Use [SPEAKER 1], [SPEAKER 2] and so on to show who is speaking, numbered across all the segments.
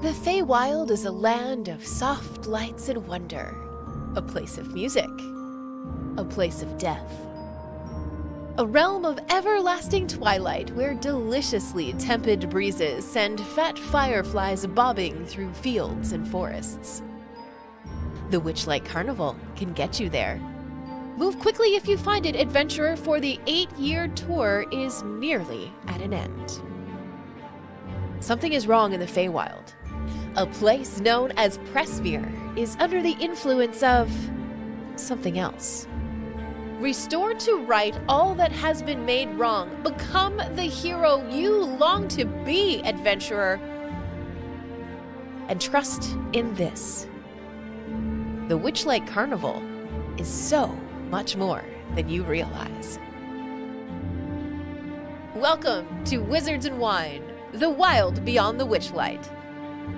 [SPEAKER 1] The Feywild is a land of soft lights and wonder, a place of music, a place of death. A realm of everlasting twilight where deliciously tepid breezes send fat fireflies bobbing through fields and forests. The Witchlight Carnival can get you there. Move quickly if you find it, adventurer, for the 8-year tour is nearly at an end. Something is wrong in the Feywild. A place known as Pressmere is under the influence of something else. Restore to right all that has been made wrong. Become the hero you long to be, adventurer. And trust in this. The Witchlight Carnival is so much more than you realize. Welcome to Wizards and Wine, the wild beyond the Witchlight,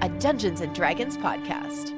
[SPEAKER 1] a Dungeons & Dragons podcast.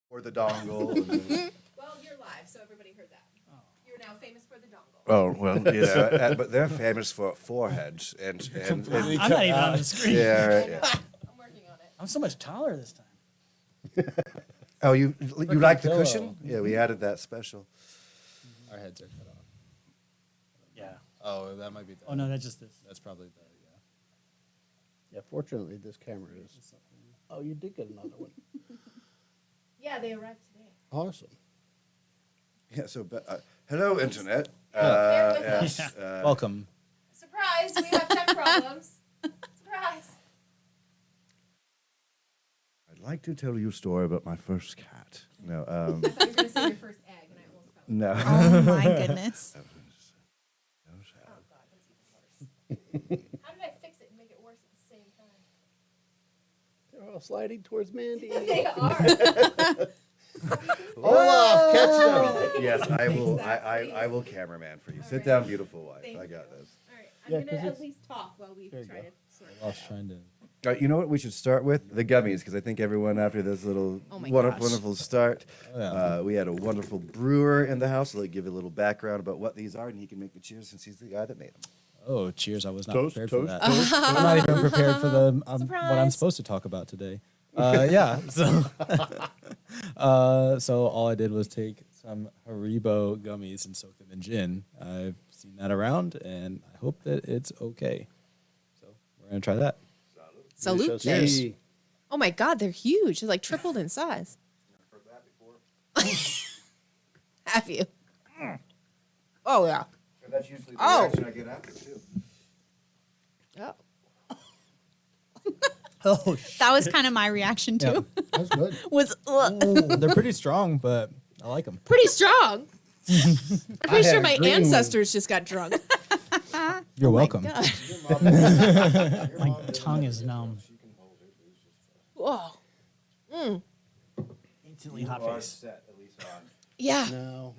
[SPEAKER 2] Or the dongle.
[SPEAKER 1] Well, you're live, so everybody heard that. You're now famous for the dongle.
[SPEAKER 2] Oh, well, you know, but they're famous for foreheads. And
[SPEAKER 3] I'm not even on the screen.
[SPEAKER 2] yeah, right, yeah.
[SPEAKER 1] I'm working on it.
[SPEAKER 3] I'm so much taller this time.
[SPEAKER 2] Oh, you like the
[SPEAKER 3] pillow.
[SPEAKER 2] cushion? Yeah, we added that special.
[SPEAKER 4] Our heads are cut off.
[SPEAKER 3] Yeah.
[SPEAKER 4] Oh, that might be.
[SPEAKER 3] Oh, no, that's just this.
[SPEAKER 4] That's probably the.
[SPEAKER 5] Yeah, fortunately, this camera is. Oh, you did get another one.
[SPEAKER 1] Yeah, they arrived today.
[SPEAKER 5] Awesome.
[SPEAKER 2] Yeah. So, hello, internet.
[SPEAKER 1] Bear with
[SPEAKER 2] Yes.
[SPEAKER 1] us.
[SPEAKER 4] Welcome.
[SPEAKER 1] Surprise, we have tech problems. Surprise.
[SPEAKER 2] I'd like to tell you a story about my first cat. No.
[SPEAKER 1] I thought you were going to say your first egg, and I almost fell.
[SPEAKER 2] No.
[SPEAKER 6] Oh my goodness.
[SPEAKER 1] Oh, God, that's even worse. How did I fix it and make it worse at the same time?
[SPEAKER 5] They're all sliding towards Mandy.
[SPEAKER 1] They are.
[SPEAKER 5] Olaf, catch them.
[SPEAKER 2] Yes, I will. I will cameraman for you. Sit down, beautiful wife.
[SPEAKER 1] Thank
[SPEAKER 2] I got this.
[SPEAKER 1] All right,
[SPEAKER 5] Yeah,
[SPEAKER 1] I'm
[SPEAKER 5] 'cause
[SPEAKER 1] going to at
[SPEAKER 5] it's-
[SPEAKER 1] least talk while we try
[SPEAKER 5] There you
[SPEAKER 1] to
[SPEAKER 5] go.
[SPEAKER 1] sort
[SPEAKER 4] I was trying to.
[SPEAKER 2] All right, you know what we should start with? The gummies, because I think everyone after this little
[SPEAKER 1] Oh my
[SPEAKER 2] wonderful,
[SPEAKER 1] gosh.
[SPEAKER 2] wonderful start.
[SPEAKER 4] Oh, yeah.
[SPEAKER 2] We had a wonderful brewer in the house, so let give you a little background about what these are, and he can make the cheers since he's the guy that made them.
[SPEAKER 4] Oh, cheers! I was not
[SPEAKER 5] Toast,
[SPEAKER 4] prepared
[SPEAKER 5] toast,
[SPEAKER 4] for that. I'm not even prepared for the what I'm
[SPEAKER 1] Surprise.
[SPEAKER 4] supposed to talk about today. Yeah. So all I did was take some Haribo gummies and soak them in gin. I've seen that around, and I hope that it's okay. So we're gonna try that.
[SPEAKER 1] Salute.
[SPEAKER 4] Cheers.
[SPEAKER 1] Oh my God, they're huge. They're like tripled in size. Have you? Oh, yeah.
[SPEAKER 2] And that's usually the
[SPEAKER 1] Oh.
[SPEAKER 2] reaction I get after, too.
[SPEAKER 1] Oh.
[SPEAKER 3] Oh, shit.
[SPEAKER 6] That was kind of my reaction too.
[SPEAKER 5] That's good.
[SPEAKER 6] Was
[SPEAKER 4] They're pretty strong, but I like them.
[SPEAKER 1] Pretty strong. I'm pretty sure
[SPEAKER 5] had
[SPEAKER 1] my
[SPEAKER 5] green
[SPEAKER 1] ancestors just got drunk.
[SPEAKER 4] You're welcome.
[SPEAKER 1] God.
[SPEAKER 3] My tongue is numb.
[SPEAKER 1] Whoa.
[SPEAKER 3] Instantly hot face.
[SPEAKER 2] Set, at least on.
[SPEAKER 1] Yeah.
[SPEAKER 5] No.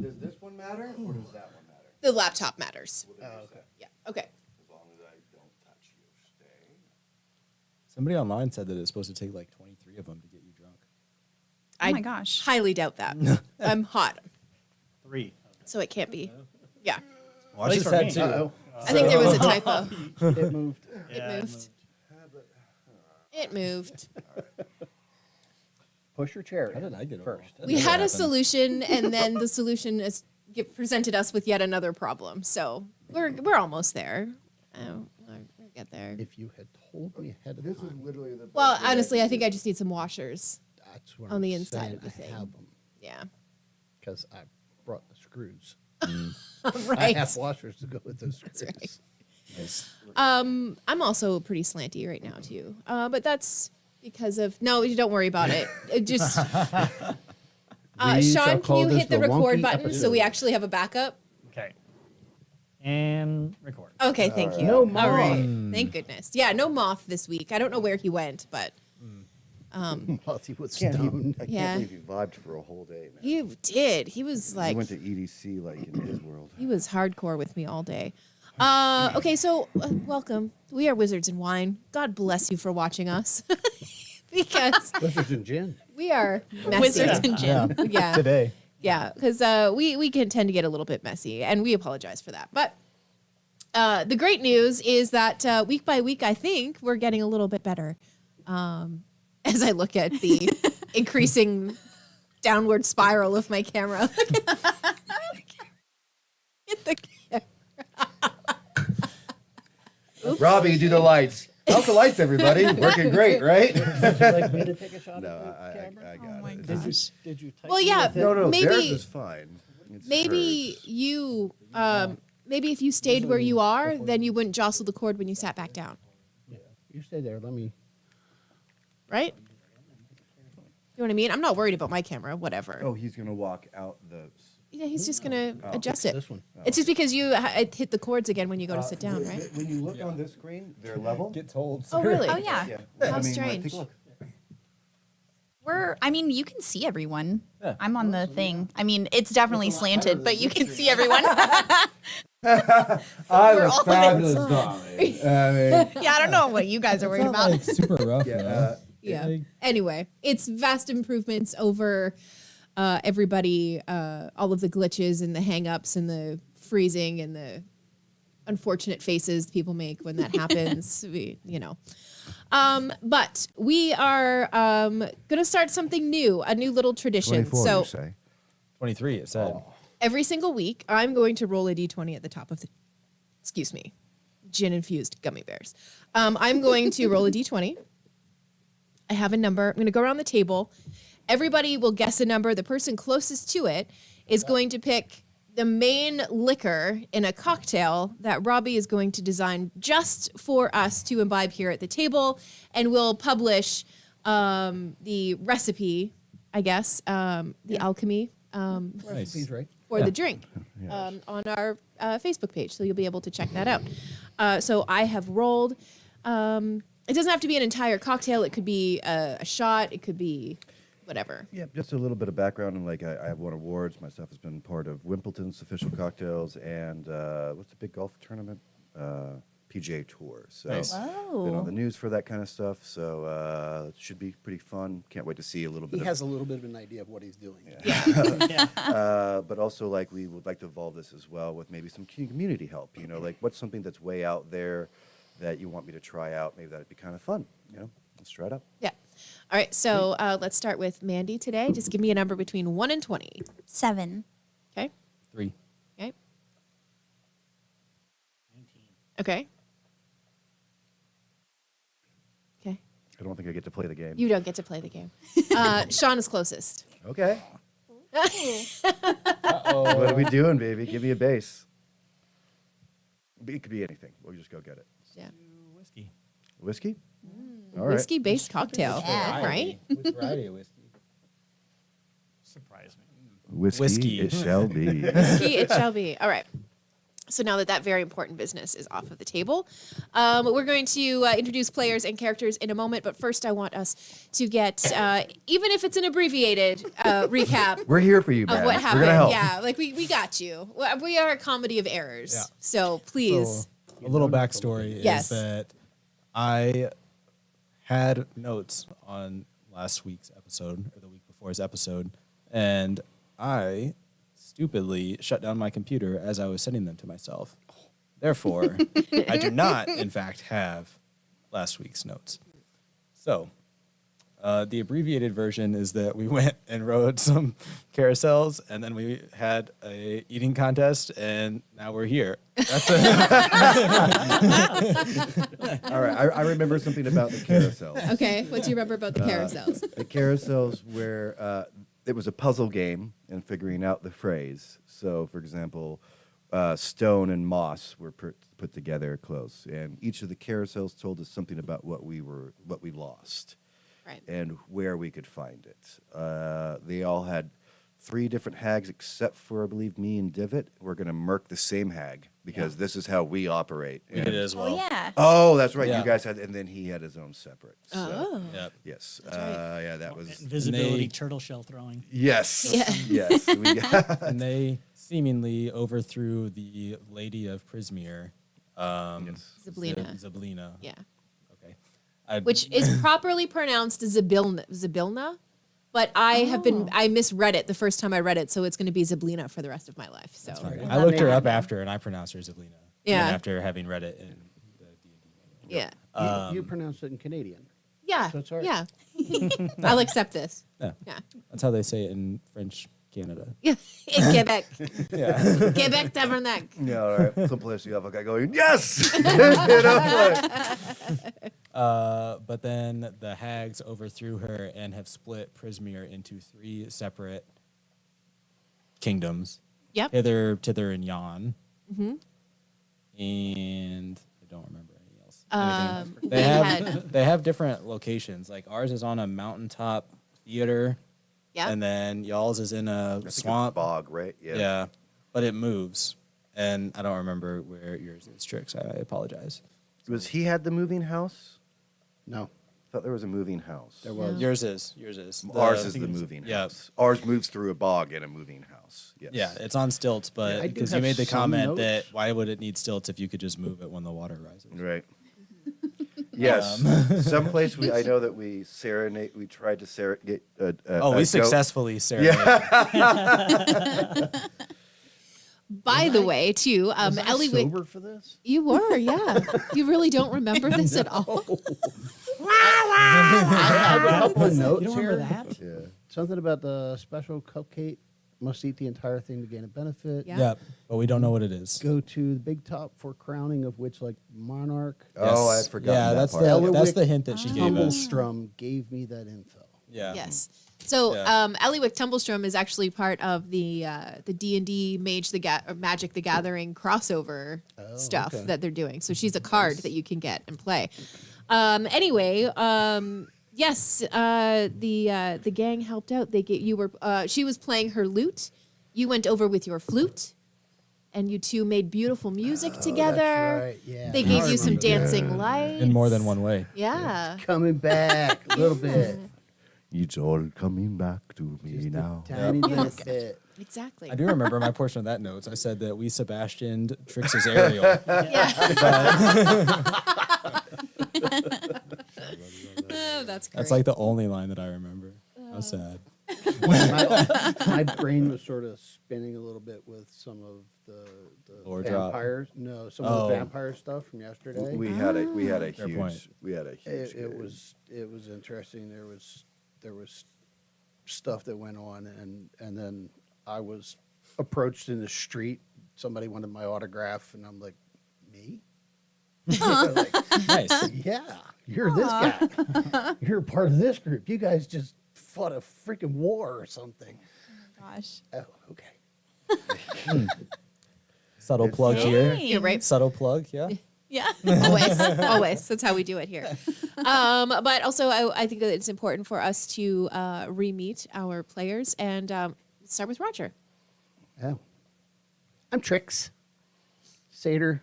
[SPEAKER 2] Does this one matter, or does that one matter?
[SPEAKER 1] The laptop matters.
[SPEAKER 5] Oh, okay.
[SPEAKER 1] Yeah. Okay.
[SPEAKER 2] As long as I don't touch you, stay.
[SPEAKER 4] Somebody online said that it's supposed to take like 23 of them to get you drunk.
[SPEAKER 6] Oh my gosh.
[SPEAKER 1] Highly doubt that. I'm hot,
[SPEAKER 3] 3.
[SPEAKER 1] so it can't be. Yeah.
[SPEAKER 4] Well,
[SPEAKER 3] At
[SPEAKER 4] I
[SPEAKER 3] least
[SPEAKER 4] just
[SPEAKER 3] for
[SPEAKER 4] had
[SPEAKER 3] me.
[SPEAKER 4] two.
[SPEAKER 5] Uh-oh.
[SPEAKER 1] I think there was a typo.
[SPEAKER 5] It moved.
[SPEAKER 3] Yeah,
[SPEAKER 1] It moved. It moved.
[SPEAKER 5] Push your chair.
[SPEAKER 4] How did I get
[SPEAKER 5] first?
[SPEAKER 4] over?
[SPEAKER 1] We had a solution, and then the solution presented us with yet another problem. So we're almost there. We'll get there.
[SPEAKER 5] If you had told me ahead of
[SPEAKER 2] This is
[SPEAKER 5] time,
[SPEAKER 2] literally the.
[SPEAKER 1] Well,
[SPEAKER 2] best way
[SPEAKER 1] honestly, I think
[SPEAKER 2] can
[SPEAKER 1] I just need some washers.
[SPEAKER 5] that's what
[SPEAKER 1] on
[SPEAKER 5] I'm
[SPEAKER 1] the inside
[SPEAKER 5] saying.
[SPEAKER 1] of the thing.
[SPEAKER 5] I have them
[SPEAKER 1] Yeah.
[SPEAKER 5] because I brought the screws. I
[SPEAKER 1] Right.
[SPEAKER 5] have washers to go with those screws.
[SPEAKER 1] right.
[SPEAKER 4] Nice.
[SPEAKER 1] I'm also pretty slanty right now too. But that's because of no. You don't worry about it. It just.
[SPEAKER 5] These are
[SPEAKER 1] Sean, can you
[SPEAKER 5] called
[SPEAKER 1] hit
[SPEAKER 5] as
[SPEAKER 1] the record
[SPEAKER 5] wonky
[SPEAKER 1] button so we
[SPEAKER 5] episodes.
[SPEAKER 1] actually have a backup?
[SPEAKER 3] Okay. And record.
[SPEAKER 1] Okay, thank you.
[SPEAKER 5] No
[SPEAKER 1] All right.
[SPEAKER 5] moth.
[SPEAKER 1] Thank goodness. Yeah, no moth this week. I don't know where he went, but
[SPEAKER 5] Mouthy with
[SPEAKER 2] Can't
[SPEAKER 5] stone.
[SPEAKER 2] I can't
[SPEAKER 1] Yeah.
[SPEAKER 2] believe you vibed for a whole day, man.
[SPEAKER 1] he did. He was
[SPEAKER 2] He
[SPEAKER 1] like,
[SPEAKER 2] went to EDC like in his world.
[SPEAKER 1] he was hardcore with me all day. Okay, so welcome. We are Wizards and Wine. God bless you for watching us. Because
[SPEAKER 5] Wizards and gin.
[SPEAKER 1] we are messy.
[SPEAKER 6] Wizards and gin.
[SPEAKER 1] Yeah.
[SPEAKER 4] Today.
[SPEAKER 1] Yeah, because we can tend to get a little bit messy, and we apologize for that. But the great news is that week by week, I think we're getting a little bit better. As I look at the increasing downward spiral of my camera. Hit the camera.
[SPEAKER 2] Robbie, do the lights. How's the lights, everybody? Working great, right?
[SPEAKER 5] Would you like me to take a shot
[SPEAKER 2] No,
[SPEAKER 5] at the camera?
[SPEAKER 2] I got
[SPEAKER 6] Oh my
[SPEAKER 2] it.
[SPEAKER 6] gosh.
[SPEAKER 5] Did you type
[SPEAKER 1] Well, yeah,
[SPEAKER 5] with it?
[SPEAKER 2] No,
[SPEAKER 1] Maybe-
[SPEAKER 2] theirs is fine. It's
[SPEAKER 1] Maybe
[SPEAKER 2] hers.
[SPEAKER 1] you, maybe if you stayed where you are, then you wouldn't jostle the cord when you sat back down,
[SPEAKER 5] Yeah. You stay there. Let me.
[SPEAKER 1] right? You know what I mean? I'm not worried about my camera, whatever.
[SPEAKER 2] Oh, he's gonna walk out the.
[SPEAKER 1] Yeah, he's just gonna adjust it.
[SPEAKER 5] This one.
[SPEAKER 1] It's just because you hit the cords again when you go to sit down, right?
[SPEAKER 2] When you look on this screen, they're level.
[SPEAKER 4] Get told.
[SPEAKER 1] Oh, really?
[SPEAKER 6] Oh yeah.
[SPEAKER 1] How
[SPEAKER 2] Like,
[SPEAKER 1] strange.
[SPEAKER 2] take a look.
[SPEAKER 6] I mean, you can see everyone.
[SPEAKER 4] Yeah.
[SPEAKER 6] I'm on the thing. I mean, it's definitely slanted, but you can see everyone.
[SPEAKER 2] I
[SPEAKER 6] We're
[SPEAKER 2] look
[SPEAKER 6] all
[SPEAKER 2] fabulous, Tommy.
[SPEAKER 6] Yeah, I don't know what you guys are worried about.
[SPEAKER 4] Like super rough.
[SPEAKER 2] Yeah,
[SPEAKER 1] Yeah.
[SPEAKER 4] Like-
[SPEAKER 1] Anyway, it's vast improvements over everybody, all of the glitches and the hang-ups and the freezing and the unfortunate faces people make when that happens. But we are going to start something new, a new little tradition.
[SPEAKER 2] 24,
[SPEAKER 1] So
[SPEAKER 2] you say.
[SPEAKER 4] 23, it said.
[SPEAKER 1] every single week, I'm going to roll a d20 at the top of the, gin-infused gummy bears. I'm going to roll a d20. I have a number. I'm going to go around the table. Everybody will guess a number. The person closest to it is going to pick the main liquor in a cocktail that Robbie is going to design just for us to imbibe here at the table. And we'll publish the recipe, I guess, the alchemy
[SPEAKER 4] Nice.
[SPEAKER 5] He's right.
[SPEAKER 1] for the drink on our Facebook page. So you'll be able to check that out. So I have rolled. It doesn't have to be an entire cocktail. It could be a shot. It could be whatever.
[SPEAKER 2] Yeah, just a little bit of background. And like, I have won awards. My stuff has been part of Wimbledon's official cocktails and what's the big golf tournament? PGA Tour. So
[SPEAKER 4] Nice.
[SPEAKER 2] been on the news for that kind of stuff. So it should be pretty fun. Can't wait to see a little
[SPEAKER 5] He
[SPEAKER 2] bit.
[SPEAKER 5] has a little bit of an idea of what he's doing.
[SPEAKER 2] But also like we would like to evolve this as well with maybe some community help. You know, like what's something that's way out there that you want me to try out? Maybe that'd be kind of fun. You know, let's try it out.
[SPEAKER 1] Yeah. All right. So let's start with Mandy today. Just give me a number between 1 and 20.
[SPEAKER 6] 7.
[SPEAKER 1] Okay.
[SPEAKER 4] 3.
[SPEAKER 1] Okay. Okay. Okay.
[SPEAKER 2] I don't think I get to play the game.
[SPEAKER 1] You don't get to play the game. Sean is closest.
[SPEAKER 2] Okay. What are we doing, baby? Give me a base. It could be anything. We'll just go get it.
[SPEAKER 1] Yeah.
[SPEAKER 3] Whiskey.
[SPEAKER 2] Whiskey? All right.
[SPEAKER 1] Whiskey-based cocktail,
[SPEAKER 6] Yeah.
[SPEAKER 1] right?
[SPEAKER 4] Which variety of whiskey?
[SPEAKER 3] Surprise me.
[SPEAKER 2] Whiskey. It shall be.
[SPEAKER 1] Whiskey it shall be. All right. So now that that very important business is off of the table, we're going to introduce players and characters in a moment. But first, I want us to get, even if it's an abbreviated recap
[SPEAKER 2] We're here for you, man.
[SPEAKER 1] of what
[SPEAKER 2] We're
[SPEAKER 1] happened.
[SPEAKER 2] gonna help.
[SPEAKER 1] Yeah, like we got you. We are a comedy of errors.
[SPEAKER 4] Yeah.
[SPEAKER 1] So please.
[SPEAKER 4] So, a little backstory
[SPEAKER 1] Yes.
[SPEAKER 4] is that I had notes on last week's episode, or the week before's episode, and I stupidly shut down my computer as I was sending them to myself. Therefore, I do not, in fact, have last week's notes. So, the abbreviated version is that we went and rode some carousels, and then we had a eating contest, and now we're here. That's it.
[SPEAKER 2] All right. I remember something about the carousels.
[SPEAKER 1] Okay, what do you remember about the carousels?
[SPEAKER 2] The carousels where it was a puzzle game and figuring out the phrase. So, for example, stone and moss were put together close, and each of the carousels told us something about what we lost,
[SPEAKER 1] Right.
[SPEAKER 2] and where we could find it. They all had 3 different hags, except for I believe me and Divot. We're gonna murk the same hag because this is how we operate.
[SPEAKER 4] We did it as well.
[SPEAKER 6] Oh yeah.
[SPEAKER 2] Oh, that's right.
[SPEAKER 4] Yeah.
[SPEAKER 2] You guys had, and then he had his own separate. So,
[SPEAKER 1] Oh.
[SPEAKER 4] Yep.
[SPEAKER 2] yes.
[SPEAKER 1] That's right.
[SPEAKER 2] Yeah, that was.
[SPEAKER 3] Invisibility,
[SPEAKER 4] They-
[SPEAKER 3] turtle shell throwing.
[SPEAKER 2] Yes.
[SPEAKER 1] Yeah.
[SPEAKER 2] Yes. We got,
[SPEAKER 4] And they seemingly overthrew the Lady of Prismere.
[SPEAKER 1] Zablina.
[SPEAKER 4] Zablina.
[SPEAKER 1] Yeah.
[SPEAKER 4] Okay.
[SPEAKER 1] Which is properly pronounced Zabilna, but I misread it the first time I read it, so it's going to be Zablina for the rest of my life. So
[SPEAKER 4] I looked her up after, and I pronounced her Zablina.
[SPEAKER 1] Yeah.
[SPEAKER 4] And after having read it in the D&D manual.
[SPEAKER 1] yeah,
[SPEAKER 5] You pronounce it in Canadian.
[SPEAKER 1] yeah,
[SPEAKER 5] So it's all right.
[SPEAKER 1] yeah. I'll accept this.
[SPEAKER 4] Yeah.
[SPEAKER 1] Yeah,
[SPEAKER 4] That's how they say it in French Canada.
[SPEAKER 1] yeah. In Quebec,
[SPEAKER 4] Yeah.
[SPEAKER 1] Quebec Tabernacle.
[SPEAKER 2] yeah, all right. Someplace you have a guy going, yes! You know, like-
[SPEAKER 4] But then the hags overthrew her and have split Prismere into 3 separate kingdoms.
[SPEAKER 1] Yep.
[SPEAKER 4] Hither, Tither, and Yon. Mm-hmm. And I don't remember anything else. Anything.
[SPEAKER 1] They had
[SPEAKER 4] They have different locations. Like ours is on a mountaintop theater,
[SPEAKER 1] yeah.
[SPEAKER 4] and then y'all's is in a
[SPEAKER 2] I think it's
[SPEAKER 4] swamp.
[SPEAKER 2] bog, right?
[SPEAKER 4] Yeah, but it moves, and I don't remember where yours is. Trix, I apologize.
[SPEAKER 2] Was he had the moving house?
[SPEAKER 5] No,
[SPEAKER 2] I thought there was a moving house.
[SPEAKER 5] there was.
[SPEAKER 4] Yours is. Yours is.
[SPEAKER 2] Ours is
[SPEAKER 3] think
[SPEAKER 2] the
[SPEAKER 3] it's-
[SPEAKER 2] moving
[SPEAKER 4] yeah.
[SPEAKER 2] house. Ours moves through a bog in a moving house. Yes.
[SPEAKER 4] Yeah, it's on stilts,
[SPEAKER 5] Yeah, I
[SPEAKER 4] but
[SPEAKER 5] do
[SPEAKER 4] because you
[SPEAKER 5] have
[SPEAKER 4] made the
[SPEAKER 5] some
[SPEAKER 4] comment
[SPEAKER 5] notes.
[SPEAKER 4] that why would it need stilts if you could just move it when the water rises?
[SPEAKER 2] Right. Yes. Someplace I know that we serenade. We tried to serenade.
[SPEAKER 4] Oh, we successfully serenaded.
[SPEAKER 1] By the way, too,
[SPEAKER 5] Was I
[SPEAKER 1] Ellie,
[SPEAKER 5] sober for this?
[SPEAKER 1] you were, yeah. You really don't remember this at all.
[SPEAKER 5] I have a couple of
[SPEAKER 3] You
[SPEAKER 5] notes
[SPEAKER 3] don't remember
[SPEAKER 5] here.
[SPEAKER 3] that?
[SPEAKER 2] Yeah.
[SPEAKER 5] Something about the special cupcake. Must eat the entire thing to gain a benefit.
[SPEAKER 1] Yeah.
[SPEAKER 4] Yep, but we don't know what it is.
[SPEAKER 5] Go to the big top for crowning of Witchlight Monarch.
[SPEAKER 2] Oh, I
[SPEAKER 4] Yes.
[SPEAKER 2] had forgotten
[SPEAKER 4] Yeah,
[SPEAKER 2] that
[SPEAKER 4] that's
[SPEAKER 2] part.
[SPEAKER 4] that's
[SPEAKER 5] Elowick
[SPEAKER 4] the hint that she gave us.
[SPEAKER 5] Tumblestrum gave me that info.
[SPEAKER 4] Yeah.
[SPEAKER 1] Yes. So,
[SPEAKER 4] Yeah.
[SPEAKER 1] Eliwick Tumblestrom is actually part of the D&D Magic the Gathering crossover stuff
[SPEAKER 5] okay.
[SPEAKER 1] that they're doing. So she's a card that you can get and play. Anyway, yes, the gang helped out. She was playing her lute. You went over with your flute, and you two made beautiful music together.
[SPEAKER 5] That's right. Yeah.
[SPEAKER 1] They
[SPEAKER 5] Now
[SPEAKER 1] gave
[SPEAKER 5] I
[SPEAKER 1] you some
[SPEAKER 5] remember.
[SPEAKER 1] dancing lights
[SPEAKER 4] In more than one way.
[SPEAKER 1] Yeah.
[SPEAKER 5] Coming back a little bit.
[SPEAKER 2] It's all coming back to me
[SPEAKER 5] Just
[SPEAKER 2] now.
[SPEAKER 5] a tiny little
[SPEAKER 1] Yes.
[SPEAKER 5] bit.
[SPEAKER 1] Exactly.
[SPEAKER 4] I do remember my portion of that notes. I said that we Sebastianed Trix's Ariel.
[SPEAKER 1] Yeah. Oh, that's great.
[SPEAKER 4] That's like the only line that I remember. How sad.
[SPEAKER 5] My brain was sort of spinning a little bit with some of the
[SPEAKER 4] Lore drop.
[SPEAKER 5] vampires. No, some of
[SPEAKER 4] Oh.
[SPEAKER 5] the vampire stuff from yesterday.
[SPEAKER 2] We had a
[SPEAKER 4] Fair
[SPEAKER 2] huge
[SPEAKER 4] point.
[SPEAKER 5] It was interesting. There was stuff that went on, and then I was approached in the street. Somebody wanted my autograph, and I'm like, me?
[SPEAKER 4] Nice.
[SPEAKER 5] Yeah, you're this guy. You're part of this group. You guys just fought a freaking war or something.
[SPEAKER 6] Gosh.
[SPEAKER 5] Oh, okay.
[SPEAKER 4] Subtle plug here.
[SPEAKER 1] You're right.
[SPEAKER 4] Subtle plug, yeah.
[SPEAKER 6] Yeah.
[SPEAKER 1] Always. That's how we do it here. But also, I think that it's important for us to re-meet our players and start with Roger.
[SPEAKER 5] Yeah. I'm Trix, satyr,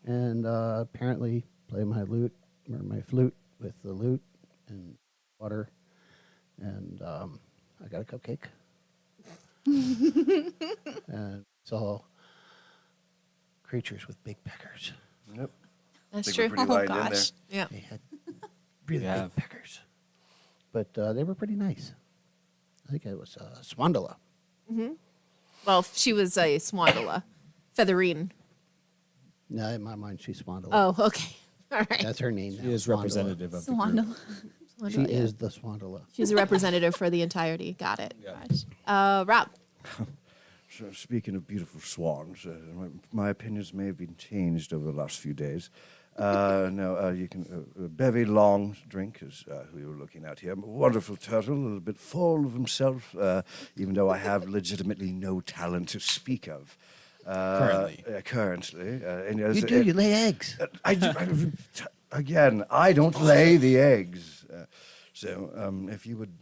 [SPEAKER 5] and apparently play my lute or my flute with the lute and water, and I got a cupcake. And it's all creatures with big peckers.
[SPEAKER 2] Yep.
[SPEAKER 1] That's
[SPEAKER 2] Think
[SPEAKER 1] true.
[SPEAKER 2] we're pretty light in there.
[SPEAKER 6] gosh.
[SPEAKER 1] Yeah.
[SPEAKER 5] They had really
[SPEAKER 4] Yeah.
[SPEAKER 5] big peckers, but they were pretty nice. I think it was Swandala.
[SPEAKER 1] Well, she was a Swandala. Featherine.
[SPEAKER 5] No, in my mind, she's Swandala.
[SPEAKER 1] Oh, okay. All right.
[SPEAKER 5] That's her name.
[SPEAKER 4] She
[SPEAKER 5] now,
[SPEAKER 4] is
[SPEAKER 5] Swandala.
[SPEAKER 4] representative of the group.
[SPEAKER 6] Swandal.
[SPEAKER 5] She is the Swandala.
[SPEAKER 1] She's a representative for the entirety. Got it.
[SPEAKER 4] Yeah.
[SPEAKER 1] Rob.
[SPEAKER 2] So speaking of beautiful swans, my opinions may have been changed over the last few days. You can Bevy Long drink is who you're looking at here. A wonderful turtle, a little bit full of himself, even though I have legitimately no talent to speak of. Currently.
[SPEAKER 5] You lay eggs.
[SPEAKER 2] Again, I don't lay the eggs. So if you would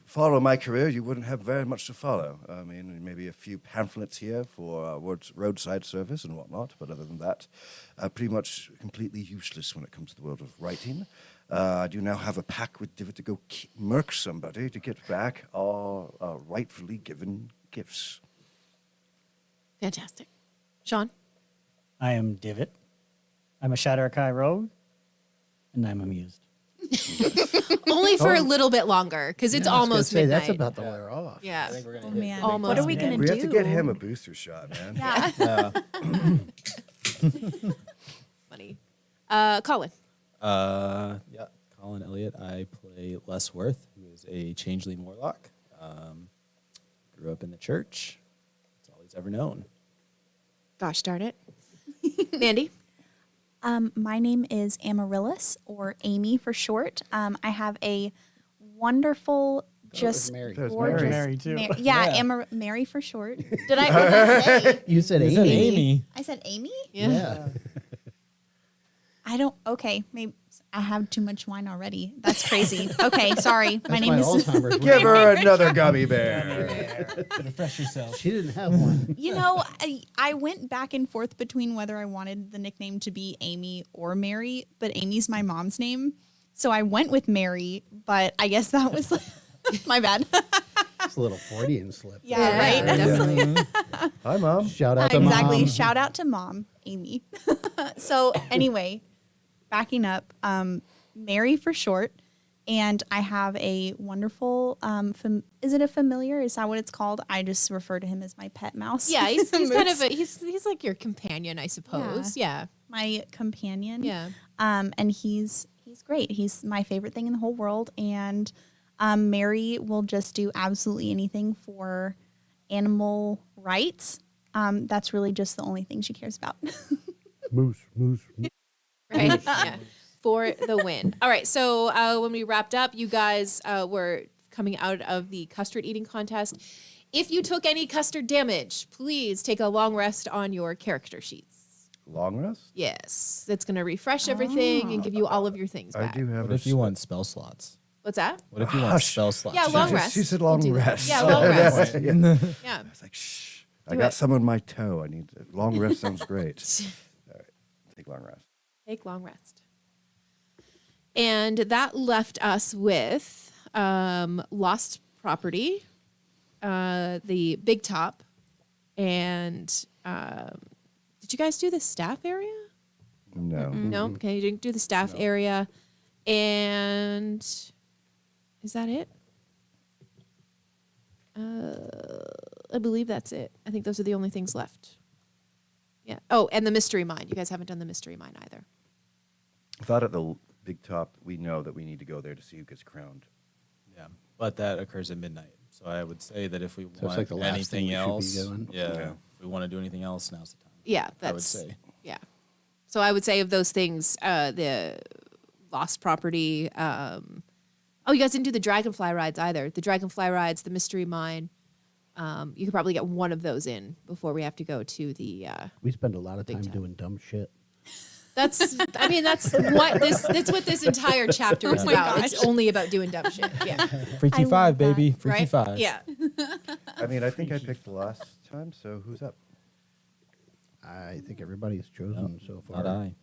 [SPEAKER 2] follow my career, you wouldn't have very much to follow. I mean, maybe a few pamphlets here for roadside service and whatnot, but other than that, pretty much completely useless when it comes to the world of writing. I do now have a pack with Divot to go murk somebody to get back our rightfully given gifts.
[SPEAKER 1] Fantastic. Sean.
[SPEAKER 3] I am Divot. I'm a Shatterkai rogue, and I'm amused.
[SPEAKER 1] Only for a little bit longer, because it's
[SPEAKER 5] I was gonna
[SPEAKER 1] almost
[SPEAKER 5] say,
[SPEAKER 1] midnight.
[SPEAKER 5] that's about to wear off.
[SPEAKER 1] Yeah.
[SPEAKER 6] Oh, man.
[SPEAKER 1] Almost.
[SPEAKER 6] What are we going to do?
[SPEAKER 2] We have to get him a booster shot, man.
[SPEAKER 6] Yeah.
[SPEAKER 1] Funny. Colin.
[SPEAKER 4] Yeah, Colin Elliott. I play Les Worth, who is a changeling warlock. Grew up in the church. That's all he's ever known.
[SPEAKER 1] Gosh darn it. Mandy.
[SPEAKER 6] My name is Amaryllis, or Amy for short. I have a wonderful, just
[SPEAKER 5] Mary.
[SPEAKER 2] That was
[SPEAKER 6] gorgeous.
[SPEAKER 3] Mary, too.
[SPEAKER 6] Yeah, Mary for short. Did I? What did I say?
[SPEAKER 5] You said
[SPEAKER 4] Is
[SPEAKER 5] Amy.
[SPEAKER 4] that Amy?
[SPEAKER 6] I said Amy.
[SPEAKER 5] Yeah.
[SPEAKER 6] I don't. Okay, maybe I have too much wine already. That's crazy. Okay, sorry. My
[SPEAKER 5] That's
[SPEAKER 6] name
[SPEAKER 5] my
[SPEAKER 6] is.
[SPEAKER 5] Alzheimer's.
[SPEAKER 2] Give her another gummy bear.
[SPEAKER 3] Refresh yourself.
[SPEAKER 5] She didn't have one.
[SPEAKER 6] You know, I went back and forth between whether I wanted the nickname to be Amy or Mary, but Amy's my mom's name, so I went with Mary. But I guess that was my bad.
[SPEAKER 5] It's a little Freudian slip.
[SPEAKER 6] Yeah, right.
[SPEAKER 1] Definitely.
[SPEAKER 2] Hi, Mom.
[SPEAKER 5] Shout out to
[SPEAKER 6] Exactly.
[SPEAKER 5] Mom.
[SPEAKER 6] Shout out to Mom, Amy. So anyway, backing up, Mary for short, and I have a wonderful. Is it a familiar? Is that what it's called? I just refer to him as my pet mouse.
[SPEAKER 1] Yeah, he's kind
[SPEAKER 6] Moose.
[SPEAKER 1] of he's like your companion, I suppose. Yeah.
[SPEAKER 6] My companion.
[SPEAKER 1] Yeah.
[SPEAKER 6] And he's great. He's my favorite thing in the whole world. And Mary will just do absolutely anything for animal rights. That's really just the only thing she cares about.
[SPEAKER 5] Moose.
[SPEAKER 1] Right? Yeah. For the win. All right. So when we wrapped up, you guys were coming out of the custard eating contest. If you took any custard damage, please take a long rest on your character sheets.
[SPEAKER 2] Long rest?
[SPEAKER 1] Yes. That's going to refresh everything and give you all of your things
[SPEAKER 2] I
[SPEAKER 1] back.
[SPEAKER 2] do have
[SPEAKER 4] What if you want spell slots?
[SPEAKER 1] What's that?
[SPEAKER 4] What if you want spell slots?
[SPEAKER 1] Yeah, long rest.
[SPEAKER 2] She said
[SPEAKER 1] We'll
[SPEAKER 2] long
[SPEAKER 1] do that.
[SPEAKER 2] rest.
[SPEAKER 1] Yeah, long rest.
[SPEAKER 2] Yeah.
[SPEAKER 1] Yeah.
[SPEAKER 2] It's like, shh. I
[SPEAKER 1] Do
[SPEAKER 2] got
[SPEAKER 1] it.
[SPEAKER 2] some on my toe. I need long rest. Sounds great. All right. Take long rest.
[SPEAKER 1] Take long rest. And that left us with lost property, the big top, and did you guys do the staff area?
[SPEAKER 2] No.
[SPEAKER 1] No? Okay, you didn't do the staff area. And is that it? I believe that's it. I think those are the only things left. Yeah. Oh, and the mystery mine. You guys haven't done the mystery mine either.
[SPEAKER 2] I thought at the big top, we know that we need to go there to see who gets crowned.
[SPEAKER 4] Yeah, but that occurs at midnight. So I would say that if we
[SPEAKER 5] it's
[SPEAKER 4] want
[SPEAKER 5] like the last thing
[SPEAKER 4] anything
[SPEAKER 5] we should be
[SPEAKER 4] else,
[SPEAKER 5] doing.
[SPEAKER 4] yeah,
[SPEAKER 2] Yeah.
[SPEAKER 4] if we want to do anything else, now's the time.
[SPEAKER 1] Yeah,
[SPEAKER 4] I would
[SPEAKER 1] that's
[SPEAKER 4] say.
[SPEAKER 1] yeah. So I would say of those things, the lost property. Oh, you guys didn't do the dragonfly rides either. The dragonfly rides, the mystery mine. You could probably get one of those in before we have to go to the.
[SPEAKER 5] We spend a lot of
[SPEAKER 1] Big
[SPEAKER 5] time
[SPEAKER 1] time.
[SPEAKER 5] doing dumb shit.
[SPEAKER 1] That's what this entire chapter is
[SPEAKER 6] Oh my
[SPEAKER 1] about.
[SPEAKER 6] gosh.
[SPEAKER 1] It's only about doing dumb shit. Yeah.
[SPEAKER 4] Freaky
[SPEAKER 6] love
[SPEAKER 4] Five,
[SPEAKER 6] that.
[SPEAKER 4] baby. Freaky
[SPEAKER 1] Right?
[SPEAKER 4] Five.
[SPEAKER 1] Yeah.
[SPEAKER 2] I mean, I think I picked the last time, so who's up?
[SPEAKER 5] I think everybody's chosen so far.
[SPEAKER 4] Not I.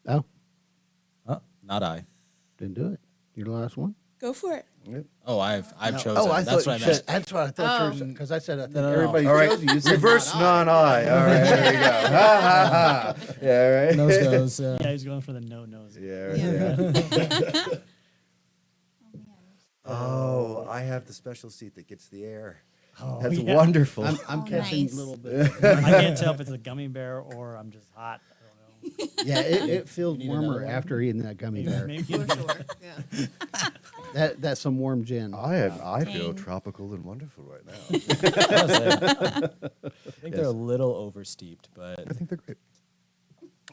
[SPEAKER 5] Oh,
[SPEAKER 4] Not I.
[SPEAKER 5] didn't do it. You're the last one.
[SPEAKER 6] Go for it.
[SPEAKER 2] Yep.
[SPEAKER 4] Oh, I've chosen.
[SPEAKER 5] Oh, I
[SPEAKER 4] That's
[SPEAKER 5] thought
[SPEAKER 4] what
[SPEAKER 5] you
[SPEAKER 4] I meant.
[SPEAKER 5] said. That's what I thought.
[SPEAKER 1] Oh.
[SPEAKER 5] Chosen because I said I think
[SPEAKER 4] No.
[SPEAKER 5] everybody
[SPEAKER 2] All right,
[SPEAKER 5] chose you. You said
[SPEAKER 2] reverse
[SPEAKER 5] not I.
[SPEAKER 2] non-I. All right, there we go. Ha ha ha. Yeah, right.
[SPEAKER 4] Nose goes.
[SPEAKER 3] Yeah, he's going for the no nose.
[SPEAKER 2] Yeah, right. Yeah. Oh, I have the special seat that gets the air.
[SPEAKER 3] Oh,
[SPEAKER 2] That's
[SPEAKER 3] yeah.
[SPEAKER 2] wonderful.
[SPEAKER 5] I'm
[SPEAKER 6] Oh,
[SPEAKER 5] catching
[SPEAKER 6] nice.
[SPEAKER 5] a little bit.
[SPEAKER 3] I can't tell if it's a gummy bear or I'm just hot. I don't know.
[SPEAKER 5] Yeah, it feels
[SPEAKER 4] need
[SPEAKER 5] warmer
[SPEAKER 4] another one?
[SPEAKER 5] after eating that gummy bear.
[SPEAKER 3] Maybe
[SPEAKER 1] For sure. Yeah.
[SPEAKER 5] That's some warm gin.
[SPEAKER 2] I feel
[SPEAKER 6] Dang.
[SPEAKER 2] tropical and wonderful right now.
[SPEAKER 4] I think they're a little oversteeped, but
[SPEAKER 2] I think they're great.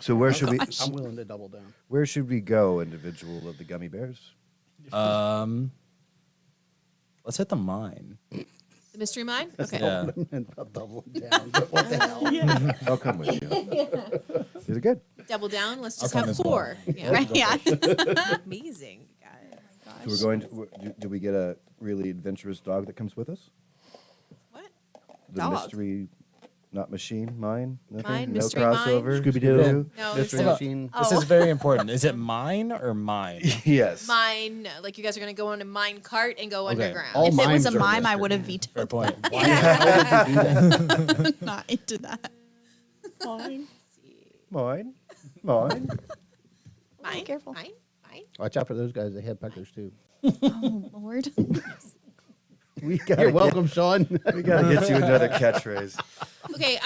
[SPEAKER 2] So where should we?
[SPEAKER 5] I'm willing to double down.
[SPEAKER 2] Where should we go, individual of the gummy bears?
[SPEAKER 4] let's hit the mine.
[SPEAKER 1] The mystery mine. Okay.
[SPEAKER 4] Yeah.
[SPEAKER 5] And I'll double down. But what the hell?
[SPEAKER 2] I'll come with you. These are good.
[SPEAKER 1] Double down. Let's just
[SPEAKER 4] come
[SPEAKER 1] have
[SPEAKER 4] as well.
[SPEAKER 1] 4. Yeah.
[SPEAKER 6] Right? Yeah.
[SPEAKER 1] Amazing, guys.
[SPEAKER 2] So we're going to. Do we get a really adventurous dog that comes with us?
[SPEAKER 1] What?
[SPEAKER 2] The
[SPEAKER 1] Dog?
[SPEAKER 2] mystery, not machine, mine. Nothing?
[SPEAKER 1] Mine,
[SPEAKER 2] no
[SPEAKER 1] mystery mine?
[SPEAKER 2] crossover.
[SPEAKER 5] Scooby-Doo.
[SPEAKER 1] No,
[SPEAKER 2] Mystery
[SPEAKER 1] it's-
[SPEAKER 2] machine.
[SPEAKER 1] Oh.
[SPEAKER 4] This is very important. Is it mine or mine?
[SPEAKER 2] Yes.
[SPEAKER 1] Mine. Like you guys are gonna go on a mine cart and go
[SPEAKER 4] Okay.
[SPEAKER 1] underground.
[SPEAKER 5] All
[SPEAKER 6] If it was a
[SPEAKER 5] mimes are
[SPEAKER 6] mime, I
[SPEAKER 5] mystery.
[SPEAKER 6] would have
[SPEAKER 4] Fair
[SPEAKER 6] vetoed
[SPEAKER 4] point.
[SPEAKER 6] that.
[SPEAKER 4] Why would you do that?
[SPEAKER 6] Not into that.
[SPEAKER 2] Mine. Mine.
[SPEAKER 1] Mine.
[SPEAKER 6] Careful.
[SPEAKER 1] Mine. Mine.
[SPEAKER 5] Watch out for those guys. They have peckers too.
[SPEAKER 6] Oh, Lord.
[SPEAKER 2] We gotta
[SPEAKER 5] You're
[SPEAKER 2] get-
[SPEAKER 5] welcome, Sean.
[SPEAKER 2] We gotta get you another catchphrase.
[SPEAKER 1] Okay.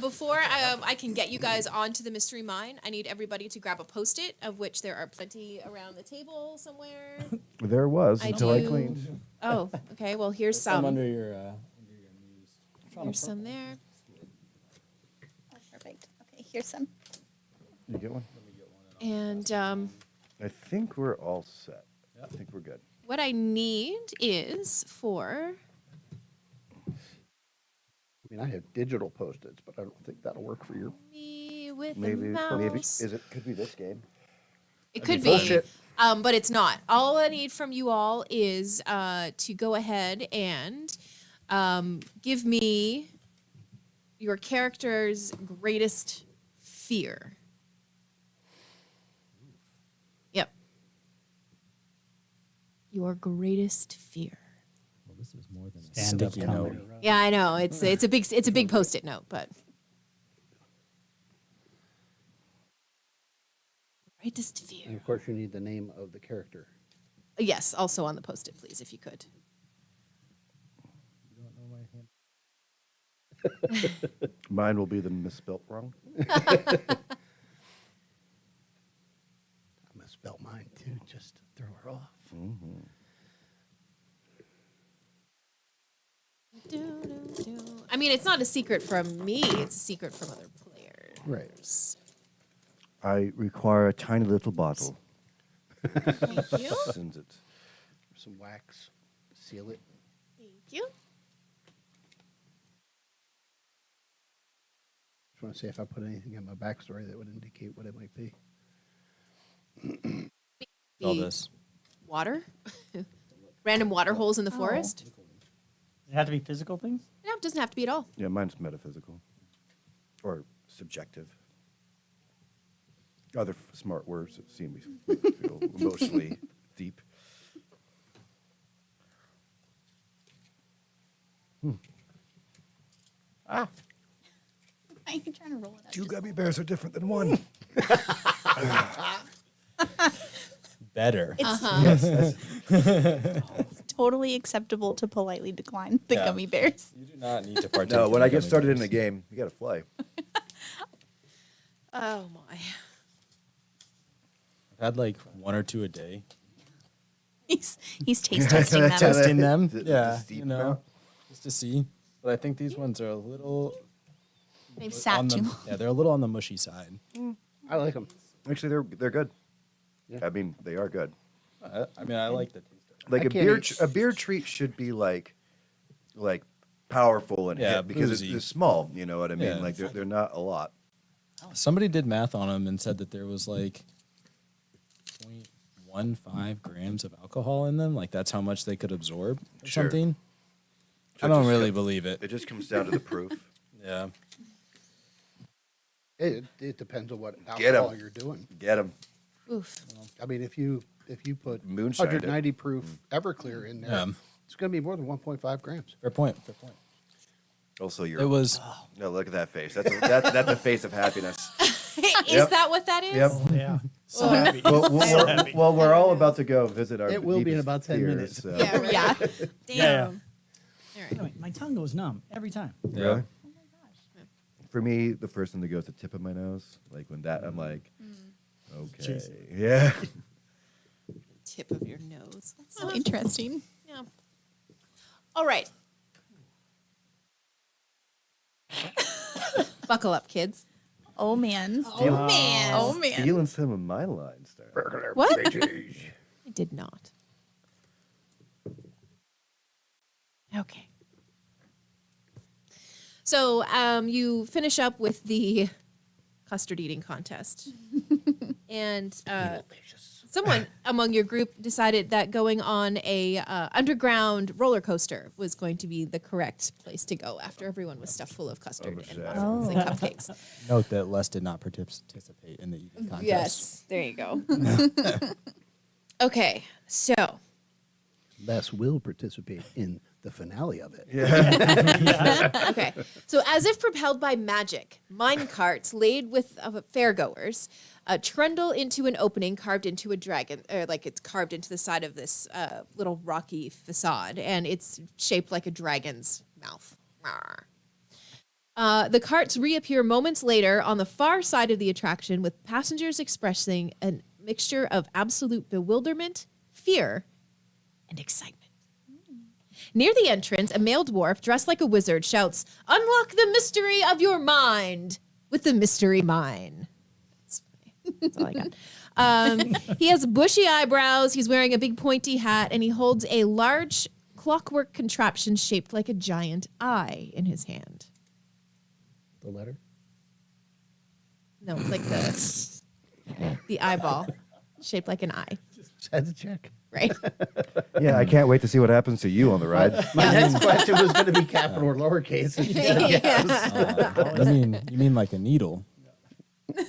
[SPEAKER 1] Before I can get you guys onto the mystery mine, I need everybody to grab a Post-it, of which there are plenty around the table somewhere.
[SPEAKER 2] There was
[SPEAKER 1] I
[SPEAKER 2] until I
[SPEAKER 1] do.
[SPEAKER 2] cleaned.
[SPEAKER 1] Oh. Okay. Well, here's some.
[SPEAKER 4] under your
[SPEAKER 1] Here's some there.
[SPEAKER 6] Perfect. Okay, here's some.
[SPEAKER 2] You get one?
[SPEAKER 1] And
[SPEAKER 2] I think we're all set. I think we're good.
[SPEAKER 1] what I need is for.
[SPEAKER 5] I mean, I have digital Post-its, but I don't think that'll work for your.
[SPEAKER 1] Me with
[SPEAKER 2] Maybe.
[SPEAKER 1] the mouse.
[SPEAKER 2] Maybe. Could be this game.
[SPEAKER 1] It could
[SPEAKER 2] mean,
[SPEAKER 1] be,
[SPEAKER 2] bullshit.
[SPEAKER 1] but it's not. All I need from you all is to go ahead and give me your character's greatest fear. Yep. Your greatest fear.
[SPEAKER 4] Well, this is more than a
[SPEAKER 3] Stand up
[SPEAKER 4] sticky
[SPEAKER 3] comedy.
[SPEAKER 4] note.
[SPEAKER 1] Yeah, I know. It's a big Post-it note, but greatest
[SPEAKER 5] And
[SPEAKER 1] fear.
[SPEAKER 5] of course, you need the name of the character.
[SPEAKER 1] Yes, also on the Post-it, please, if you could.
[SPEAKER 2] Mine will be the misspelt wrong.
[SPEAKER 5] I misspelled mine too, just to throw her off.
[SPEAKER 1] I mean, it's not a secret from me. It's a secret from other players.
[SPEAKER 5] Right.
[SPEAKER 2] I require a tiny little bottle.
[SPEAKER 1] Thank you.
[SPEAKER 2] Sends it.
[SPEAKER 5] Some wax. Seal it.
[SPEAKER 1] Thank you.
[SPEAKER 5] Just want to see if I put anything in my backstory that would indicate what it might be.
[SPEAKER 4] All
[SPEAKER 1] The
[SPEAKER 4] this.
[SPEAKER 1] water. Random water holes in the forest.
[SPEAKER 3] Does it have to be physical things?
[SPEAKER 1] No, it doesn't have to be at all.
[SPEAKER 2] Yeah, mine's metaphysical or subjective. Other smart words that seem to make me feel emotionally deep.
[SPEAKER 6] Why are you trying to roll it out?
[SPEAKER 2] Two gummy bears are different than one.
[SPEAKER 4] Better.
[SPEAKER 6] It's totally acceptable to politely decline the
[SPEAKER 4] Yeah.
[SPEAKER 6] gummy bears.
[SPEAKER 4] You do not need to partake.
[SPEAKER 2] No, when
[SPEAKER 4] in
[SPEAKER 2] I get
[SPEAKER 4] gummy
[SPEAKER 2] started in
[SPEAKER 4] bears.
[SPEAKER 2] a game, you gotta fly.
[SPEAKER 1] Oh my.
[SPEAKER 4] I've had like 1 or 2 a day.
[SPEAKER 6] He's taste testing them.
[SPEAKER 4] Testing them.
[SPEAKER 2] The
[SPEAKER 4] Yeah,
[SPEAKER 2] steep
[SPEAKER 4] you know,
[SPEAKER 2] amount.
[SPEAKER 4] just to see. But I think these ones are a little
[SPEAKER 6] They've
[SPEAKER 4] on
[SPEAKER 6] sat
[SPEAKER 4] the,
[SPEAKER 6] too long.
[SPEAKER 4] yeah, they're a little on the mushy side.
[SPEAKER 5] I like them.
[SPEAKER 2] Actually, they're good.
[SPEAKER 5] Yeah.
[SPEAKER 2] I mean, they are good.
[SPEAKER 4] I mean, I like the taste of it.
[SPEAKER 2] Like
[SPEAKER 5] I
[SPEAKER 2] a
[SPEAKER 5] can't
[SPEAKER 2] beer,
[SPEAKER 5] eat-
[SPEAKER 2] a beer treat should be like powerful and
[SPEAKER 4] Yeah,
[SPEAKER 2] hit because
[SPEAKER 4] boozy.
[SPEAKER 2] it's small. You know what I mean?
[SPEAKER 4] Yeah.
[SPEAKER 2] Like they're not a lot.
[SPEAKER 4] Somebody did math on them and said that there was like 0.15 grams of alcohol in them. Like that's how much they could absorb or
[SPEAKER 2] Sure.
[SPEAKER 4] something.
[SPEAKER 2] So
[SPEAKER 4] I don't
[SPEAKER 2] just
[SPEAKER 4] really
[SPEAKER 2] co-
[SPEAKER 4] believe it.
[SPEAKER 2] It just comes down to the proof.
[SPEAKER 4] Yeah.
[SPEAKER 5] It depends on what
[SPEAKER 2] Get 'em.
[SPEAKER 5] alcohol you're doing.
[SPEAKER 2] Get them.
[SPEAKER 1] Oof.
[SPEAKER 5] I mean, if you put
[SPEAKER 2] Moonshine it.
[SPEAKER 5] 190 proof Everclear in there,
[SPEAKER 4] Yeah.
[SPEAKER 5] it's going to be more than 1.5 grams.
[SPEAKER 4] Fair point. Fair point.
[SPEAKER 2] Also, you're.
[SPEAKER 4] It was.
[SPEAKER 2] No, look at that face. That's a face of happiness.
[SPEAKER 1] Is
[SPEAKER 2] Yep.
[SPEAKER 1] that what that is?
[SPEAKER 2] Yep.
[SPEAKER 3] Yeah. So happy.
[SPEAKER 2] Well, we're all about to go visit our.
[SPEAKER 5] It will be in
[SPEAKER 2] deepest
[SPEAKER 5] about 10
[SPEAKER 2] fears,
[SPEAKER 5] minutes.
[SPEAKER 2] so-
[SPEAKER 1] Yeah. Right.
[SPEAKER 6] Yeah.
[SPEAKER 3] Yeah.
[SPEAKER 6] Damn.
[SPEAKER 3] Anyway, my tongue goes numb every time.
[SPEAKER 2] Really? For me, the first thing that goes to the tip of my nose, like when that, I'm like, okay,
[SPEAKER 3] Jeez.
[SPEAKER 2] yeah.
[SPEAKER 1] Tip of your nose.
[SPEAKER 6] So interesting.
[SPEAKER 1] Yeah. All right. Buckle up, kids.
[SPEAKER 6] Oh man.
[SPEAKER 2] Steal-
[SPEAKER 1] man.
[SPEAKER 6] Oh man.
[SPEAKER 2] Stealing some of my lines there.
[SPEAKER 1] What? I did not. Okay. So you finish up with the custard eating contest. And someone among your group decided that going on a underground roller coaster was going to be the correct place to go after everyone was stuffed full of custard and muffins and cupcakes.
[SPEAKER 4] Note that Les did not participate in the eating contest.
[SPEAKER 1] Yes, there you go. Okay, so
[SPEAKER 5] Les will participate in the finale of it.
[SPEAKER 1] okay, so as if propelled by magic, mine carts laid with fairgoers trundle into an opening carved into a dragon, or like it's carved into the side of this little rocky facade, and it's shaped like a dragon's mouth. The carts reappear moments later on the far side of the attraction, with passengers expressing a mixture of absolute bewilderment, fear, and excitement. Near the entrance, a male dwarf dressed like a wizard shouts, "Unlock the mystery of your mind with the mystery mine." That's all I got. He has bushy eyebrows, he's wearing a big pointy hat, and he holds a large clockwork contraption shaped like a giant eye in his hand.
[SPEAKER 5] The letter?
[SPEAKER 1] No, it's like the eyeball shaped like an eye,
[SPEAKER 5] Just had to check.
[SPEAKER 1] right?
[SPEAKER 2] Yeah, I can't wait to see what happens to you on the ride.
[SPEAKER 5] My next question was going to be capital or lowercase. And she said,
[SPEAKER 1] Yeah.
[SPEAKER 4] You mean like a needle?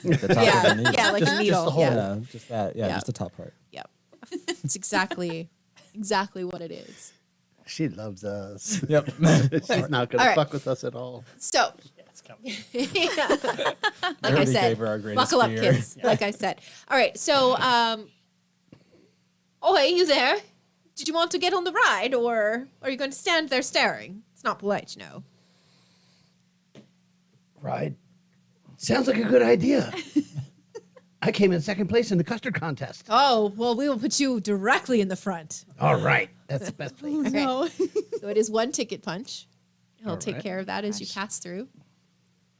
[SPEAKER 4] The top of a
[SPEAKER 1] Yeah,
[SPEAKER 4] needle.
[SPEAKER 1] yeah, like
[SPEAKER 5] Just-
[SPEAKER 1] a
[SPEAKER 5] just
[SPEAKER 1] needle.
[SPEAKER 5] the hole.
[SPEAKER 1] Yeah.
[SPEAKER 4] Yeah, just that. Yeah,
[SPEAKER 1] Yeah.
[SPEAKER 4] just the top part.
[SPEAKER 1] Yep. It's exactly what it is.
[SPEAKER 5] She loves us.
[SPEAKER 4] Yep.
[SPEAKER 5] She's not going
[SPEAKER 1] All
[SPEAKER 5] to
[SPEAKER 1] right.
[SPEAKER 5] fuck with us at all.
[SPEAKER 1] So,
[SPEAKER 3] It's coming.
[SPEAKER 1] like I
[SPEAKER 4] already
[SPEAKER 1] said,
[SPEAKER 4] gave her our greatest
[SPEAKER 1] buckle up,
[SPEAKER 4] fear.
[SPEAKER 1] kids. Like I said. All right. So, oh, hey, you there? Did you want to get on the ride, or are you going to stand there staring? It's not polite, you know.
[SPEAKER 5] Right. Sounds like a good idea. I came in second place in the custard contest.
[SPEAKER 1] Oh, well, we will put you directly in the front.
[SPEAKER 5] All right. That's the best place.
[SPEAKER 1] Okay.
[SPEAKER 6] No.
[SPEAKER 1] So it is one ticket punch. He'll
[SPEAKER 5] All
[SPEAKER 1] take
[SPEAKER 5] right.
[SPEAKER 1] care of that as you pass through.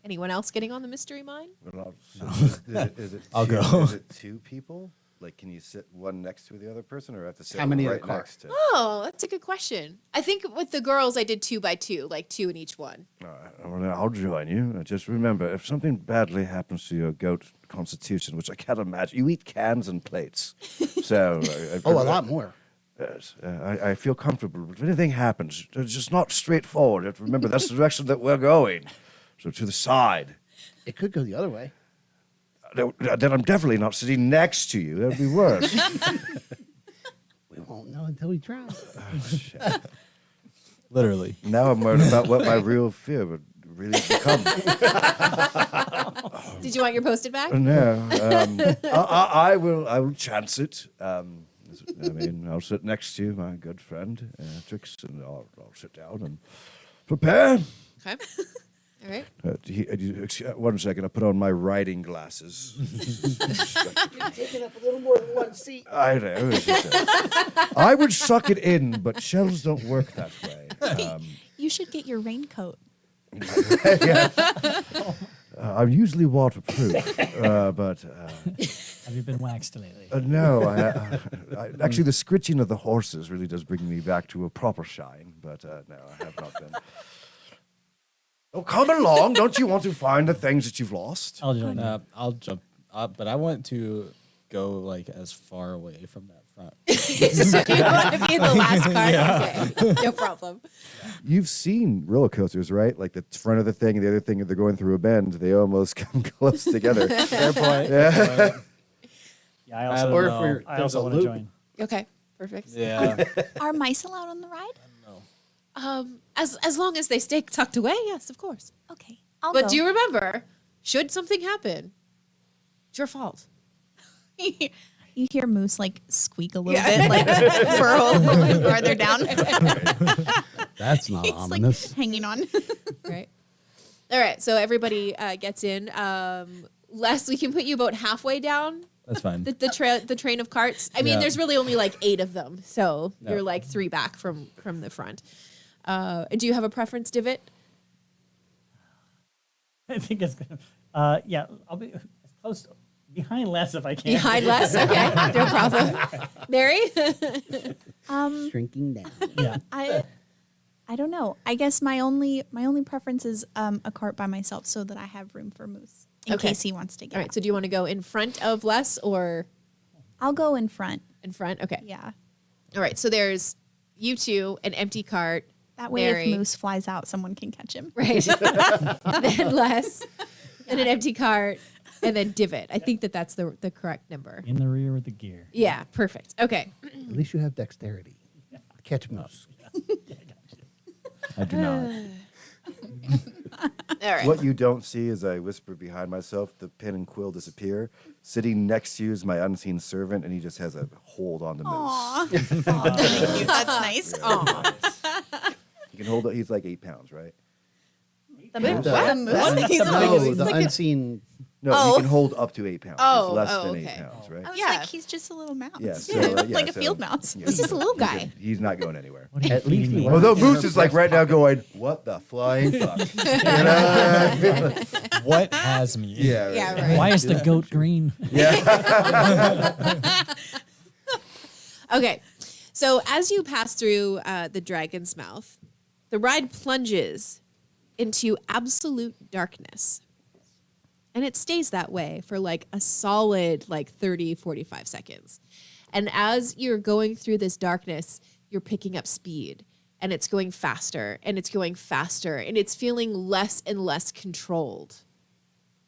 [SPEAKER 1] Anyone else getting on the mystery mine?
[SPEAKER 2] Is it
[SPEAKER 4] I'll
[SPEAKER 2] two,
[SPEAKER 4] go.
[SPEAKER 2] Is it two people? Like, can you sit one next to the other person, or have to sit
[SPEAKER 5] How many in
[SPEAKER 2] right
[SPEAKER 5] the car?
[SPEAKER 2] next to?
[SPEAKER 1] Oh, that's a good question. I think with the girls, I did 2 by 2, like 2 in each one.
[SPEAKER 2] All right, well, I'll join you. Just remember, if something badly happens to your goat constitution, which I can't imagine, you eat cans and plates. So,
[SPEAKER 5] Oh, a lot more.
[SPEAKER 2] Yes, I feel comfortable. But if anything happens, it's just not straightforward. You have to remember that's the direction that we're going. So to the side.
[SPEAKER 5] It could go the other way.
[SPEAKER 2] Then I'm definitely not sitting next to you. That'd be worse.
[SPEAKER 5] We won't know until we try.
[SPEAKER 4] Literally.
[SPEAKER 2] Now I'm worried about what my real fear would really become.
[SPEAKER 1] Did you want your posted back?
[SPEAKER 2] No, I will chance it. I mean, I'll sit next to you, my good friend Trix, and I'll sit down and prepare.
[SPEAKER 1] Okay. All right.
[SPEAKER 2] One second, I put on my riding glasses.
[SPEAKER 5] Taking up a little more than one seat.
[SPEAKER 2] I know. It's just, I would suck it in, but shells don't work that way.
[SPEAKER 6] You should get your raincoat.
[SPEAKER 2] I'm usually waterproof, but
[SPEAKER 3] Have you been waxed lately?
[SPEAKER 2] no. Actually, the scritching of the horses really does bring me back to a proper shine. But no, I have not been. Oh, come along! Don't you want to find the things that you've lost?
[SPEAKER 3] I'll join you.
[SPEAKER 4] I'll jump up, but I want to go like as far away from that front.
[SPEAKER 1] You want to be the last part? Okay, no problem.
[SPEAKER 2] You've seen roller coasters, right? Like the front of the thing and the other thing, they're going through a bend. They almost come close together.
[SPEAKER 4] Fair point.
[SPEAKER 3] Yeah, I
[SPEAKER 4] I
[SPEAKER 3] also,
[SPEAKER 4] don't
[SPEAKER 5] Or if
[SPEAKER 4] know.
[SPEAKER 5] we're,
[SPEAKER 3] I
[SPEAKER 5] there's
[SPEAKER 3] also
[SPEAKER 5] a
[SPEAKER 3] want to
[SPEAKER 5] loop.
[SPEAKER 3] join.
[SPEAKER 1] Okay, perfect.
[SPEAKER 4] Yeah.
[SPEAKER 6] Are mice allowed on the ride?
[SPEAKER 1] As long as they stay tucked away, yes, of course.
[SPEAKER 6] Okay, I'll
[SPEAKER 1] But
[SPEAKER 6] go.
[SPEAKER 1] do you remember, should something happen, it's your fault.
[SPEAKER 6] You hear Moose like squeak a little bit, like burrow a little bit farther down.
[SPEAKER 5] That's not
[SPEAKER 6] He's
[SPEAKER 5] ominous.
[SPEAKER 6] like hanging on.
[SPEAKER 1] Right. All right. So everybody gets in. Les, we can put you about halfway down
[SPEAKER 4] That's fine.
[SPEAKER 1] the train of carts. I mean,
[SPEAKER 4] Yeah.
[SPEAKER 1] there's really only like 8 of them, so
[SPEAKER 4] Yeah.
[SPEAKER 1] you're like 3 back from the front. Do you have a preference, Divot?
[SPEAKER 3] I think it's gonna. Yeah, I'll be as close behind Les if I can.
[SPEAKER 1] Behind Les? Okay, no problem. Mary?
[SPEAKER 5] Shrinking down.
[SPEAKER 3] Yeah.
[SPEAKER 6] I don't know. I guess my only preference is a cart by myself so that I have room for Moose in
[SPEAKER 1] Okay.
[SPEAKER 6] case he wants to get
[SPEAKER 1] All right. So do you want to go in front of Les or
[SPEAKER 6] I'll go in front.
[SPEAKER 1] in front? Okay.
[SPEAKER 6] Yeah.
[SPEAKER 1] All right. So there's you two, an empty cart.
[SPEAKER 6] That way
[SPEAKER 1] Mary.
[SPEAKER 6] if Moose flies out, someone can catch him.
[SPEAKER 1] Right. Then Les, then an empty cart, and then Divot. I think that's the correct number.
[SPEAKER 3] In the rear with the gear.
[SPEAKER 1] Yeah, perfect. Okay.
[SPEAKER 5] At least you have dexterity. Catch moose.
[SPEAKER 4] I do not.
[SPEAKER 1] All right.
[SPEAKER 2] What you don't see as I whisper behind myself, the pen and quill disappear. Sitting next to you is my unseen servant, and he just has a hold on the moose.
[SPEAKER 6] Aw. Thank you. That's nice.
[SPEAKER 2] He can hold it. He's like 8 pounds, right?
[SPEAKER 6] The moose.
[SPEAKER 5] The-
[SPEAKER 6] The moose. He's
[SPEAKER 5] No,
[SPEAKER 6] like,
[SPEAKER 5] the unseen.
[SPEAKER 2] No,
[SPEAKER 6] Oh.
[SPEAKER 2] he can hold up to 8 pounds.
[SPEAKER 1] Oh,
[SPEAKER 2] He's less
[SPEAKER 1] oh,
[SPEAKER 2] than
[SPEAKER 1] okay.
[SPEAKER 2] 8 pounds, right?
[SPEAKER 6] I was
[SPEAKER 1] Yeah.
[SPEAKER 6] like, he's just a little mouse.
[SPEAKER 2] Yeah, so,
[SPEAKER 6] like a
[SPEAKER 2] so-
[SPEAKER 6] field mouse.
[SPEAKER 2] yeah,
[SPEAKER 1] He's just a little guy.
[SPEAKER 2] He's not going anywhere.
[SPEAKER 3] What are you
[SPEAKER 5] At least
[SPEAKER 3] feeding
[SPEAKER 5] he
[SPEAKER 3] me?
[SPEAKER 5] was.
[SPEAKER 2] Although Moose is like right now going, what the flying fuck? You know?
[SPEAKER 4] What has me?
[SPEAKER 2] Yeah, right.
[SPEAKER 1] Yeah, right.
[SPEAKER 3] Why is the goat green?
[SPEAKER 1] Okay. So as you pass through the Dragon's Mouth, the ride plunges into absolute darkness. And it stays that way for like a solid like 30, 45 seconds. And as you're going through this darkness, you're picking up speed. And it's going faster and it's going faster. And it's feeling less and less controlled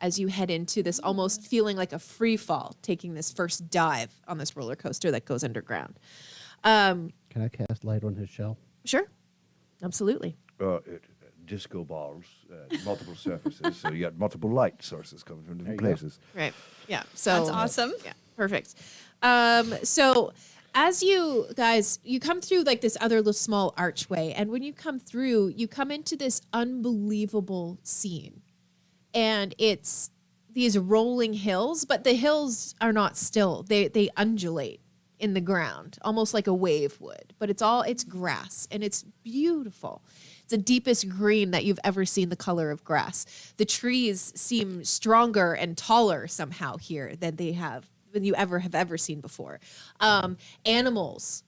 [SPEAKER 1] as you head into this almost feeling like a free fall, taking this first dive on this roller coaster that goes underground.
[SPEAKER 5] Can I cast light on his shell?
[SPEAKER 1] Sure. Absolutely.
[SPEAKER 2] Disco balls, multiple surfaces. So you got multiple light sources coming from different places.
[SPEAKER 1] Right. Yeah. So
[SPEAKER 6] That's awesome.
[SPEAKER 1] Yeah. Perfect. So as you guys, you come through like this other little small archway, and when you come through, you come into this unbelievable scene. And it's these rolling hills, but the hills are not still. They undulate in the ground, almost like a wave would. But it's grass, and it's beautiful. It's the deepest green that you've ever seen the color of grass. The trees seem stronger and taller somehow here than you have ever seen before. Animals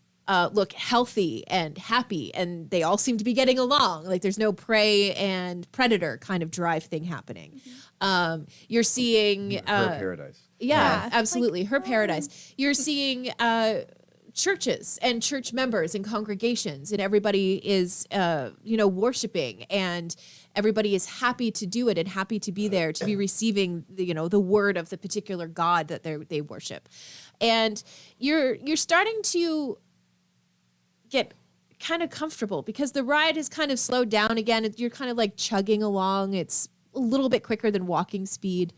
[SPEAKER 1] look healthy and happy, and they all seem to be getting along. Like there's no prey and predator kind of drive thing happening. You're seeing
[SPEAKER 2] Her paradise.
[SPEAKER 1] yeah,
[SPEAKER 6] Yeah.
[SPEAKER 1] absolutely. Her paradise. You're seeing churches and church members and congregations, and everybody is, worshiping, and everybody is happy to do it and happy to be there to be receiving the word of the particular God that they worship. And you're starting to get kind of comfortable because the ride has kind of slowed down again. You're kind of like chugging along. It's a little bit quicker than walking speed.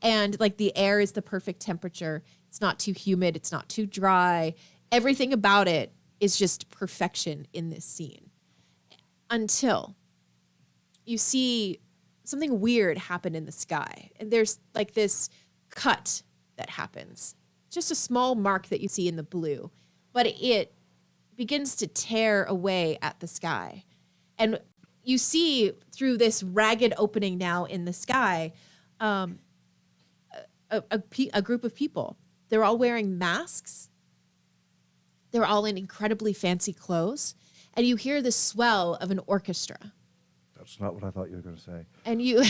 [SPEAKER 1] And like the air is the perfect temperature. It's not too humid. It's not too dry. Everything about it is just perfection in this scene. Until you see something weird happen in the sky. And there's like this cut that happens. Just a small mark that you see in the blue. But it begins to tear away at the sky. And you see through this ragged opening now in the sky, a group of people. They're all wearing masks. They're all in incredibly fancy clothes. And you hear the swell of an orchestra.
[SPEAKER 2] That's not what I thought you were going to say.
[SPEAKER 1] And you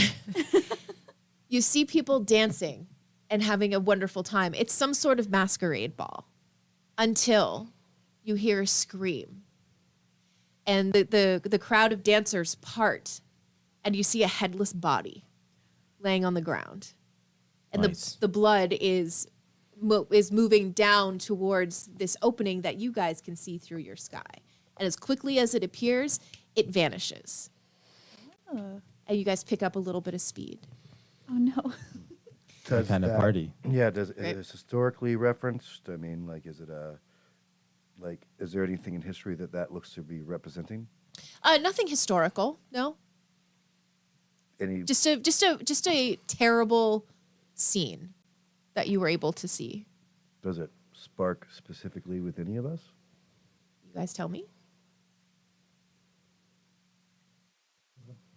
[SPEAKER 1] you see people dancing and having a wonderful time. It's some sort of masquerade ball until you hear a scream. And the crowd of dancers part, and you see a headless body laying on the ground. And
[SPEAKER 4] Nice.
[SPEAKER 1] the blood is moving down towards this opening that you guys can see through your sky. And as quickly as it appears, it vanishes. And you guys pick up a little bit of speed.
[SPEAKER 6] Oh no.
[SPEAKER 2] Does
[SPEAKER 4] kind of party?
[SPEAKER 2] Yeah, is
[SPEAKER 1] Right.
[SPEAKER 2] it historically referenced? I mean, like, is there anything in history that looks to be representing?
[SPEAKER 1] Nothing historical, no.
[SPEAKER 2] Any?
[SPEAKER 1] Just a terrible scene that you were able to see.
[SPEAKER 2] Does it spark specifically with any of us?
[SPEAKER 1] You guys tell me.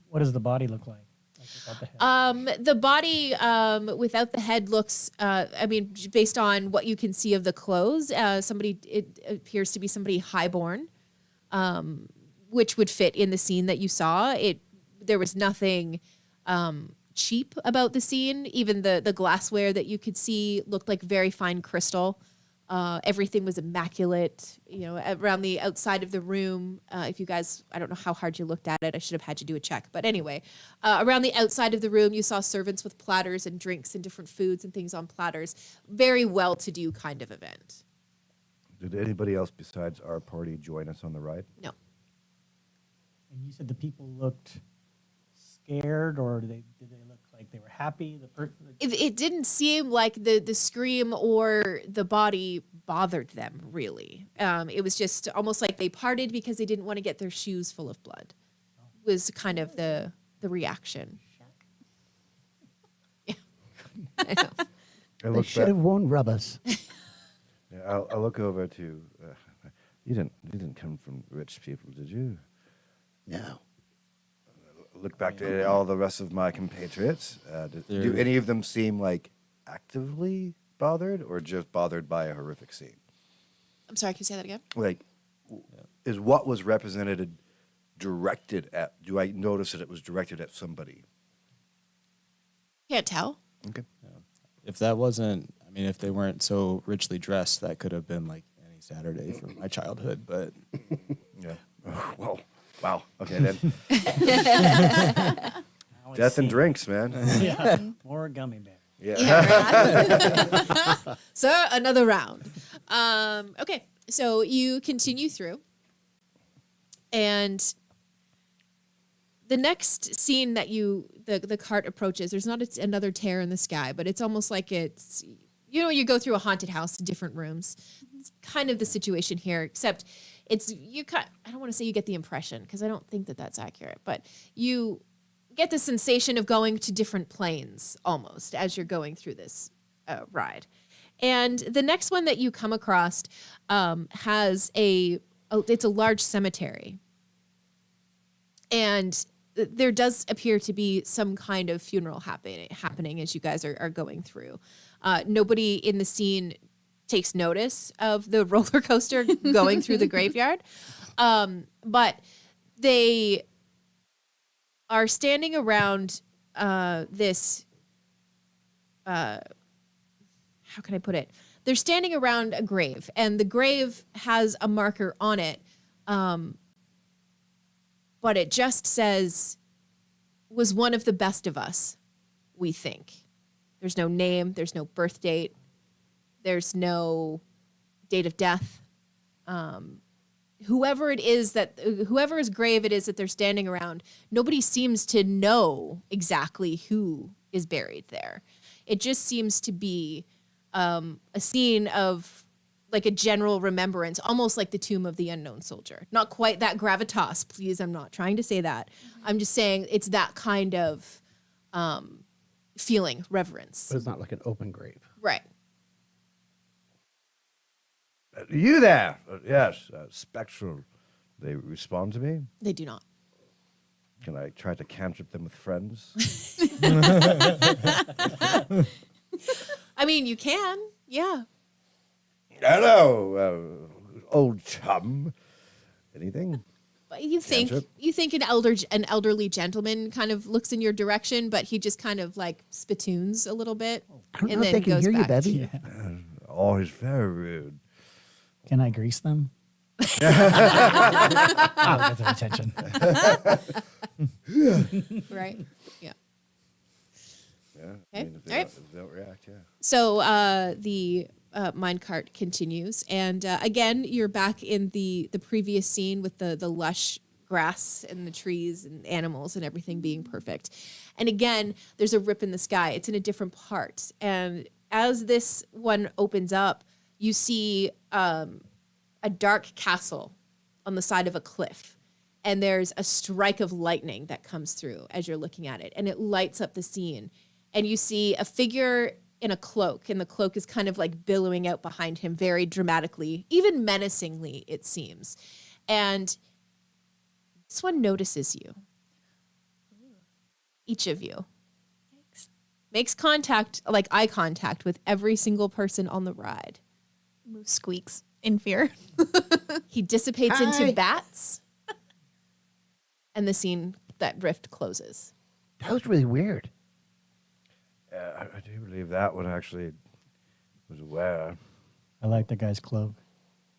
[SPEAKER 3] What does the body look like? Without the head?
[SPEAKER 1] The body without the head looks. Based on what you can see of the clothes, it appears to be somebody highborn, which would fit in the scene that you saw. There was nothing cheap about the scene. Even the glassware that you could see looked like very fine crystal. Everything was immaculate, around the outside of the room. If you guys, I don't know how hard you looked at it. I should have had you do a check. But anyway, around the outside of the room, you saw servants with platters and drinks and different foods and things on platters. Very well-to-do kind of event.
[SPEAKER 2] Did anybody else besides our party join us on the ride?
[SPEAKER 1] No.
[SPEAKER 3] And you said the people looked scared, or did they look like they were happy?
[SPEAKER 1] It didn't seem like the scream or the body bothered them, really. It was just almost like they parted because they didn't want to get their shoes full of blood. Was kind of the reaction. Yeah. I know.
[SPEAKER 2] I
[SPEAKER 5] They
[SPEAKER 2] look
[SPEAKER 5] should
[SPEAKER 2] back-
[SPEAKER 5] have worn rubbers.
[SPEAKER 2] Yeah, I'll look over to. You didn't come from rich people, did you?
[SPEAKER 5] No.
[SPEAKER 2] Look back to all the rest of my compatriots. Do
[SPEAKER 4] They're-
[SPEAKER 2] any of them seem like actively bothered, or just bothered by a horrific scene?
[SPEAKER 1] I'm sorry, can you say that again?
[SPEAKER 2] Like, is what was represented directed at? Do I notice that it was directed at somebody?
[SPEAKER 1] Can't tell.
[SPEAKER 2] Okay.
[SPEAKER 4] If that wasn't, if they weren't so richly dressed, that could have been like any Saturday from my childhood. But
[SPEAKER 2] Yeah. Oh, whoa. Wow. Okay then.
[SPEAKER 3] Now it's
[SPEAKER 2] Death and
[SPEAKER 3] seen.
[SPEAKER 2] drinks, man.
[SPEAKER 3] Yeah, more gummy bears.
[SPEAKER 2] Yeah.
[SPEAKER 1] Sir, another round. Okay, so you continue through, and the next scene that the cart approaches, there's not another tear in the sky, but it's almost like it's, you go through a haunted house, different rooms. It's kind of the situation here, except I don't want to say you get the impression, because I don't think that that's accurate, but you get the sensation of going to different planes almost as you're going through this ride. And the next one that you come across has it's a large cemetery. And there does appear to be some kind of funeral happening as you guys are going through. Nobody in the scene takes notice of the roller coaster going through the graveyard. But they are standing around this, how can I put it? They're standing around a grave, and the grave has a marker on it, but it just says, was one of the best of us, we think. There's no name, there's no birth date, there's no date of death. Whoever's grave it is that they're standing around, nobody seems to know exactly who is buried there. It just seems to be a scene of like a general remembrance, almost like the tomb of the unknown soldier. Not quite that gravitas, please. I'm not trying to say that. I'm just saying it's that kind of feeling, reverence.
[SPEAKER 5] But it's not like an open grave.
[SPEAKER 1] Right.
[SPEAKER 2] You there? Yes, spectral. They respond to me.
[SPEAKER 1] They do not.
[SPEAKER 2] Can I try to cantrip them with friends?
[SPEAKER 1] I mean, you can. Yeah.
[SPEAKER 2] Hello, old chum. Anything?
[SPEAKER 1] But you think
[SPEAKER 2] Cantrip?
[SPEAKER 1] an elderly gentleman kind of looks in your direction, but he just kind of like spittoons a little bit
[SPEAKER 5] I don't
[SPEAKER 1] and
[SPEAKER 5] know if
[SPEAKER 1] then
[SPEAKER 5] they can
[SPEAKER 1] goes
[SPEAKER 5] hear you,
[SPEAKER 1] back.
[SPEAKER 5] Bevy.
[SPEAKER 2] Oh, he's very rude.
[SPEAKER 3] Can I grease them? I'll get their attention.
[SPEAKER 1] Right? Yeah.
[SPEAKER 2] Yeah.
[SPEAKER 1] Okay,
[SPEAKER 2] I mean, if they,
[SPEAKER 1] all right.
[SPEAKER 2] don't, if they don't react, yeah.
[SPEAKER 1] So the minecart continues, and again, you're back in the previous scene with the lush grass and the trees and animals and everything being perfect. And again, there's a rip in the sky. It's in a different part, and as this one opens up, you see a dark castle on the side of a cliff, and there's a strike of lightning that comes through as you're looking at it, and it lights up the scene. And you see a figure in a cloak, and the cloak is kind of like billowing out behind him very dramatically, even menacingly, it seems. And this one notices you. Each of you. Makes contact, like eye contact, with every single person on the ride.
[SPEAKER 6] Moose squeaks in fear.
[SPEAKER 1] He dissipates
[SPEAKER 5] Hi.
[SPEAKER 1] into bats, and the scene, that rift closes.
[SPEAKER 5] That was really weird.
[SPEAKER 2] I do believe that one actually was aware.
[SPEAKER 3] I like the guy's cloak.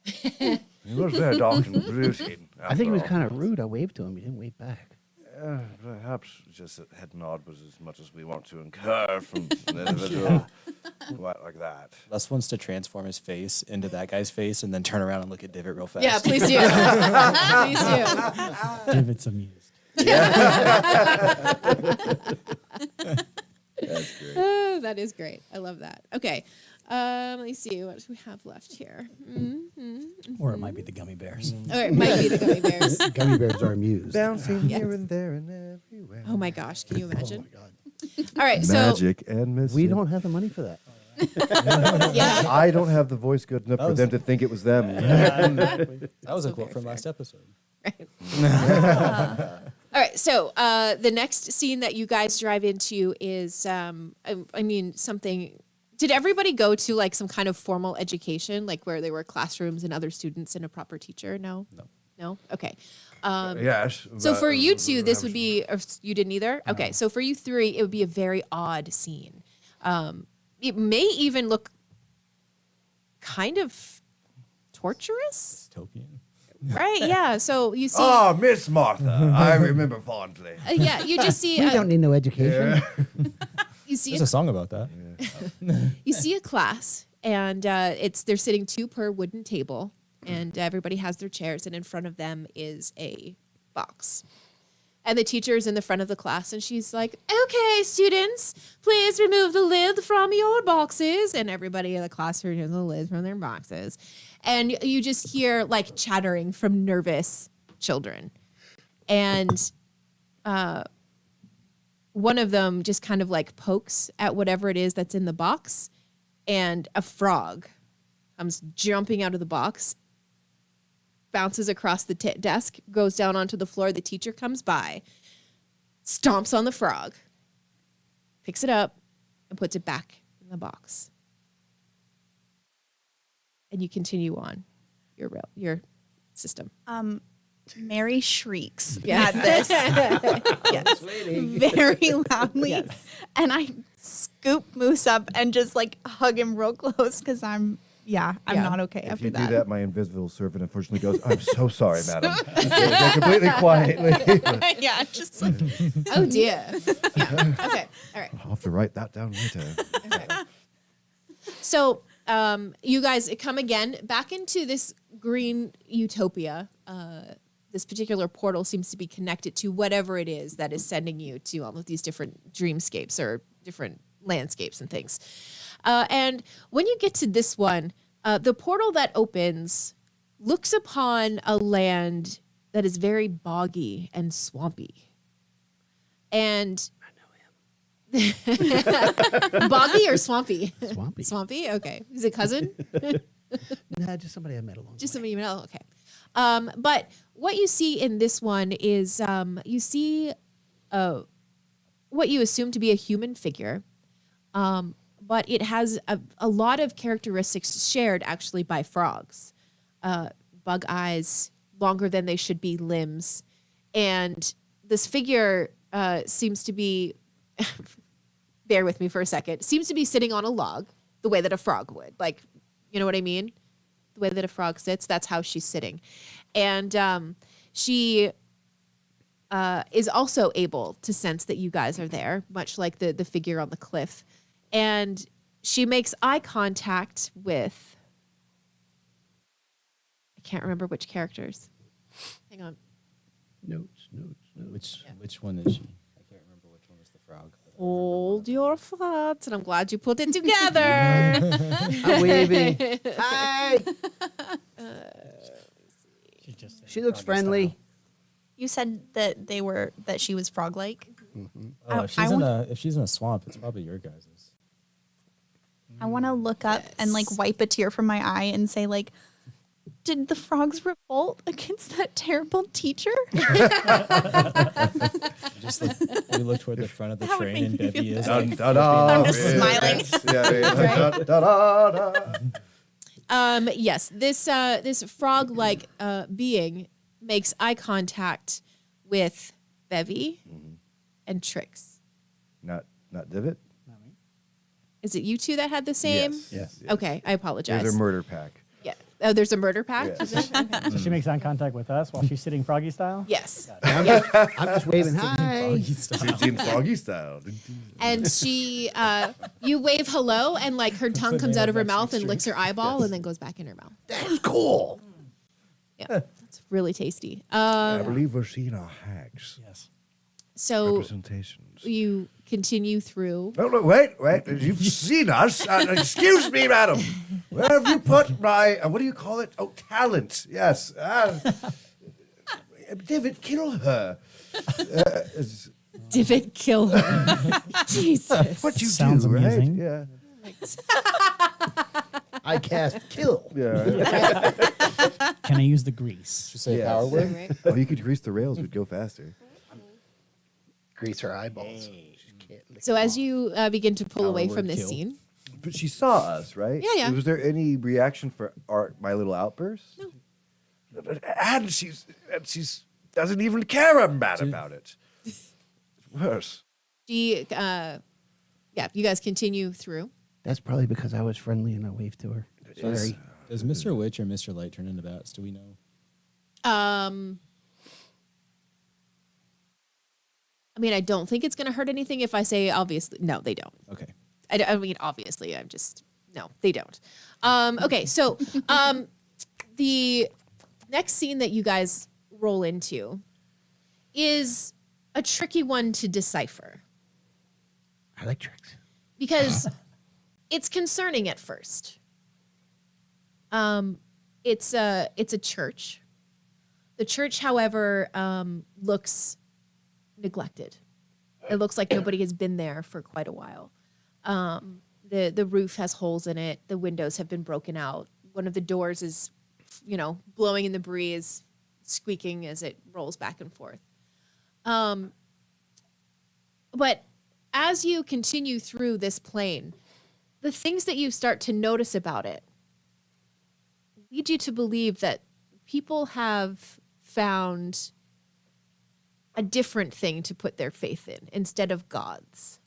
[SPEAKER 2] He was very dark and brooding.
[SPEAKER 5] I think he was
[SPEAKER 2] after all.
[SPEAKER 5] kind of rude. I waved to him. He didn't wave back.
[SPEAKER 2] Perhaps just a head nod was as much as we want to incur from an individual like that.
[SPEAKER 4] Les wants to transform his face into that guy's face and then turn around and look at Divot real fast.
[SPEAKER 1] Yeah, please do. Please do.
[SPEAKER 3] Divot's amused.
[SPEAKER 2] That's great.
[SPEAKER 1] That is great. I love that. Okay. Let me see what do we have left here.
[SPEAKER 3] Or it might be the gummy bears.
[SPEAKER 1] All right, might be the gummy bears.
[SPEAKER 5] Gummy bears are amused.
[SPEAKER 2] Bouncing
[SPEAKER 1] Yes.
[SPEAKER 2] here and there and everywhere.
[SPEAKER 1] Oh my gosh, can you imagine?
[SPEAKER 5] God.
[SPEAKER 1] All right, so
[SPEAKER 2] Magic and mischief.
[SPEAKER 5] We don't have the money for that.
[SPEAKER 1] yeah,
[SPEAKER 2] I don't have the voice good enough for
[SPEAKER 4] was-
[SPEAKER 2] them to think it was them.
[SPEAKER 4] That was a
[SPEAKER 1] So
[SPEAKER 4] quote
[SPEAKER 1] very
[SPEAKER 4] from
[SPEAKER 1] fair.
[SPEAKER 4] last episode.
[SPEAKER 1] all right. So the next scene that you guys drive into is, I mean, something. Did everybody go to like some kind of formal education, like where there were classrooms and other students and a proper teacher? No. No. Okay.
[SPEAKER 2] Yes.
[SPEAKER 1] So
[SPEAKER 2] but-
[SPEAKER 1] for you two, this would be, or you didn't either? Okay, so for you three, it would be a very odd scene. It may even look kind of torturous,
[SPEAKER 4] Dystopian.
[SPEAKER 1] right? Yeah, so you see,
[SPEAKER 2] Oh, Miss Martha. I remember fondly.
[SPEAKER 1] yeah, you just see,
[SPEAKER 5] We don't need no education.
[SPEAKER 1] you see,
[SPEAKER 4] There's a song about that.
[SPEAKER 1] you see a class, and they're sitting two per wooden table, and everybody has their chairs, and in front of them is a box. And the teacher is in the front of the class, and she's like, "Okay, students, please remove the lid from your boxes." And everybody in the class removes the lid from their boxes. And you just hear like chattering from nervous children. And one of them just kind of like pokes at whatever it is that's in the box, and a frog comes jumping out of the box, bounces across the desk, goes down onto the floor. The teacher comes by, stomps on the frog, picks it up, and puts it back in the box. And you continue on your system.
[SPEAKER 6] Mary shrieks
[SPEAKER 1] Yeah.
[SPEAKER 6] at this yes, very loudly. And I scoop Moose up and just like hug him real close because I'm not okay
[SPEAKER 2] If
[SPEAKER 6] after
[SPEAKER 2] you
[SPEAKER 6] that.
[SPEAKER 2] do that, my invisible servant unfortunately goes, "I'm so sorry, madam." They're completely quietly.
[SPEAKER 6] Yeah, just like
[SPEAKER 1] Oh dear. Yeah. Okay. All right.
[SPEAKER 2] I'll have to write that down later.
[SPEAKER 1] So you guys come again back into this green utopia. This particular portal seems to be connected to whatever it is that is sending you to all of these different dreamscapes or different landscapes and things. And when you get to this one, the portal that opens looks upon a land that is very boggy and swampy. And boggy or swampy?
[SPEAKER 5] Swampy.
[SPEAKER 1] Swampy? Okay. Is it cousin?
[SPEAKER 5] Nah, just somebody I met along.
[SPEAKER 1] Just
[SPEAKER 5] the way.
[SPEAKER 1] somebody you know. Okay. But what you see in this one is you see what you assume to be a human figure, but it has a lot of characteristics shared actually by frogs. Bug eyes, longer than they should be limbs. And this figure seems to be, bear with me for a second, seems to be sitting on a log the way that a frog would. Like, you know what I mean? The way that a frog sits, that's how she's sitting. And she is also able to sense that you guys are there, much like the figure on the cliff. And she makes eye contact with, I can't remember which characters. Hang on.
[SPEAKER 5] Notes.
[SPEAKER 4] Which one is she? I can't remember which one was the frog.
[SPEAKER 1] Hold your thoughts, and I'm glad you put it together.
[SPEAKER 5] I'm waving. Hi. She looks friendly.
[SPEAKER 6] You said that she was frog-like.
[SPEAKER 4] Oh, if she's in a swamp, it's probably your guys's.
[SPEAKER 6] I want to look up and like wipe a tear from my eye and say like, did the frogs revolt against that terrible teacher?
[SPEAKER 4] You look toward the front of the
[SPEAKER 6] That would
[SPEAKER 4] train,
[SPEAKER 6] make
[SPEAKER 4] and
[SPEAKER 6] me
[SPEAKER 4] Debbie
[SPEAKER 6] feel
[SPEAKER 4] is
[SPEAKER 6] better.
[SPEAKER 4] like,
[SPEAKER 6] I'm just smiling.
[SPEAKER 1] Yes, this frog-like being makes eye contact with Bevy and Trix.
[SPEAKER 2] Not Divot?
[SPEAKER 1] Is it you two that had the same?
[SPEAKER 2] Yes.
[SPEAKER 1] Okay, I apologize.
[SPEAKER 2] There's a murder pack.
[SPEAKER 1] Yeah. Oh, there's a murder pack?
[SPEAKER 2] Yeah.
[SPEAKER 1] Is it? Okay.
[SPEAKER 3] So she makes eye contact with us while she's sitting froggy style?
[SPEAKER 1] Yes.
[SPEAKER 5] I'm just waving. Hi.
[SPEAKER 2] It's in Froggy style.
[SPEAKER 1] And she, you wave hello, and like her tongue comes out of her mouth and licks her eyeball and then goes back in her mouth.
[SPEAKER 5] That's cool.
[SPEAKER 1] Yeah, it's really tasty.
[SPEAKER 2] I believe we're seeing our hags.
[SPEAKER 3] Yes.
[SPEAKER 1] So
[SPEAKER 2] Representations.
[SPEAKER 1] you continue through.
[SPEAKER 2] No, wait. You've seen us. Excuse me, madam. Where have you put my, what do you call it? Oh, talent. Yes. David, kill her.
[SPEAKER 1] Divot kill her. Jesus.
[SPEAKER 2] What you
[SPEAKER 3] Sounds
[SPEAKER 2] do,
[SPEAKER 3] amusing.
[SPEAKER 2] right?
[SPEAKER 5] I cast kill.
[SPEAKER 2] Yeah.
[SPEAKER 3] Can I use the grease?
[SPEAKER 4] you say
[SPEAKER 2] Yes.
[SPEAKER 4] power word?
[SPEAKER 1] Right.
[SPEAKER 2] Oh, you could grease the rails. We'd go faster.
[SPEAKER 5] Grease her eyeballs. She can't lick
[SPEAKER 1] So as you begin to pull
[SPEAKER 4] Power
[SPEAKER 1] away
[SPEAKER 4] word
[SPEAKER 1] from this
[SPEAKER 4] kill.
[SPEAKER 1] scene,
[SPEAKER 2] But she saw us, right?
[SPEAKER 1] Yeah.
[SPEAKER 2] Was there any reaction for my little outburst?
[SPEAKER 1] No.
[SPEAKER 2] And she's doesn't even care about it. It's worse.
[SPEAKER 1] she, you guys continue through.
[SPEAKER 5] That's probably because I was friendly and I waved to her. Sorry.
[SPEAKER 4] Does Mr. Witch or Mr. Light turn into bats? Do we know?
[SPEAKER 1] I mean, I don't think it's going to hurt anything if I say obviously. No, they don't.
[SPEAKER 4] Okay.
[SPEAKER 1] I mean, obviously, I'm just, no, they don't. Okay, so the next scene that you guys roll into is a tricky one to decipher
[SPEAKER 5] I like tricks.
[SPEAKER 1] because it's concerning at first. It's a church. The church, however, looks neglected. It looks like nobody has been there for quite a while. The roof has holes in it. The windows have been broken out. One of the doors is, blowing in the breeze, squeaking as it rolls back and forth. But as you continue through this plane, the things that you start to notice about it lead you to believe that people have found a different thing to put their faith in instead of gods.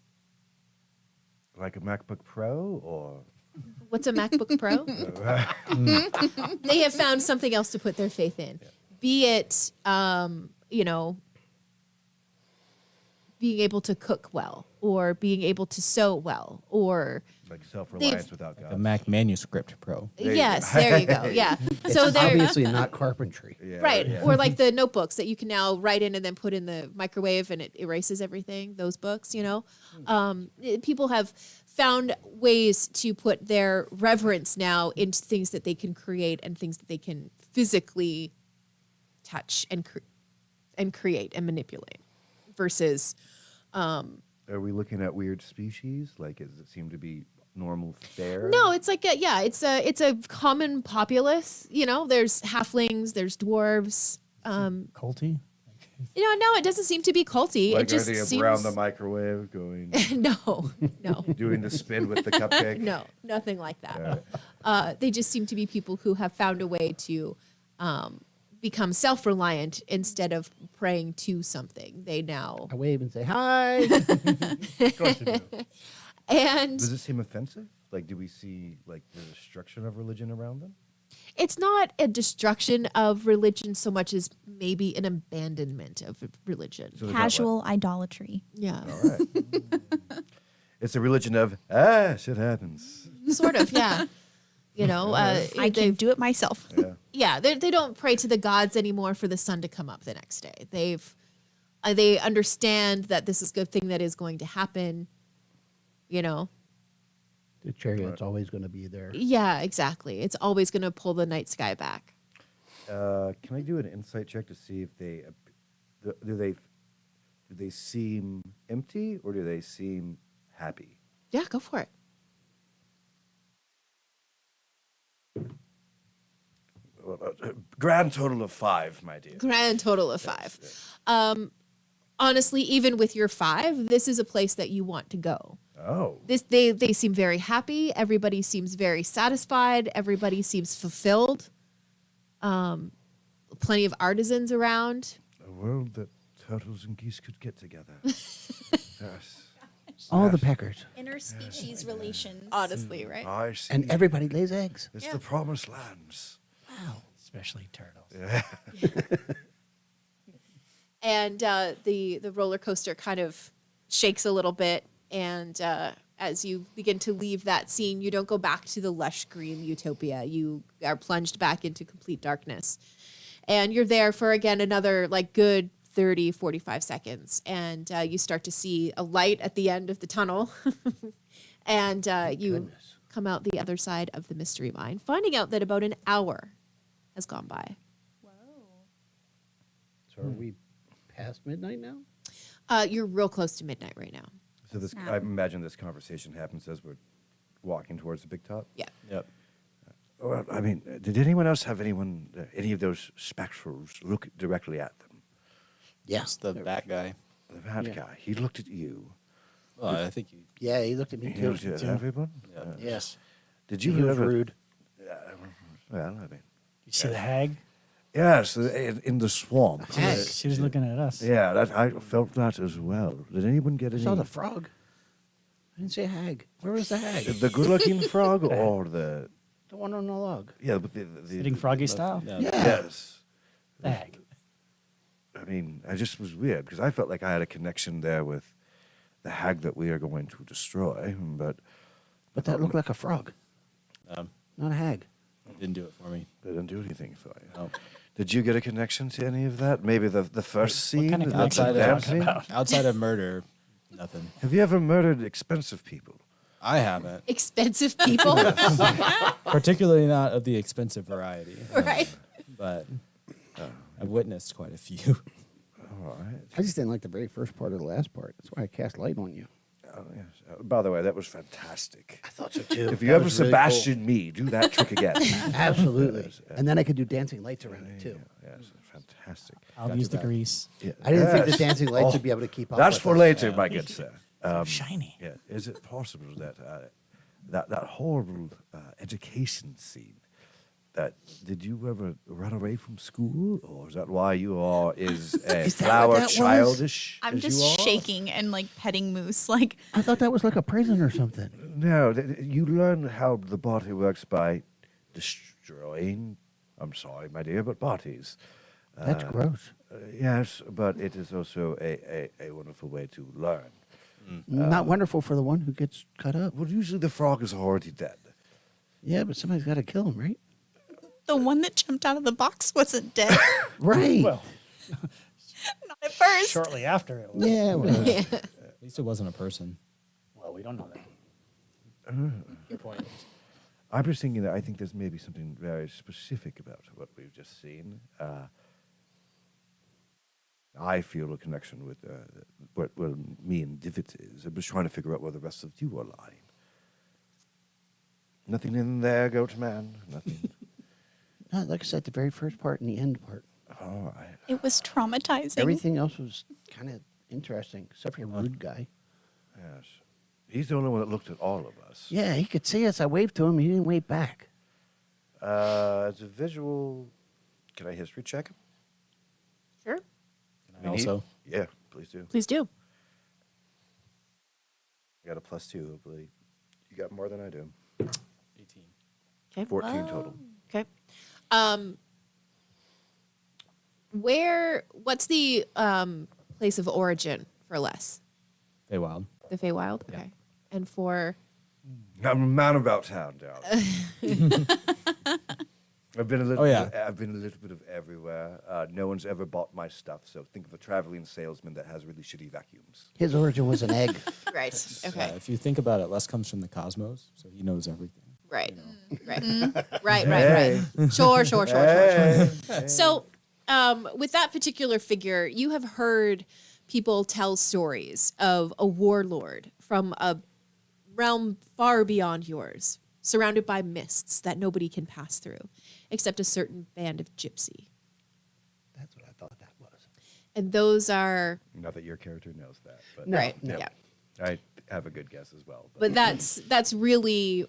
[SPEAKER 2] Like a MacBook Pro or
[SPEAKER 1] What's a MacBook Pro? They have found something else to put their faith in. Be it, being able to cook well, or being able to sew well, or
[SPEAKER 2] like self-reliance
[SPEAKER 1] They've-
[SPEAKER 2] without God.
[SPEAKER 4] The Mac Manuscript Pro.
[SPEAKER 2] There you
[SPEAKER 1] yes,
[SPEAKER 2] go.
[SPEAKER 1] there you go. Yeah. So
[SPEAKER 5] It's
[SPEAKER 1] they're
[SPEAKER 5] obviously not carpentry.
[SPEAKER 2] Yeah,
[SPEAKER 1] right,
[SPEAKER 2] yeah.
[SPEAKER 1] or like the notebooks that you can now write in and then put in the microwave and it erases everything. Those books, people have found ways to put their reverence now into things that they can create and things that they can physically touch and create and manipulate, versus
[SPEAKER 2] Are we looking at weird species? Like, does it seem to be normal fare?
[SPEAKER 1] No, it's like it's a common populace. You know, there's halflings, there's dwarves.
[SPEAKER 3] Culty?
[SPEAKER 1] No, it doesn't seem to be culty.
[SPEAKER 2] Like,
[SPEAKER 1] it just
[SPEAKER 2] are they
[SPEAKER 1] seems
[SPEAKER 2] around the microwave going,
[SPEAKER 1] no, no,
[SPEAKER 2] doing the spin with the cupcake?
[SPEAKER 1] no, nothing like that.
[SPEAKER 2] Yeah.
[SPEAKER 1] They just seem to be people who have found a way to become self-reliant instead of praying to something. They now
[SPEAKER 5] I wave and say hi.
[SPEAKER 3] Of course you do.
[SPEAKER 1] and
[SPEAKER 2] Does it seem offensive? Like, do we see like the destruction of religion around them?
[SPEAKER 1] it's not a destruction of religion so much as maybe an abandonment of religion.
[SPEAKER 2] So there's not,
[SPEAKER 6] Casual idolatry.
[SPEAKER 1] Yeah,
[SPEAKER 2] like- all right. It's a religion of shit happens.
[SPEAKER 1] sort of. Yeah,
[SPEAKER 6] I can
[SPEAKER 1] they've-
[SPEAKER 6] do it myself.
[SPEAKER 2] Yeah.
[SPEAKER 1] yeah, they don't pray to the gods anymore for the sun to come up the next day. They understand that this is a good thing that is going to happen.
[SPEAKER 5] The chariot's always going to be there.
[SPEAKER 1] Yeah, exactly. It's always going to pull the night sky back.
[SPEAKER 2] Can I do an insight check to see if do they seem empty or do they seem happy?
[SPEAKER 1] Yeah, go for it.
[SPEAKER 2] Grand total of 5, my dear.
[SPEAKER 1] Grand total of 5. Honestly, even with your 5, this is a place that you want to go.
[SPEAKER 2] Oh,
[SPEAKER 1] They seem very happy. Everybody seems very satisfied. Everybody seems fulfilled. Plenty of artisans around.
[SPEAKER 2] a world that turtles and geese could get together. Yes.
[SPEAKER 5] All the peckers.
[SPEAKER 6] Interspecies relations.
[SPEAKER 1] Honestly, right?
[SPEAKER 2] I see.
[SPEAKER 5] And everybody lays eggs.
[SPEAKER 2] It's
[SPEAKER 1] Yeah.
[SPEAKER 2] the promised lands.
[SPEAKER 3] Especially turtles.
[SPEAKER 1] And the roller coaster kind of shakes a little bit, and as you begin to leave that scene, you don't go back to the lush green utopia. You are plunged back into complete darkness, and you're there for again another like good 30, 45 seconds, and you start to see a light at the end of the tunnel, and you
[SPEAKER 5] goodness.
[SPEAKER 1] come out the other side of the mystery mine, finding out that about an hour has gone by.
[SPEAKER 5] So are we past midnight now?
[SPEAKER 1] You're real close to midnight right now.
[SPEAKER 2] So this, I imagine this conversation happens as we're walking towards the big top.
[SPEAKER 1] Yeah.
[SPEAKER 4] Yep.
[SPEAKER 2] Well, I mean, did anyone else have any of those spectrals look directly at them?
[SPEAKER 4] Yes, the bat guy.
[SPEAKER 2] The bad
[SPEAKER 5] Yeah.
[SPEAKER 2] guy, he looked at you.
[SPEAKER 4] Well, I think you.
[SPEAKER 5] Yeah, he looked at me
[SPEAKER 2] He
[SPEAKER 5] too.
[SPEAKER 2] looked at everyone.
[SPEAKER 4] Yeah.
[SPEAKER 5] Yes.
[SPEAKER 2] Did
[SPEAKER 5] He
[SPEAKER 2] you
[SPEAKER 5] was
[SPEAKER 2] ever?
[SPEAKER 5] rude.
[SPEAKER 2] Well, I mean,
[SPEAKER 3] You see the hag?
[SPEAKER 2] yes, in the swamp.
[SPEAKER 5] Hag.
[SPEAKER 3] She was looking at us.
[SPEAKER 2] Yeah, I felt that as well. Did anyone get
[SPEAKER 5] I
[SPEAKER 2] any?
[SPEAKER 5] saw the frog. I didn't see a hag. Where was the hag?
[SPEAKER 2] The good-looking frog or the
[SPEAKER 5] The one on the log.
[SPEAKER 2] yeah, but the
[SPEAKER 3] Sitting froggy style?
[SPEAKER 4] Yeah.
[SPEAKER 5] Yeah.
[SPEAKER 2] Yes.
[SPEAKER 3] The hag.
[SPEAKER 2] I mean, I just was weird because I felt like I had a connection there with the hag that we are going to destroy, but
[SPEAKER 5] But that looked like a frog,
[SPEAKER 4] Um,
[SPEAKER 5] not a hag.
[SPEAKER 4] didn't do it for me.
[SPEAKER 2] they didn't do anything for you.
[SPEAKER 4] No.
[SPEAKER 2] Did you get a connection to any of that? Maybe the first scene?
[SPEAKER 3] kind of
[SPEAKER 2] the
[SPEAKER 3] connection
[SPEAKER 4] Outside
[SPEAKER 3] are you
[SPEAKER 2] dance
[SPEAKER 3] talking
[SPEAKER 2] scene?
[SPEAKER 3] about?
[SPEAKER 4] Outside of murder, nothing.
[SPEAKER 2] Have you ever murdered expensive people?
[SPEAKER 4] I haven't.
[SPEAKER 1] Expensive people,
[SPEAKER 4] Particularly not of the expensive variety.
[SPEAKER 1] right?
[SPEAKER 4] But I've witnessed quite a few.
[SPEAKER 2] All right.
[SPEAKER 5] I just didn't like the very first part of the last part. That's why I cast light on you.
[SPEAKER 2] Oh, yes. By the way, that was fantastic.
[SPEAKER 5] I thought so too.
[SPEAKER 2] If you ever Sebastian me, do that trick again.
[SPEAKER 5] Absolutely. And then I could do dancing lights around it too.
[SPEAKER 2] Yes, fantastic.
[SPEAKER 3] I'll
[SPEAKER 4] Got
[SPEAKER 3] use
[SPEAKER 4] your
[SPEAKER 3] the
[SPEAKER 4] back.
[SPEAKER 3] grease.
[SPEAKER 2] Yeah.
[SPEAKER 5] I didn't think
[SPEAKER 2] Yes.
[SPEAKER 5] the dancing lights
[SPEAKER 2] Oh,
[SPEAKER 5] would be able to keep up.
[SPEAKER 2] That's
[SPEAKER 5] with
[SPEAKER 2] for
[SPEAKER 5] us.
[SPEAKER 2] later, my good sir.
[SPEAKER 3] Shiny.
[SPEAKER 2] Yeah. Is it possible that that horrible education scene? Did you ever run away from school, or is that why you are as
[SPEAKER 5] Is that what
[SPEAKER 2] flower
[SPEAKER 5] that was?
[SPEAKER 2] childish?
[SPEAKER 6] I'm
[SPEAKER 2] as you
[SPEAKER 6] just
[SPEAKER 2] are?
[SPEAKER 6] shaking and like petting Moose. Like,
[SPEAKER 5] I thought that was like a prison or something.
[SPEAKER 2] No, you learn how the body works by destroying. I'm sorry, my dear, but bodies.
[SPEAKER 5] That's gross.
[SPEAKER 2] Yes, but it is also a wonderful way to learn.
[SPEAKER 5] Not wonderful for the one who gets cut up.
[SPEAKER 2] Well, usually the frog is already dead.
[SPEAKER 5] Yeah, but somebody's got to kill him, right?
[SPEAKER 6] the one that jumped out of the box wasn't dead.
[SPEAKER 5] Right.
[SPEAKER 3] Well,
[SPEAKER 6] Not at first.
[SPEAKER 3] shortly after it was.
[SPEAKER 5] Yeah. Well,
[SPEAKER 4] At least it wasn't a person.
[SPEAKER 3] Well, we don't know that.
[SPEAKER 4] Good point.
[SPEAKER 2] I'm just thinking that I think there's maybe something very specific about what we've just seen. I feel a connection with what me and Divot is. I'm just trying to figure out where the rest of you are lying. Nothing in there, goat man. Nothing.
[SPEAKER 5] No, like I said, the very first part and the end part.
[SPEAKER 2] All right.
[SPEAKER 6] It was traumatizing.
[SPEAKER 5] Everything else was kind of interesting, except for your rude guy.
[SPEAKER 2] Yes. He's the only one that looked at all of us.
[SPEAKER 5] Yeah, he could see us. I waved to him. He didn't wave back.
[SPEAKER 2] As a visual, can I history check him?
[SPEAKER 1] Sure.
[SPEAKER 4] And also,
[SPEAKER 2] Yeah, please do.
[SPEAKER 1] Please do.
[SPEAKER 2] I got a +2, but you got more than I do.
[SPEAKER 4] 18.
[SPEAKER 1] Okay.
[SPEAKER 2] 14 total.
[SPEAKER 1] Okay. What's the place of origin for Les?
[SPEAKER 4] Feywild.
[SPEAKER 1] The Feywild?
[SPEAKER 4] Yeah.
[SPEAKER 1] Okay. And for
[SPEAKER 2] I'm a man about town, darling. I've been a little.
[SPEAKER 4] Oh, yeah.
[SPEAKER 2] I've been a little bit of everywhere. No one's ever bought my stuff, so think of a traveling salesman that has really shitty vacuums.
[SPEAKER 5] His origin was an egg.
[SPEAKER 1] right. Okay.
[SPEAKER 4] If you think about it, Les comes from the cosmos, so he knows everything.
[SPEAKER 1] Right. Right.
[SPEAKER 6] Mm-hmm.
[SPEAKER 1] Right.
[SPEAKER 2] Hey.
[SPEAKER 1] Sure.
[SPEAKER 2] Hey.
[SPEAKER 1] So, with that particular figure, you have heard people tell stories of a warlord from a realm far beyond yours, surrounded by mists that nobody can pass through, except a certain band of gypsy.
[SPEAKER 5] That's what I thought that was.
[SPEAKER 1] And those are
[SPEAKER 2] Not that your character knows that, but
[SPEAKER 5] No,
[SPEAKER 1] right.
[SPEAKER 5] no.
[SPEAKER 1] Yeah.
[SPEAKER 2] I have a good guess as well.
[SPEAKER 1] But that's really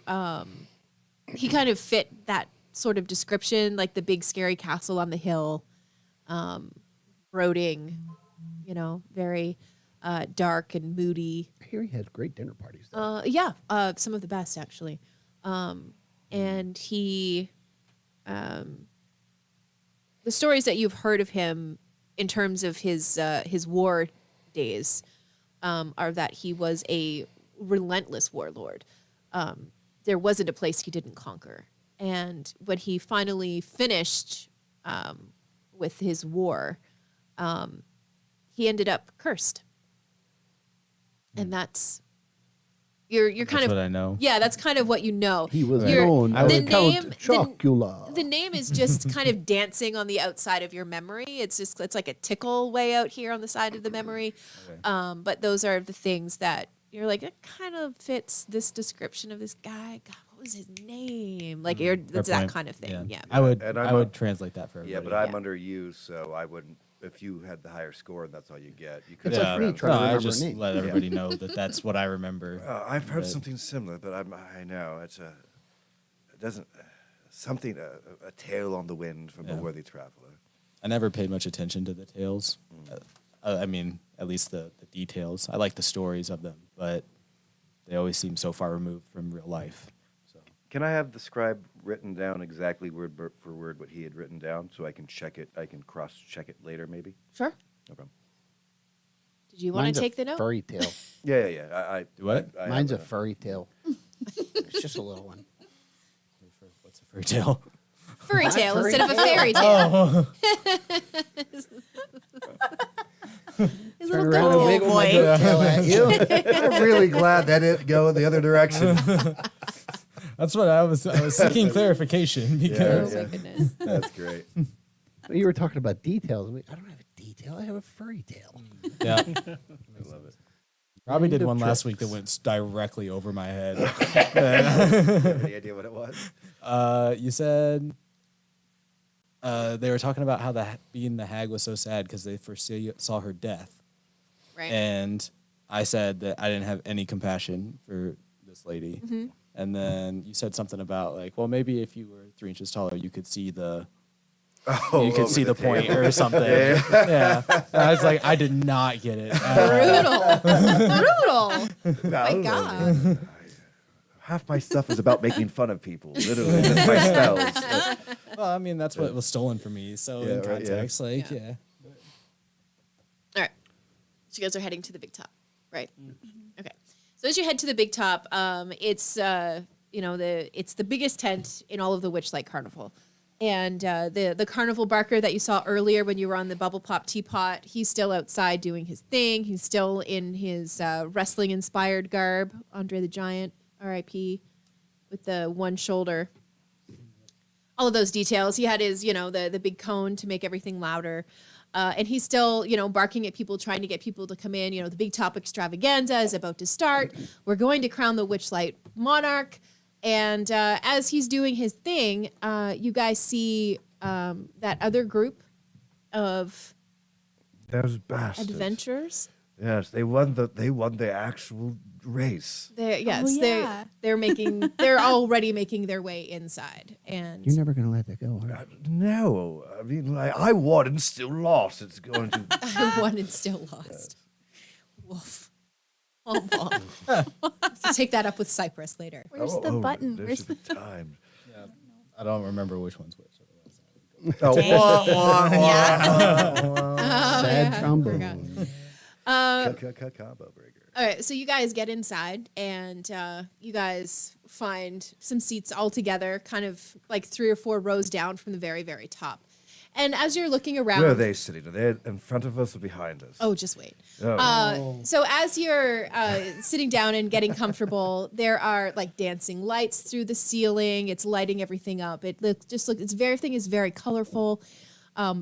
[SPEAKER 1] he kind of fit that sort of description, like the big scary castle on the hill, brooding, very dark and moody.
[SPEAKER 5] I hear he has great dinner parties. Though.
[SPEAKER 1] Yeah, some of the best actually. And he, the stories that you've heard of him in terms of his war days are that he was a relentless warlord. There wasn't a place he didn't conquer. And when he finally finished with his war, he ended up cursed. And that's you're kind
[SPEAKER 4] That's
[SPEAKER 1] of
[SPEAKER 4] what I know.
[SPEAKER 1] Yeah, that's kind of what you know.
[SPEAKER 5] He was
[SPEAKER 1] You're-
[SPEAKER 5] known as
[SPEAKER 1] the name
[SPEAKER 5] Count Chocula.
[SPEAKER 1] the name is just kind of dancing on the outside of your memory. It's like a tickle way out here on the side of the memory.
[SPEAKER 4] Okay.
[SPEAKER 1] But those are the things that you're like, it kind of fits this description of this guy. God, what was his name? Like that's
[SPEAKER 4] Fair
[SPEAKER 1] that
[SPEAKER 4] point.
[SPEAKER 1] kind of thing. Yeah.
[SPEAKER 4] I would
[SPEAKER 2] And
[SPEAKER 4] I
[SPEAKER 2] I'm
[SPEAKER 4] would translate that for
[SPEAKER 2] yeah,
[SPEAKER 4] everybody.
[SPEAKER 2] but I'm
[SPEAKER 1] Yeah.
[SPEAKER 2] under you, so I wouldn't. If you had the higher score and that's all you get, you could.
[SPEAKER 5] It's like
[SPEAKER 2] have
[SPEAKER 5] me
[SPEAKER 2] rounded
[SPEAKER 5] trying to
[SPEAKER 2] up.
[SPEAKER 4] I
[SPEAKER 5] remember
[SPEAKER 4] just
[SPEAKER 5] a name.
[SPEAKER 4] let everybody know that that's what I remember.
[SPEAKER 2] I've heard
[SPEAKER 4] But-
[SPEAKER 2] something similar, but I know it doesn't something a tale on the wind from
[SPEAKER 4] Yeah.
[SPEAKER 2] a worthy traveler.
[SPEAKER 4] I never paid much attention to the tales. I mean, at least the details. I like the stories of them, but they always seem so far removed from real life. So
[SPEAKER 2] Can I have the scribe written down exactly word for word what he had written down, so I can check it? I can cross check it later, maybe.
[SPEAKER 1] Sure.
[SPEAKER 2] No problem.
[SPEAKER 1] Did you want
[SPEAKER 5] Mine's
[SPEAKER 1] to
[SPEAKER 5] a
[SPEAKER 1] take the note?
[SPEAKER 5] Furry tail.
[SPEAKER 2] Yeah. I
[SPEAKER 4] Do what?
[SPEAKER 2] I
[SPEAKER 5] Mine's a
[SPEAKER 2] have
[SPEAKER 5] furry tail. It's just a little one.
[SPEAKER 4] what's a fairy tale?
[SPEAKER 1] Furry
[SPEAKER 5] Not
[SPEAKER 1] tale
[SPEAKER 5] furry
[SPEAKER 1] instead of a
[SPEAKER 5] tale.
[SPEAKER 1] fairy tale. His little
[SPEAKER 5] Turn around and
[SPEAKER 1] goat
[SPEAKER 5] wiggle my
[SPEAKER 1] boy.
[SPEAKER 5] goat tail at you.
[SPEAKER 2] I'm really glad that didn't go the other direction.
[SPEAKER 4] That's what I was seeking clarification because
[SPEAKER 1] Oh my goodness.
[SPEAKER 2] That's great.
[SPEAKER 5] You were talking about details. I don't have a detail. I have a furry tail.
[SPEAKER 4] yeah,
[SPEAKER 2] I love it.
[SPEAKER 4] probably did
[SPEAKER 5] Mind of
[SPEAKER 4] one last week that
[SPEAKER 5] tricks.
[SPEAKER 4] went directly over my head.
[SPEAKER 2] You have any idea what it was?
[SPEAKER 4] You said they were talking about how being the hag was so sad because they first saw her death,
[SPEAKER 1] Right.
[SPEAKER 4] and I said that I didn't have any compassion for this lady.
[SPEAKER 1] Mm-hmm.
[SPEAKER 4] And then you said something about like, well, maybe if you were 3 inches taller, you could see the you could
[SPEAKER 2] over
[SPEAKER 4] see the point
[SPEAKER 2] tail.
[SPEAKER 4] or something. Yeah. And I was like, I did not get it.
[SPEAKER 1] Brutal.
[SPEAKER 2] No,
[SPEAKER 1] My God.
[SPEAKER 2] Half my stuff is about making fun of people, literally, just my spells.
[SPEAKER 4] Well, I mean, that's what was stolen from me. So
[SPEAKER 2] Yeah,
[SPEAKER 4] in
[SPEAKER 2] right, yeah.
[SPEAKER 4] context, like,
[SPEAKER 1] Yeah.
[SPEAKER 4] yeah.
[SPEAKER 1] All right. So you guys are heading to the big top, right? Okay. So as you head to the big top, it's it's the biggest tent in all of the Witchlight Carnival, and the carnival barker that you saw earlier when you were on the bubble pop teapot, he's still outside doing his thing. He's still in his wrestling inspired garb, Andre the Giant, R.I.P. with the one shoulder. All of those details. He had his, the big cone to make everything louder. And he's still, barking at people, trying to get people to come in. The big top extravaganza is about to start. We're going to crown the Witchlight Monarch. And as he's doing his thing, you guys see that other group of
[SPEAKER 2] Those bastards.
[SPEAKER 1] adventurers.
[SPEAKER 2] Yes, they won the actual race.
[SPEAKER 1] They're already making their way inside. And
[SPEAKER 5] You're never gonna let that go, are you?
[SPEAKER 2] No, I mean, like, I won and still lost. It's going to.
[SPEAKER 1] I won and still lost. Woof. Oh, to take that up with Cypress later.
[SPEAKER 6] Where's the button? Where's
[SPEAKER 2] There's the time.
[SPEAKER 4] Yeah. I don't remember which one's which.
[SPEAKER 2] Oh,
[SPEAKER 5] Sad
[SPEAKER 1] yeah,
[SPEAKER 5] trombone.
[SPEAKER 2] combo breaker.
[SPEAKER 1] All right, so you guys get inside and you guys find some seats all together, kind of like 3 or 4 rows down from the very, very top. And as you're looking around,
[SPEAKER 2] Where are they sitting? Are they in front of us or behind us?
[SPEAKER 1] oh, just wait.
[SPEAKER 2] Oh.
[SPEAKER 1] So as you're sitting down and getting comfortable, there are like dancing lights through the ceiling. It's lighting everything up. Everything is very colorful,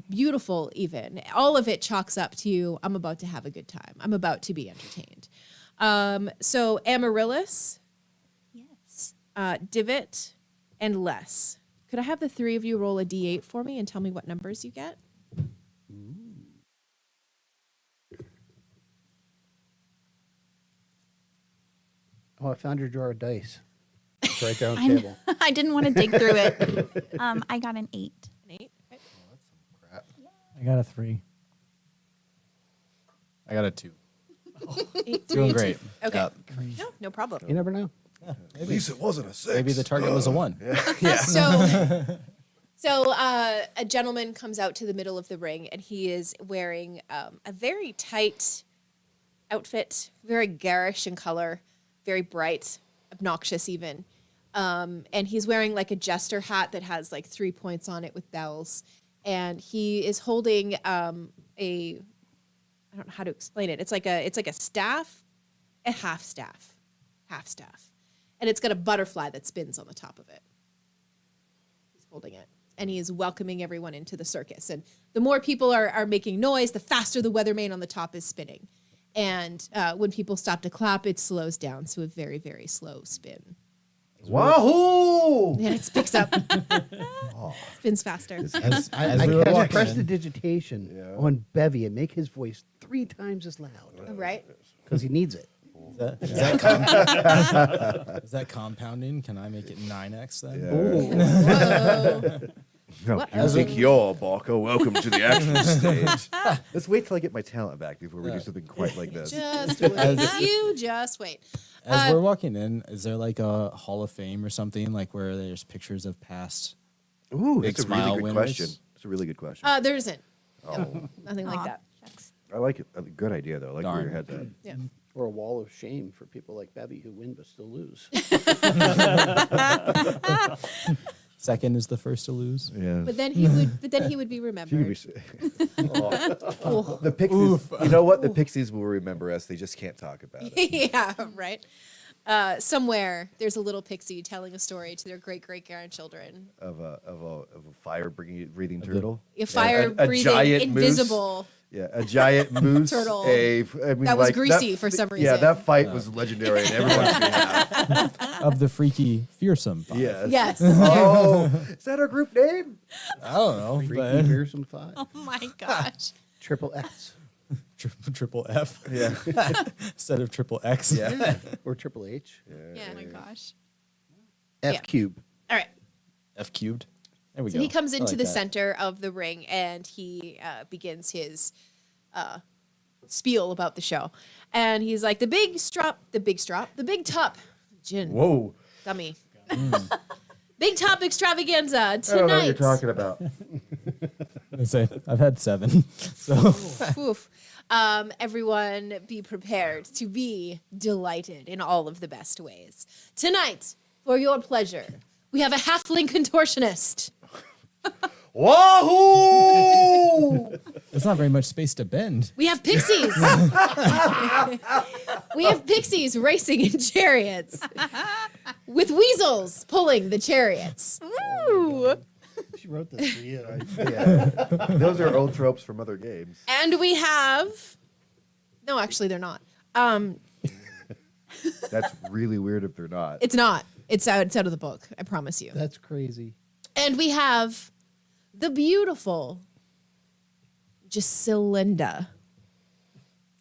[SPEAKER 1] beautiful even. All of it chalks up to, I'm about to have a good time. I'm about to be entertained. So Amaryllis,
[SPEAKER 6] Yes.
[SPEAKER 1] Divot, and Les. Could I have the 3 of you roll a d8 for me and tell me what numbers you get?
[SPEAKER 5] Oh, I found your drawer of dice. It's right there on the table.
[SPEAKER 6] I didn't want to dig through it. I got an 8.
[SPEAKER 1] An 8? Okay.
[SPEAKER 3] I got a 3.
[SPEAKER 4] I got a 2.
[SPEAKER 1] 8,
[SPEAKER 4] Doing great.
[SPEAKER 1] Okay.
[SPEAKER 4] Yeah.
[SPEAKER 1] No problem.
[SPEAKER 5] You never know.
[SPEAKER 2] At least it wasn't a 6.
[SPEAKER 4] Maybe the target was a 1.
[SPEAKER 1] So a gentleman comes out to the middle of the ring, and he is wearing a very tight outfit, very garish in color, very bright, obnoxious even. And he's wearing like a jester hat that has like 3 points on it with bells. And he is holding I don't know how to explain it. It's like a staff, a half staff. And it's got a butterfly that spins on the top of it. He's holding it. And he is welcoming everyone into the circus. And the more people are making noise, the faster the weatherman on the top is spinning. And when people stop to clap, it slows down to a very, very slow spin.
[SPEAKER 2] Wahoo!
[SPEAKER 1] And it picks up. Spins faster.
[SPEAKER 4] As
[SPEAKER 5] I
[SPEAKER 4] we were
[SPEAKER 5] can
[SPEAKER 4] walking
[SPEAKER 5] press
[SPEAKER 4] in-
[SPEAKER 5] the digitation on Bevy and make his voice 3 times as loud
[SPEAKER 1] Right?
[SPEAKER 5] because he needs it.
[SPEAKER 4] Is that compounding? Can I make it 9x then?
[SPEAKER 1] Whoa.
[SPEAKER 2] No,
[SPEAKER 1] What?
[SPEAKER 2] music your Barker. Welcome to the action stage. Let's wait till I get my talent back before we do something quite like this.
[SPEAKER 1] Just wait. You just wait.
[SPEAKER 4] As we're walking in, is there like a Hall of Fame or something like where there's pictures of past?
[SPEAKER 2] Ooh,
[SPEAKER 4] Big
[SPEAKER 2] that's a really
[SPEAKER 4] smile
[SPEAKER 2] good
[SPEAKER 4] winners.
[SPEAKER 2] question. It's a really good question.
[SPEAKER 1] There isn't.
[SPEAKER 2] Oh,
[SPEAKER 1] Nothing like
[SPEAKER 6] Aw,
[SPEAKER 1] that.
[SPEAKER 6] shucks.
[SPEAKER 2] I like it. Good idea, though. I like where your
[SPEAKER 4] Darn.
[SPEAKER 2] head's at.
[SPEAKER 1] Yeah.
[SPEAKER 5] Or a wall of shame for people like Bevy who win but still lose.
[SPEAKER 2] Second is the first to lose.
[SPEAKER 4] Yeah.
[SPEAKER 1] But then he would be
[SPEAKER 2] She could
[SPEAKER 1] remembered.
[SPEAKER 2] be. Oh. The Pixies. You know what? The Pixies will remember us. They just can't talk about it.
[SPEAKER 1] Yeah, right. Somewhere there's a little pixie telling a story to their great grandchildren.
[SPEAKER 2] Of a fire breathing turtle.
[SPEAKER 1] A fire
[SPEAKER 2] a
[SPEAKER 1] breathing,
[SPEAKER 2] giant moose.
[SPEAKER 1] invisible.
[SPEAKER 2] Yeah, a giant moose.
[SPEAKER 1] Turtle.
[SPEAKER 2] I mean,
[SPEAKER 1] That was
[SPEAKER 2] like,
[SPEAKER 1] greasy for some
[SPEAKER 2] Yeah,
[SPEAKER 1] reason.
[SPEAKER 2] that fight was legendary in everyone's behalf.
[SPEAKER 4] Of the freaky, fearsome. Five.
[SPEAKER 2] Yes.
[SPEAKER 1] Yes.
[SPEAKER 2] Oh, is that our group name?
[SPEAKER 4] I don't know.
[SPEAKER 5] Freaky,
[SPEAKER 4] But
[SPEAKER 5] fearsome 5.
[SPEAKER 6] Oh my gosh.
[SPEAKER 5] Triple X.
[SPEAKER 4] triple F
[SPEAKER 2] Yeah.
[SPEAKER 4] instead of triple X.
[SPEAKER 2] Yeah.
[SPEAKER 5] Or Triple H.
[SPEAKER 1] Yeah.
[SPEAKER 6] Oh my gosh.
[SPEAKER 5] F
[SPEAKER 1] Yeah.
[SPEAKER 5] cube.
[SPEAKER 1] All right.
[SPEAKER 4] F cubed. There we
[SPEAKER 1] So
[SPEAKER 4] go.
[SPEAKER 1] he comes
[SPEAKER 4] I
[SPEAKER 1] into
[SPEAKER 4] like
[SPEAKER 1] the
[SPEAKER 4] that.
[SPEAKER 1] center of the ring and he begins his spiel about the show. And he's like, the big top, gin,
[SPEAKER 2] Whoa.
[SPEAKER 1] gummy. Big top extravaganza
[SPEAKER 2] I don't know what you're
[SPEAKER 1] tonight.
[SPEAKER 2] talking about.
[SPEAKER 4] I say I've had 7. So
[SPEAKER 1] Oof. Everyone be prepared to be delighted in all of the best ways. Tonight, for your pleasure, we have a halfling contortionist.
[SPEAKER 2] Wahoo!
[SPEAKER 4] there's not very much space to bend.
[SPEAKER 1] We have pixies. We have pixies racing in chariots with weasels pulling the chariots.
[SPEAKER 6] Ooh.
[SPEAKER 5] She wrote this for you.
[SPEAKER 2] Yeah. Those are old tropes from other games.
[SPEAKER 1] And we have... No, actually, they're not.
[SPEAKER 2] That's really weird if they're not.
[SPEAKER 1] It's not. It's out of the book. I promise you.
[SPEAKER 5] That's crazy.
[SPEAKER 1] And we have the beautiful Jacinda.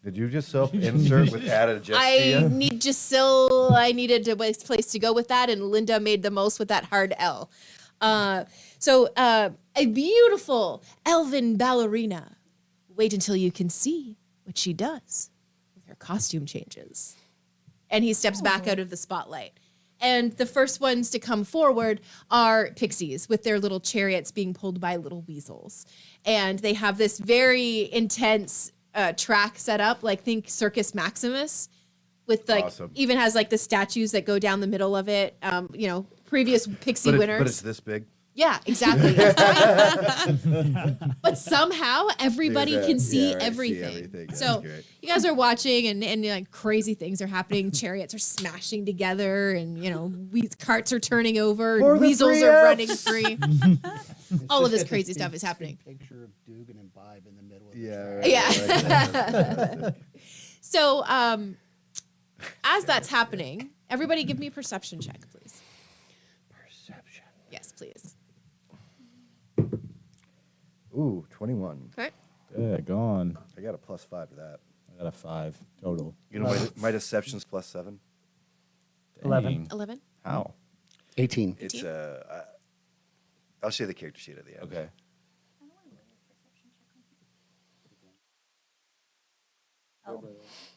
[SPEAKER 2] Did you just self-insert with added just
[SPEAKER 1] I need Jacil. I needed a place to go with that, and Linda made the most with that hard L. So a beautiful elven ballerina. Wait until you can see what she does with her costume changes. And he steps back out of the spotlight. And the first ones to come forward are pixies with their little chariots being pulled by little weasels. And they have this very intense track set up, like think Circus Maximus, with like
[SPEAKER 2] Awesome.
[SPEAKER 1] even has like the statues that go down the middle of it. Previous pixie winners.
[SPEAKER 2] But it's this big.
[SPEAKER 1] Yeah, exactly. But somehow everybody can see everything.
[SPEAKER 2] Yeah,
[SPEAKER 1] So
[SPEAKER 2] that's great.
[SPEAKER 1] you guys are watching and like crazy things are happening. Chariots are smashing together and, carts are turning over
[SPEAKER 2] For
[SPEAKER 1] and
[SPEAKER 2] the
[SPEAKER 1] weasels
[SPEAKER 2] free
[SPEAKER 1] are
[SPEAKER 2] Fs.
[SPEAKER 1] running free. All of this crazy stuff is happening.
[SPEAKER 5] Picture of Dugan and Bibe in the middle of the
[SPEAKER 2] Yeah.
[SPEAKER 5] track.
[SPEAKER 1] Yeah. So as that's happening, everybody give me a perception check, please.
[SPEAKER 5] Perception.
[SPEAKER 1] Yes, please.
[SPEAKER 2] Ooh, 21.
[SPEAKER 1] Okay.
[SPEAKER 4] Yeah, gone.
[SPEAKER 2] I got a +5 to that.
[SPEAKER 4] I got a 5 total.
[SPEAKER 2] You know, my deception's +7.
[SPEAKER 3] 11.
[SPEAKER 4] Dang.
[SPEAKER 1] 11.
[SPEAKER 4] How?
[SPEAKER 5] 18.
[SPEAKER 2] It's I'll show you the character sheet at the end.
[SPEAKER 4] Okay.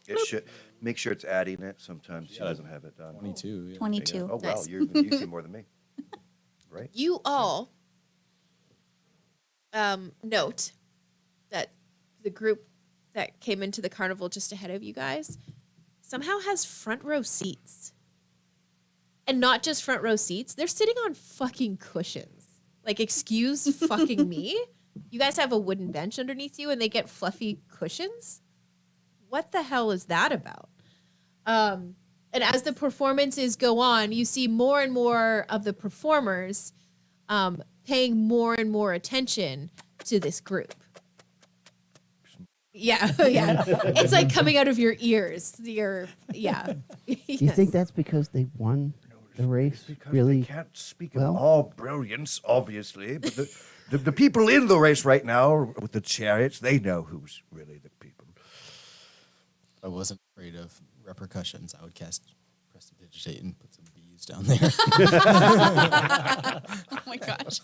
[SPEAKER 2] It should make sure it's adding it. Sometimes she doesn't have it done.
[SPEAKER 4] 22. Yeah.
[SPEAKER 6] 22.
[SPEAKER 2] Oh wow,
[SPEAKER 1] Nice.
[SPEAKER 2] you see more than me. Right?
[SPEAKER 1] You all note that the group that came into the carnival just ahead of you guys somehow has front row seats. And not just front row seats, they're sitting on fucking cushions. Like, excuse fucking me? You guys have a wooden bench underneath you and they get fluffy cushions? What the hell is that about? And as the performances go on, you see more and more of the performers paying more and more attention to this group. Yeah, yeah. It's like coming out of your ears. Yeah.
[SPEAKER 5] Do you think that's because they won the race
[SPEAKER 2] Because
[SPEAKER 5] really?
[SPEAKER 2] they can't speak
[SPEAKER 5] well?
[SPEAKER 2] of all brilliance, obviously, but the people in the race right now with the chariots, they know who's really the people.
[SPEAKER 4] I wasn't afraid of repercussions. I would cast Prestidigitate and put some bees down there.
[SPEAKER 6] Oh my gosh.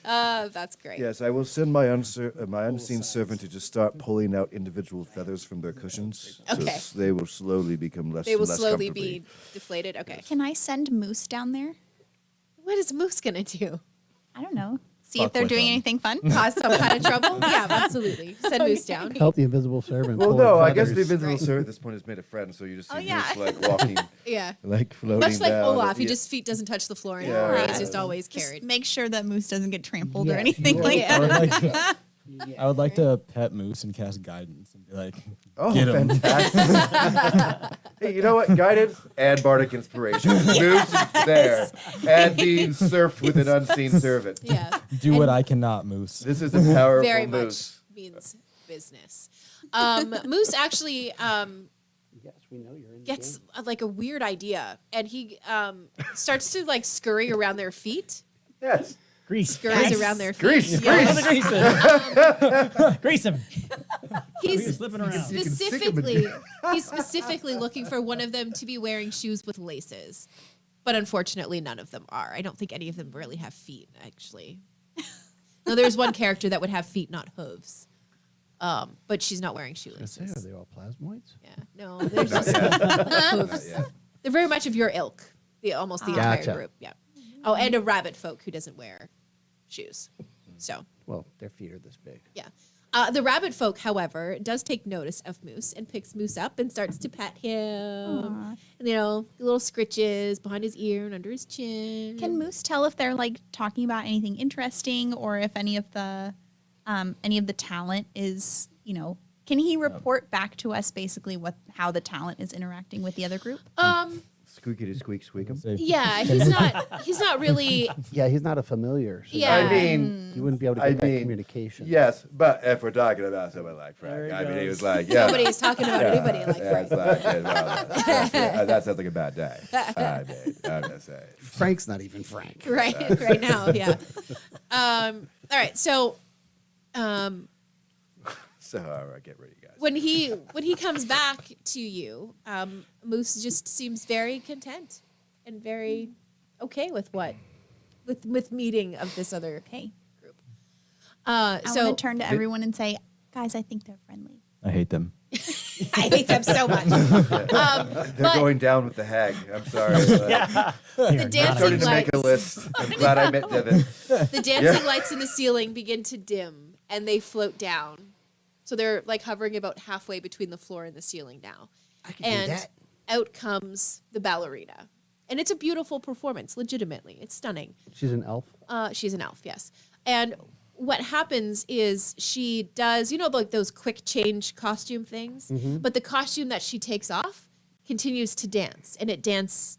[SPEAKER 1] That's great.
[SPEAKER 2] Yes, I will send my unseen servant to just start pulling out individual feathers from their cushions.
[SPEAKER 1] Okay.
[SPEAKER 2] So they will slowly become less
[SPEAKER 1] They will
[SPEAKER 2] and less
[SPEAKER 1] slowly
[SPEAKER 2] comfortably.
[SPEAKER 1] be deflated. Okay.
[SPEAKER 6] Can I send Moose down there?
[SPEAKER 1] What is Moose gonna do?
[SPEAKER 6] I don't know. See
[SPEAKER 4] Fuck
[SPEAKER 6] if they're
[SPEAKER 4] with
[SPEAKER 6] doing
[SPEAKER 4] them.
[SPEAKER 6] anything fun.
[SPEAKER 1] Cause some kind of trouble? Yeah, absolutely. Send Moose down.
[SPEAKER 5] Help the invisible servant.
[SPEAKER 2] Well,
[SPEAKER 5] pull
[SPEAKER 2] no,
[SPEAKER 5] her
[SPEAKER 2] I guess the
[SPEAKER 5] feathers.
[SPEAKER 2] invisible
[SPEAKER 1] Right.
[SPEAKER 2] servant at this point has made a friend, so you just see
[SPEAKER 6] Oh, yeah.
[SPEAKER 2] Moose like walking,
[SPEAKER 1] Yeah.
[SPEAKER 2] like floating
[SPEAKER 1] Much like
[SPEAKER 2] down.
[SPEAKER 1] Olaf, he
[SPEAKER 2] Yeah.
[SPEAKER 1] just feet doesn't touch the floor
[SPEAKER 2] Yeah,
[SPEAKER 1] anymore.
[SPEAKER 2] right.
[SPEAKER 1] He's just always
[SPEAKER 6] Just
[SPEAKER 1] carried.
[SPEAKER 6] make sure that Moose doesn't get trampled or
[SPEAKER 5] Yes,
[SPEAKER 6] anything
[SPEAKER 5] you
[SPEAKER 6] like
[SPEAKER 1] Yeah.
[SPEAKER 4] I would
[SPEAKER 6] that.
[SPEAKER 4] like to, I would like to pet Moose and cast guidance and be like,
[SPEAKER 2] Oh,
[SPEAKER 4] get him.
[SPEAKER 2] fantastic. Hey, you know what? Guidance and bardic inspiration. Moose is there. And being surfed with an unseen servant.
[SPEAKER 1] Yeah.
[SPEAKER 4] Do what I cannot, Moose.
[SPEAKER 2] This is a powerful
[SPEAKER 1] Very much
[SPEAKER 2] moose.
[SPEAKER 1] means business. Moose actually
[SPEAKER 5] Yes, we know you're in the
[SPEAKER 1] gets
[SPEAKER 5] game.
[SPEAKER 1] like a weird idea and he starts to like scurry around their feet.
[SPEAKER 2] Yes.
[SPEAKER 3] Grease.
[SPEAKER 1] Scurries around their feet.
[SPEAKER 2] Grease,
[SPEAKER 1] Yeah.
[SPEAKER 3] Grease him. Grease him.
[SPEAKER 1] He's
[SPEAKER 3] Slipping around.
[SPEAKER 2] You can stick 'em in
[SPEAKER 1] he's specifically looking for one of them to be wearing shoes with laces. But unfortunately none of them are. I don't think any of them really have feet, actually. No, there's one character that would have feet, not hooves. But she's not wearing
[SPEAKER 5] I say, are
[SPEAKER 1] shoelaces.
[SPEAKER 5] they all plasmoids?
[SPEAKER 1] Yeah. No, they're just hooves.
[SPEAKER 2] Yeah.
[SPEAKER 1] They're very much of your ilk. Almost the entire
[SPEAKER 5] Gotcha.
[SPEAKER 1] group. Yeah. Oh, and a rabbit folk who doesn't wear shoes. So
[SPEAKER 5] Well, their feet are this big.
[SPEAKER 1] yeah. The rabbit folk, however, does take notice of Moose and picks Moose up and starts to pet him.
[SPEAKER 6] Aw.
[SPEAKER 1] And, little scritches behind his ear and under his chin.
[SPEAKER 6] Can Moose tell if they're like talking about anything interesting or if any of the talent is, can he report back to us basically how the talent is interacting with the other group?
[SPEAKER 2] Squeaky squeak squeak 'em.
[SPEAKER 1] Yeah, he's not really.
[SPEAKER 5] Yeah, he's not a familiar. So
[SPEAKER 1] Yeah.
[SPEAKER 2] I mean,
[SPEAKER 5] you wouldn't be able to
[SPEAKER 2] I
[SPEAKER 5] get that
[SPEAKER 2] mean,
[SPEAKER 5] communication.
[SPEAKER 2] yes, but if we're talking about someone like
[SPEAKER 3] There
[SPEAKER 2] Frank,
[SPEAKER 3] he
[SPEAKER 2] I mean, he
[SPEAKER 3] goes.
[SPEAKER 2] was like, yeah.
[SPEAKER 1] Nobody's talking about anybody like
[SPEAKER 2] yeah,
[SPEAKER 1] Frank.
[SPEAKER 2] it's like, yeah, well, that sounds like a bad day. I mean, I'm gonna say.
[SPEAKER 5] Frank's not even Frank.
[SPEAKER 1] Right now, yeah. All right, so
[SPEAKER 2] So get ready, guys.
[SPEAKER 1] when he comes back to you, Moose just seems very content and very okay with meeting of this other
[SPEAKER 6] Okay.
[SPEAKER 1] group.
[SPEAKER 6] I
[SPEAKER 1] So
[SPEAKER 6] want to turn to everyone and say, guys, I think they're friendly.
[SPEAKER 4] I hate them.
[SPEAKER 1] I hate them so much.
[SPEAKER 2] They're
[SPEAKER 1] but-
[SPEAKER 2] going down with the hag. I'm sorry. But
[SPEAKER 1] The
[SPEAKER 2] I'm
[SPEAKER 1] dancing
[SPEAKER 2] starting to make a
[SPEAKER 1] lights,
[SPEAKER 2] list. I'm glad I met Devin.
[SPEAKER 1] the dancing lights in the ceiling begin to dim and they float down. So they're like hovering about halfway between the floor and the ceiling now.
[SPEAKER 5] I can
[SPEAKER 1] And
[SPEAKER 5] do that.
[SPEAKER 1] out comes the ballerina. And it's a beautiful performance, legitimately. It's stunning.
[SPEAKER 5] She's an elf.
[SPEAKER 1] She's an elf, yes. And what happens is she does, like those quick change costume things, but the costume that she takes off continues to dance, and it dances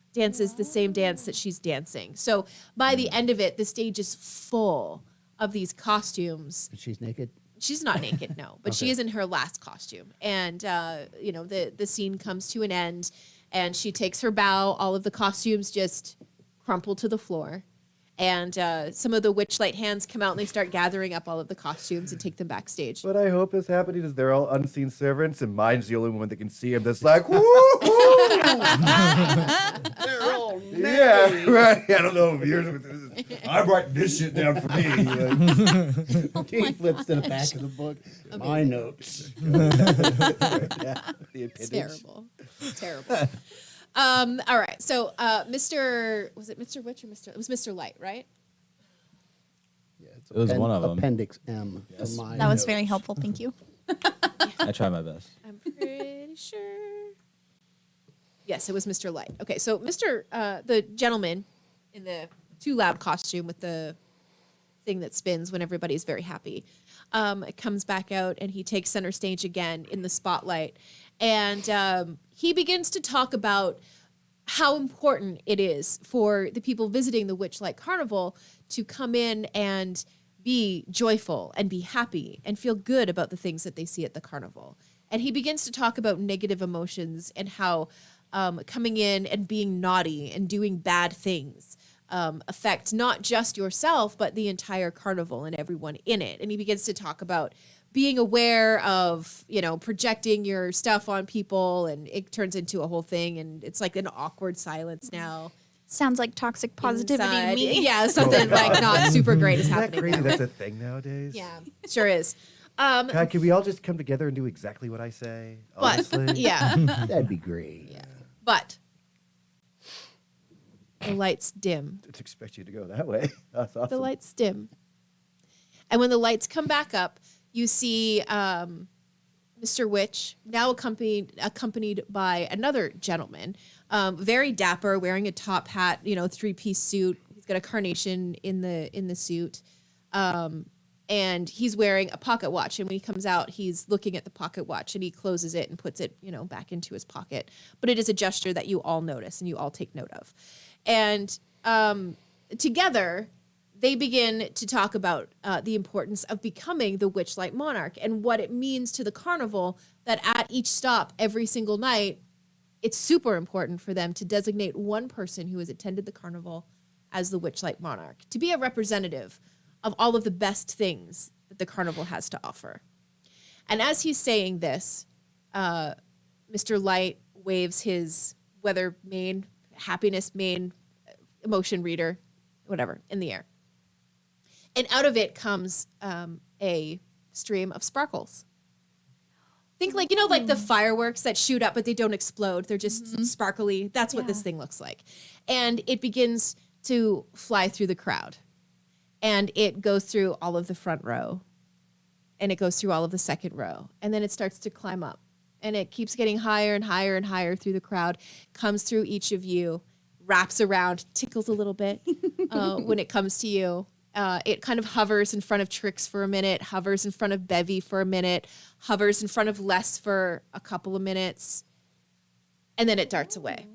[SPEAKER 1] the same dance that she's dancing. So by the end of it, the stage is full of these costumes.
[SPEAKER 5] But she's naked.
[SPEAKER 1] She's not naked, no, but she is in her last costume. And, the scene comes to an end, and she takes her bow. All of the costumes just crumple to the floor. And some of the Witchlight hands come out and they start gathering up all of the costumes and take them backstage.
[SPEAKER 2] What I hope is happening is they're all unseen servants, and mine's the only one that can see him. That's like, woo!
[SPEAKER 5] They're all
[SPEAKER 2] Yeah, right. I don't know if yours. I'm writing this shit down for me. Like,
[SPEAKER 5] He flips to the back of the book. My notes.
[SPEAKER 2] yeah, the
[SPEAKER 1] It's
[SPEAKER 2] appendage.
[SPEAKER 1] terrible. It's terrible. All right. So, was it Mr. Witch or it was Mr. Light, right?
[SPEAKER 5] Yeah, it's
[SPEAKER 4] It was one of 'em.
[SPEAKER 5] Appendix M. for
[SPEAKER 4] Yes.
[SPEAKER 5] my
[SPEAKER 6] That was
[SPEAKER 5] notes.
[SPEAKER 6] very helpful. Thank you.
[SPEAKER 4] I try my best.
[SPEAKER 1] I'm pretty sure. Yes, it was Mr. Light. Okay. So the gentleman in the too loud costume with the thing that spins when everybody's very happy, comes back out and he takes center stage again in the spotlight. And he begins to talk about how important it is for the people visiting the Witchlight Carnival to come in and be joyful and be happy and feel good about the things that they see at the carnival. And he begins to talk about negative emotions and how coming in and being naughty and doing bad things affect not just yourself, but the entire carnival and everyone in it. And he begins to talk about being aware of, projecting your stuff on people, and it turns into a whole thing, and it's like an awkward silence now.
[SPEAKER 6] Sounds like toxic positivity to
[SPEAKER 1] inside.
[SPEAKER 6] me.
[SPEAKER 1] Yeah, something like not super great is
[SPEAKER 2] Isn't that
[SPEAKER 1] happening
[SPEAKER 2] crazy?
[SPEAKER 1] now.
[SPEAKER 2] That's a thing nowadays.
[SPEAKER 1] Yeah, sure is.
[SPEAKER 2] God, can we all just come together and do exactly what I say?
[SPEAKER 1] But
[SPEAKER 2] Honestly,
[SPEAKER 1] yeah,
[SPEAKER 5] That'd be great.
[SPEAKER 1] yeah. But the lights dim.
[SPEAKER 2] Didn't expect you to go that way. That's awesome.
[SPEAKER 1] The lights dim. And when the lights come back up, you see Mr. Witch, now accompanied by another gentleman, very dapper, wearing a top hat, three-piece suit. He's got a carnation in the suit. And he's wearing a pocket watch. And when he comes out, he's looking at the pocket watch and he closes it and puts it, back into his pocket. But it is a gesture that you all notice and you all take note of. And together, they begin to talk about the importance of becoming the Witchlight Monarch and what it means to the carnival that at each stop every single night, it's super important for them to designate one person who has attended the carnival as the Witchlight Monarch, to be a representative of all of the best things that the carnival has to offer. And as he's saying this, Mr. Light waves his weather mane, happiness mane, emotion reader, whatever, in the air. And out of it comes a stream of sparkles. Think like the fireworks that shoot up, but they don't explode. They're just sparkly. That's what this thing looks like. And it begins to fly through the crowd. And it goes through all of the front row. And it goes through all of the second row. And then it starts to climb up. And it keeps getting higher and higher and higher through the crowd, comes through each of you, wraps around, tickles a little bit when it comes to you. It kind of hovers in front of Trix for a minute, hovers in front of Bevy for a minute, hovers in front of Les for a couple of minutes, and then it darts away.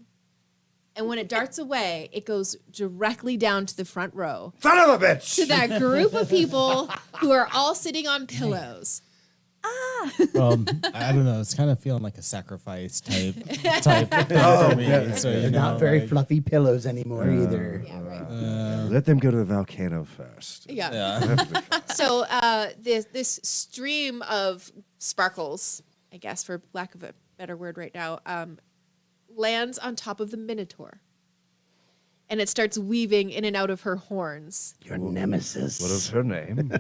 [SPEAKER 1] And when it darts away, it goes directly down to the front row
[SPEAKER 2] Son of a bitch!
[SPEAKER 1] to that group of people who are all sitting on pillows.
[SPEAKER 4] Well, I don't know. It's kind of feeling like a sacrifice type thing for me. So
[SPEAKER 5] They're
[SPEAKER 4] you know,
[SPEAKER 5] not very
[SPEAKER 4] like,
[SPEAKER 5] fluffy pillows anymore either.
[SPEAKER 1] Yeah, right.
[SPEAKER 2] Let them go to the volcano first.
[SPEAKER 1] Yeah.
[SPEAKER 4] Yeah.
[SPEAKER 1] So this stream of sparkles, I guess, for lack of a better word right now, lands on top of the Minotaur. And it starts weaving in and out of her horns.
[SPEAKER 5] Your nemesis.
[SPEAKER 2] What is her name?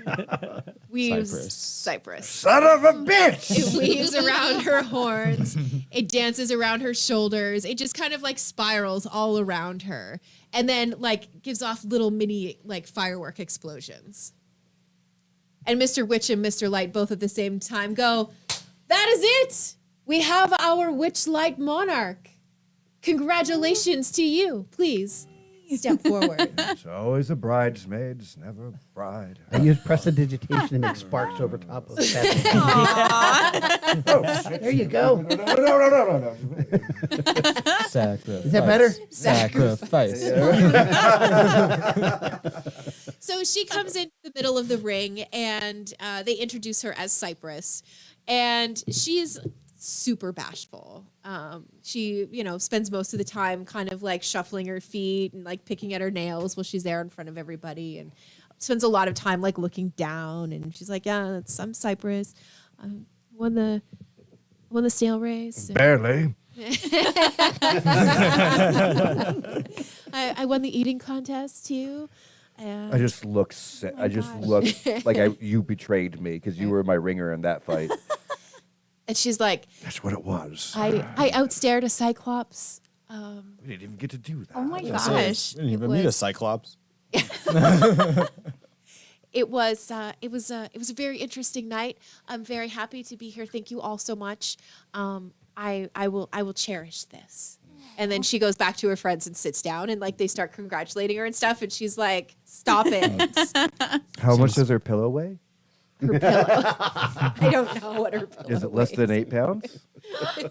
[SPEAKER 1] Weaves
[SPEAKER 4] Cypress.
[SPEAKER 2] Son of a bitch!
[SPEAKER 1] It weaves around her horns. It dances around her shoulders. It just kind of like spirals all around her. And then like gives off little mini like firework explosions. And Mr. Witch and Mr. Light both at the same time go, "That is it! We have our Witchlight Monarch. Congratulations to you. Please step forward."
[SPEAKER 2] It's always a bridesmaid, it's never a bride.
[SPEAKER 5] I use prestidigitation to make sparks over top of that. There you go.
[SPEAKER 2] No.
[SPEAKER 4] Sacrifice.
[SPEAKER 5] Is that better?
[SPEAKER 4] Sacrifice.
[SPEAKER 1] So she comes into the middle of the ring and they introduce her as Cypress. And she's super bashful. She, spends most of the time kind of like shuffling her feet and like picking at her nails while she's there in front of everybody, and spends a lot of time like looking down. And she's like, "Yeah, I'm Cypress. I won the snail race.
[SPEAKER 2] Barely.
[SPEAKER 1] I won the eating contest too." And
[SPEAKER 2] I just look sick. I just look like you betrayed me because you were my ringer in that fight.
[SPEAKER 1] and she's like,
[SPEAKER 2] That's what it was.
[SPEAKER 1] I outstared a Cyclops.
[SPEAKER 2] We didn't even get to do that.
[SPEAKER 6] Oh my
[SPEAKER 4] So,
[SPEAKER 6] gosh.
[SPEAKER 4] we didn't even
[SPEAKER 1] It
[SPEAKER 4] meet a
[SPEAKER 1] was-
[SPEAKER 4] Cyclops.
[SPEAKER 1] It was a very interesting night. I'm very happy to be here. Thank you all so much. I will cherish this. And then she goes back to her friends and sits down, and like they start congratulating her and stuff, and she's like, "Stop it."
[SPEAKER 2] How much does her pillow weigh?
[SPEAKER 1] Her pillow. I don't know what her pillow
[SPEAKER 2] Is it less than
[SPEAKER 1] weighs.
[SPEAKER 2] 8 pounds?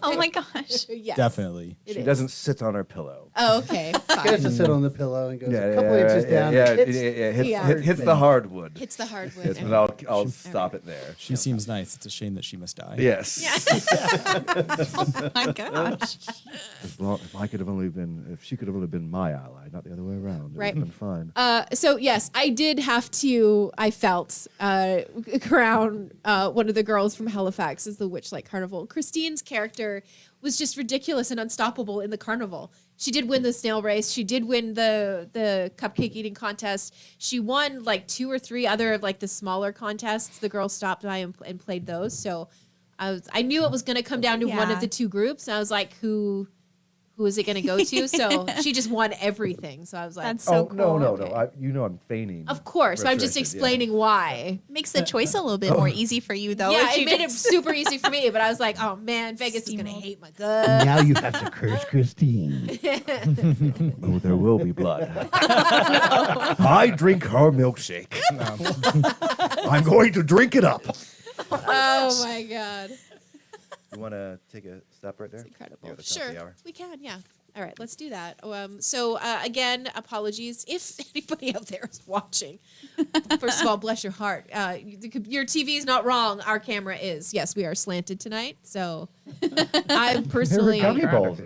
[SPEAKER 6] Oh my gosh.
[SPEAKER 1] Yes.
[SPEAKER 4] Definitely.
[SPEAKER 1] It
[SPEAKER 2] She
[SPEAKER 1] is.
[SPEAKER 2] doesn't sit on her pillow.
[SPEAKER 1] Oh, okay.
[SPEAKER 5] Goes
[SPEAKER 1] Fine.
[SPEAKER 5] to sit on the pillow and goes a couple inches down.
[SPEAKER 2] Yeah,
[SPEAKER 5] Hits-
[SPEAKER 2] hits the hardwood.
[SPEAKER 1] Hits the hardwood.
[SPEAKER 2] Yes, but I'll stop it there.
[SPEAKER 4] She seems nice. It's a shame that she must die.
[SPEAKER 2] Yes.
[SPEAKER 6] Oh my gosh.
[SPEAKER 2] If I could have only been, if she could have only been my ally, not the other way around, it
[SPEAKER 1] Right.
[SPEAKER 2] would have been fine.
[SPEAKER 1] So yes, I did have to. I felt crown one of the girls from Halifax as the Witchlight Carnival. Christine's character was just ridiculous and unstoppable in the carnival. She did win the snail race. She did win the cupcake eating contest. She won like 2 or 3 other of like the smaller contests. The girls stopped by and played those. So I knew it was going to come down to one
[SPEAKER 6] Yeah.
[SPEAKER 1] of the 2 groups. I was like, who is it going to go to? So she just won everything. So I was like,
[SPEAKER 6] That's so cool.
[SPEAKER 2] No.
[SPEAKER 1] Okay.
[SPEAKER 2] I'm feigning.
[SPEAKER 1] of course. So I'm just
[SPEAKER 2] frustration,
[SPEAKER 1] explaining why.
[SPEAKER 6] Makes the choice a little bit more easy for you, though.
[SPEAKER 1] Yeah,
[SPEAKER 6] if
[SPEAKER 1] it
[SPEAKER 6] you
[SPEAKER 1] made it
[SPEAKER 6] just-
[SPEAKER 1] super easy for me, but I was like, oh man, Vegas is gonna
[SPEAKER 6] Steamrolled.
[SPEAKER 1] hate my guts.
[SPEAKER 5] Now you have to curse Christine.
[SPEAKER 2] Oh, there will be blood. I drink her milkshake. I'm going to drink it up.
[SPEAKER 1] Oh my god,
[SPEAKER 2] You want to take a step right there?
[SPEAKER 1] it's incredible.
[SPEAKER 2] Yeah, at the top of the
[SPEAKER 1] Sure,
[SPEAKER 2] hour.
[SPEAKER 1] we can. Yeah. All right, let's do that. So again, apologies if anybody out there is watching. First of all, bless your heart. Your TV is not wrong. Our camera is. Yes, we are slanted tonight. So I'm personally,
[SPEAKER 2] Gummy balls.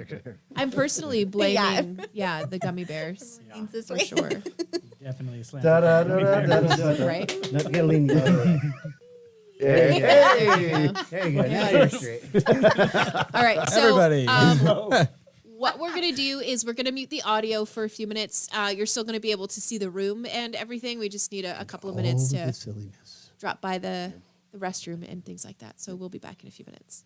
[SPEAKER 1] I'm personally blaming, the gummy bears
[SPEAKER 6] Leans this
[SPEAKER 1] for
[SPEAKER 6] way.
[SPEAKER 1] sure.
[SPEAKER 3] Definitely a slant.
[SPEAKER 2] Da-da-da-da-da-da.
[SPEAKER 1] Right?
[SPEAKER 5] Not gonna lean the other way.
[SPEAKER 1] There you go.
[SPEAKER 5] There you go. Now you're straight.
[SPEAKER 1] All right, so
[SPEAKER 4] Everybody.
[SPEAKER 1] what we're gonna do is we're gonna mute the audio for a few minutes. You're still gonna be able to see the room and everything. We just need a couple of minutes
[SPEAKER 5] All the
[SPEAKER 1] to
[SPEAKER 5] silliness.
[SPEAKER 1] drop by the restroom and things like that. So we'll be back in a few minutes.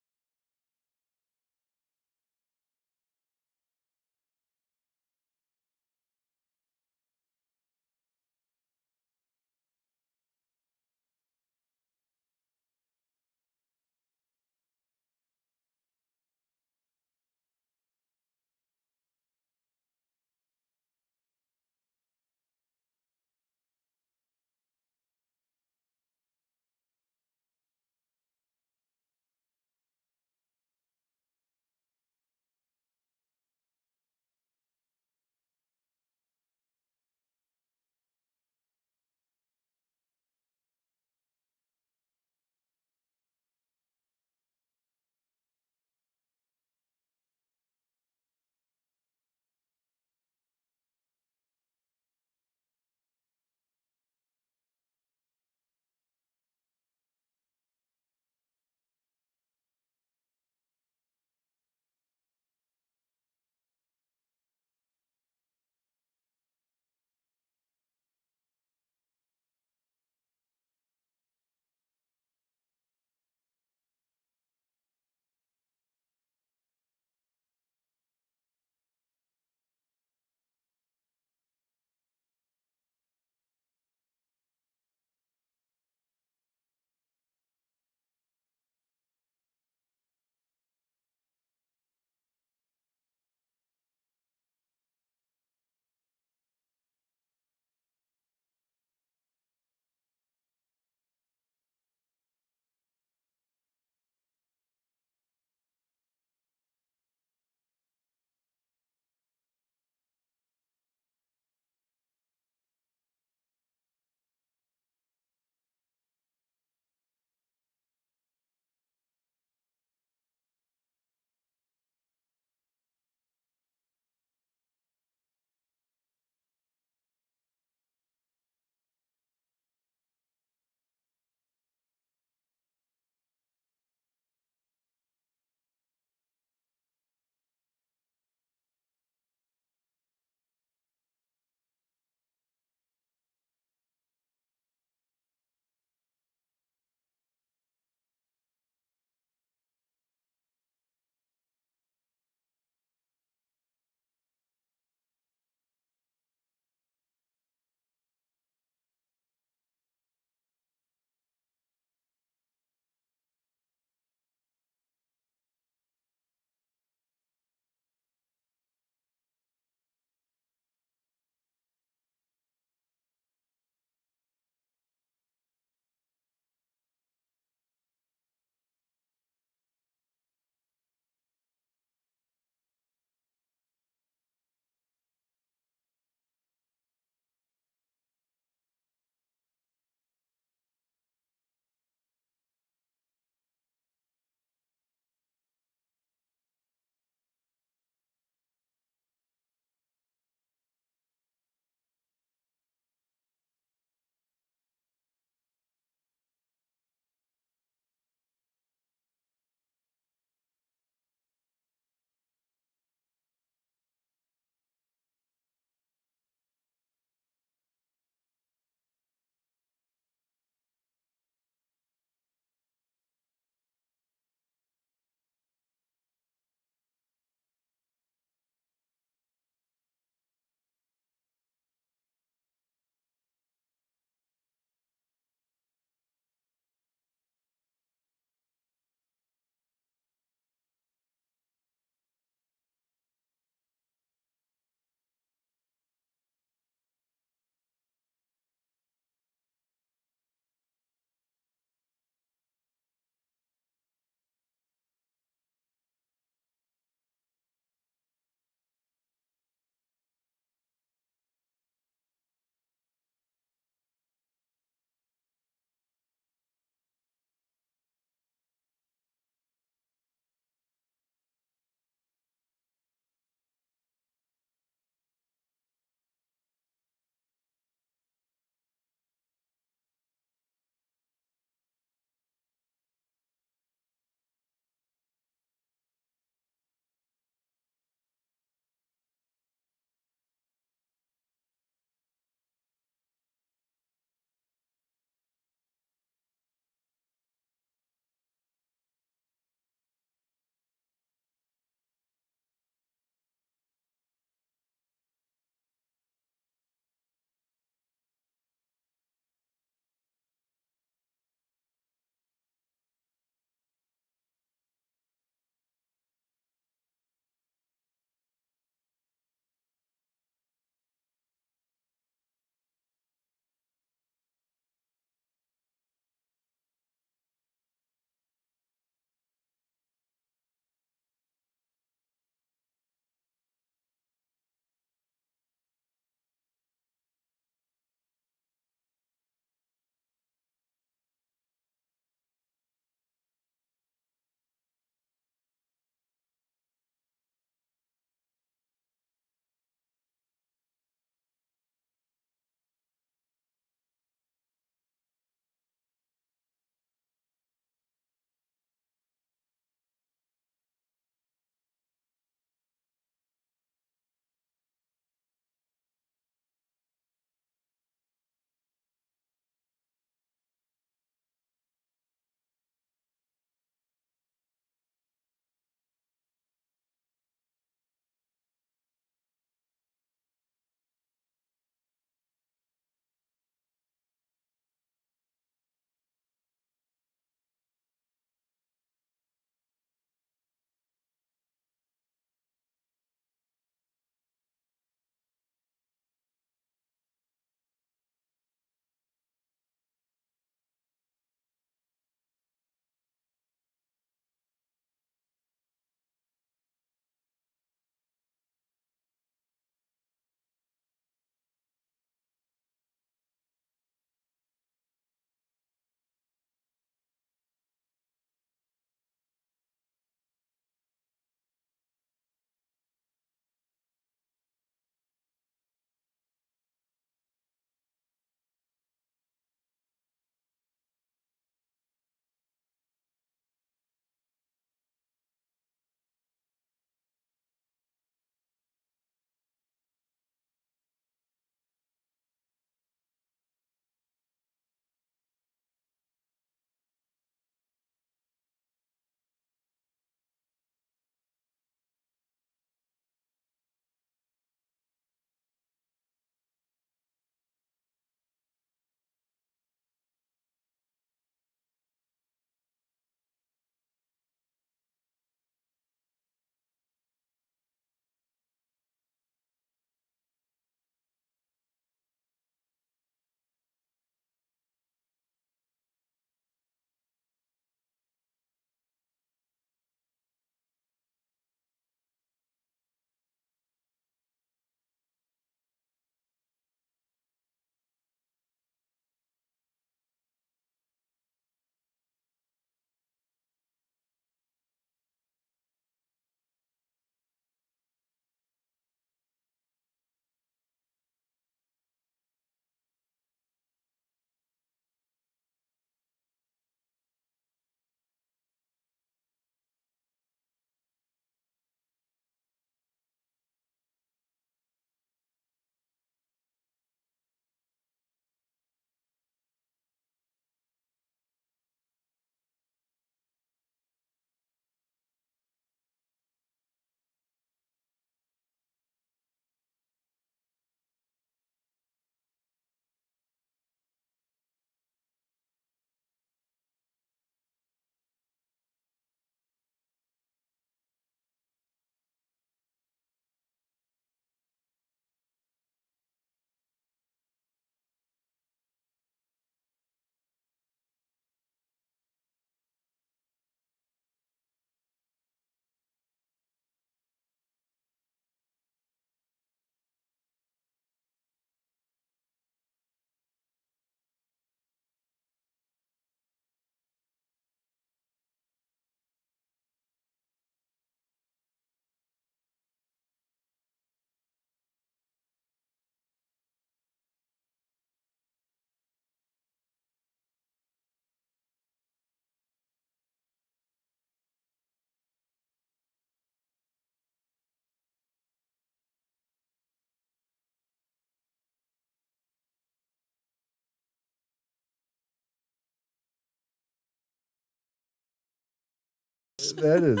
[SPEAKER 2] That is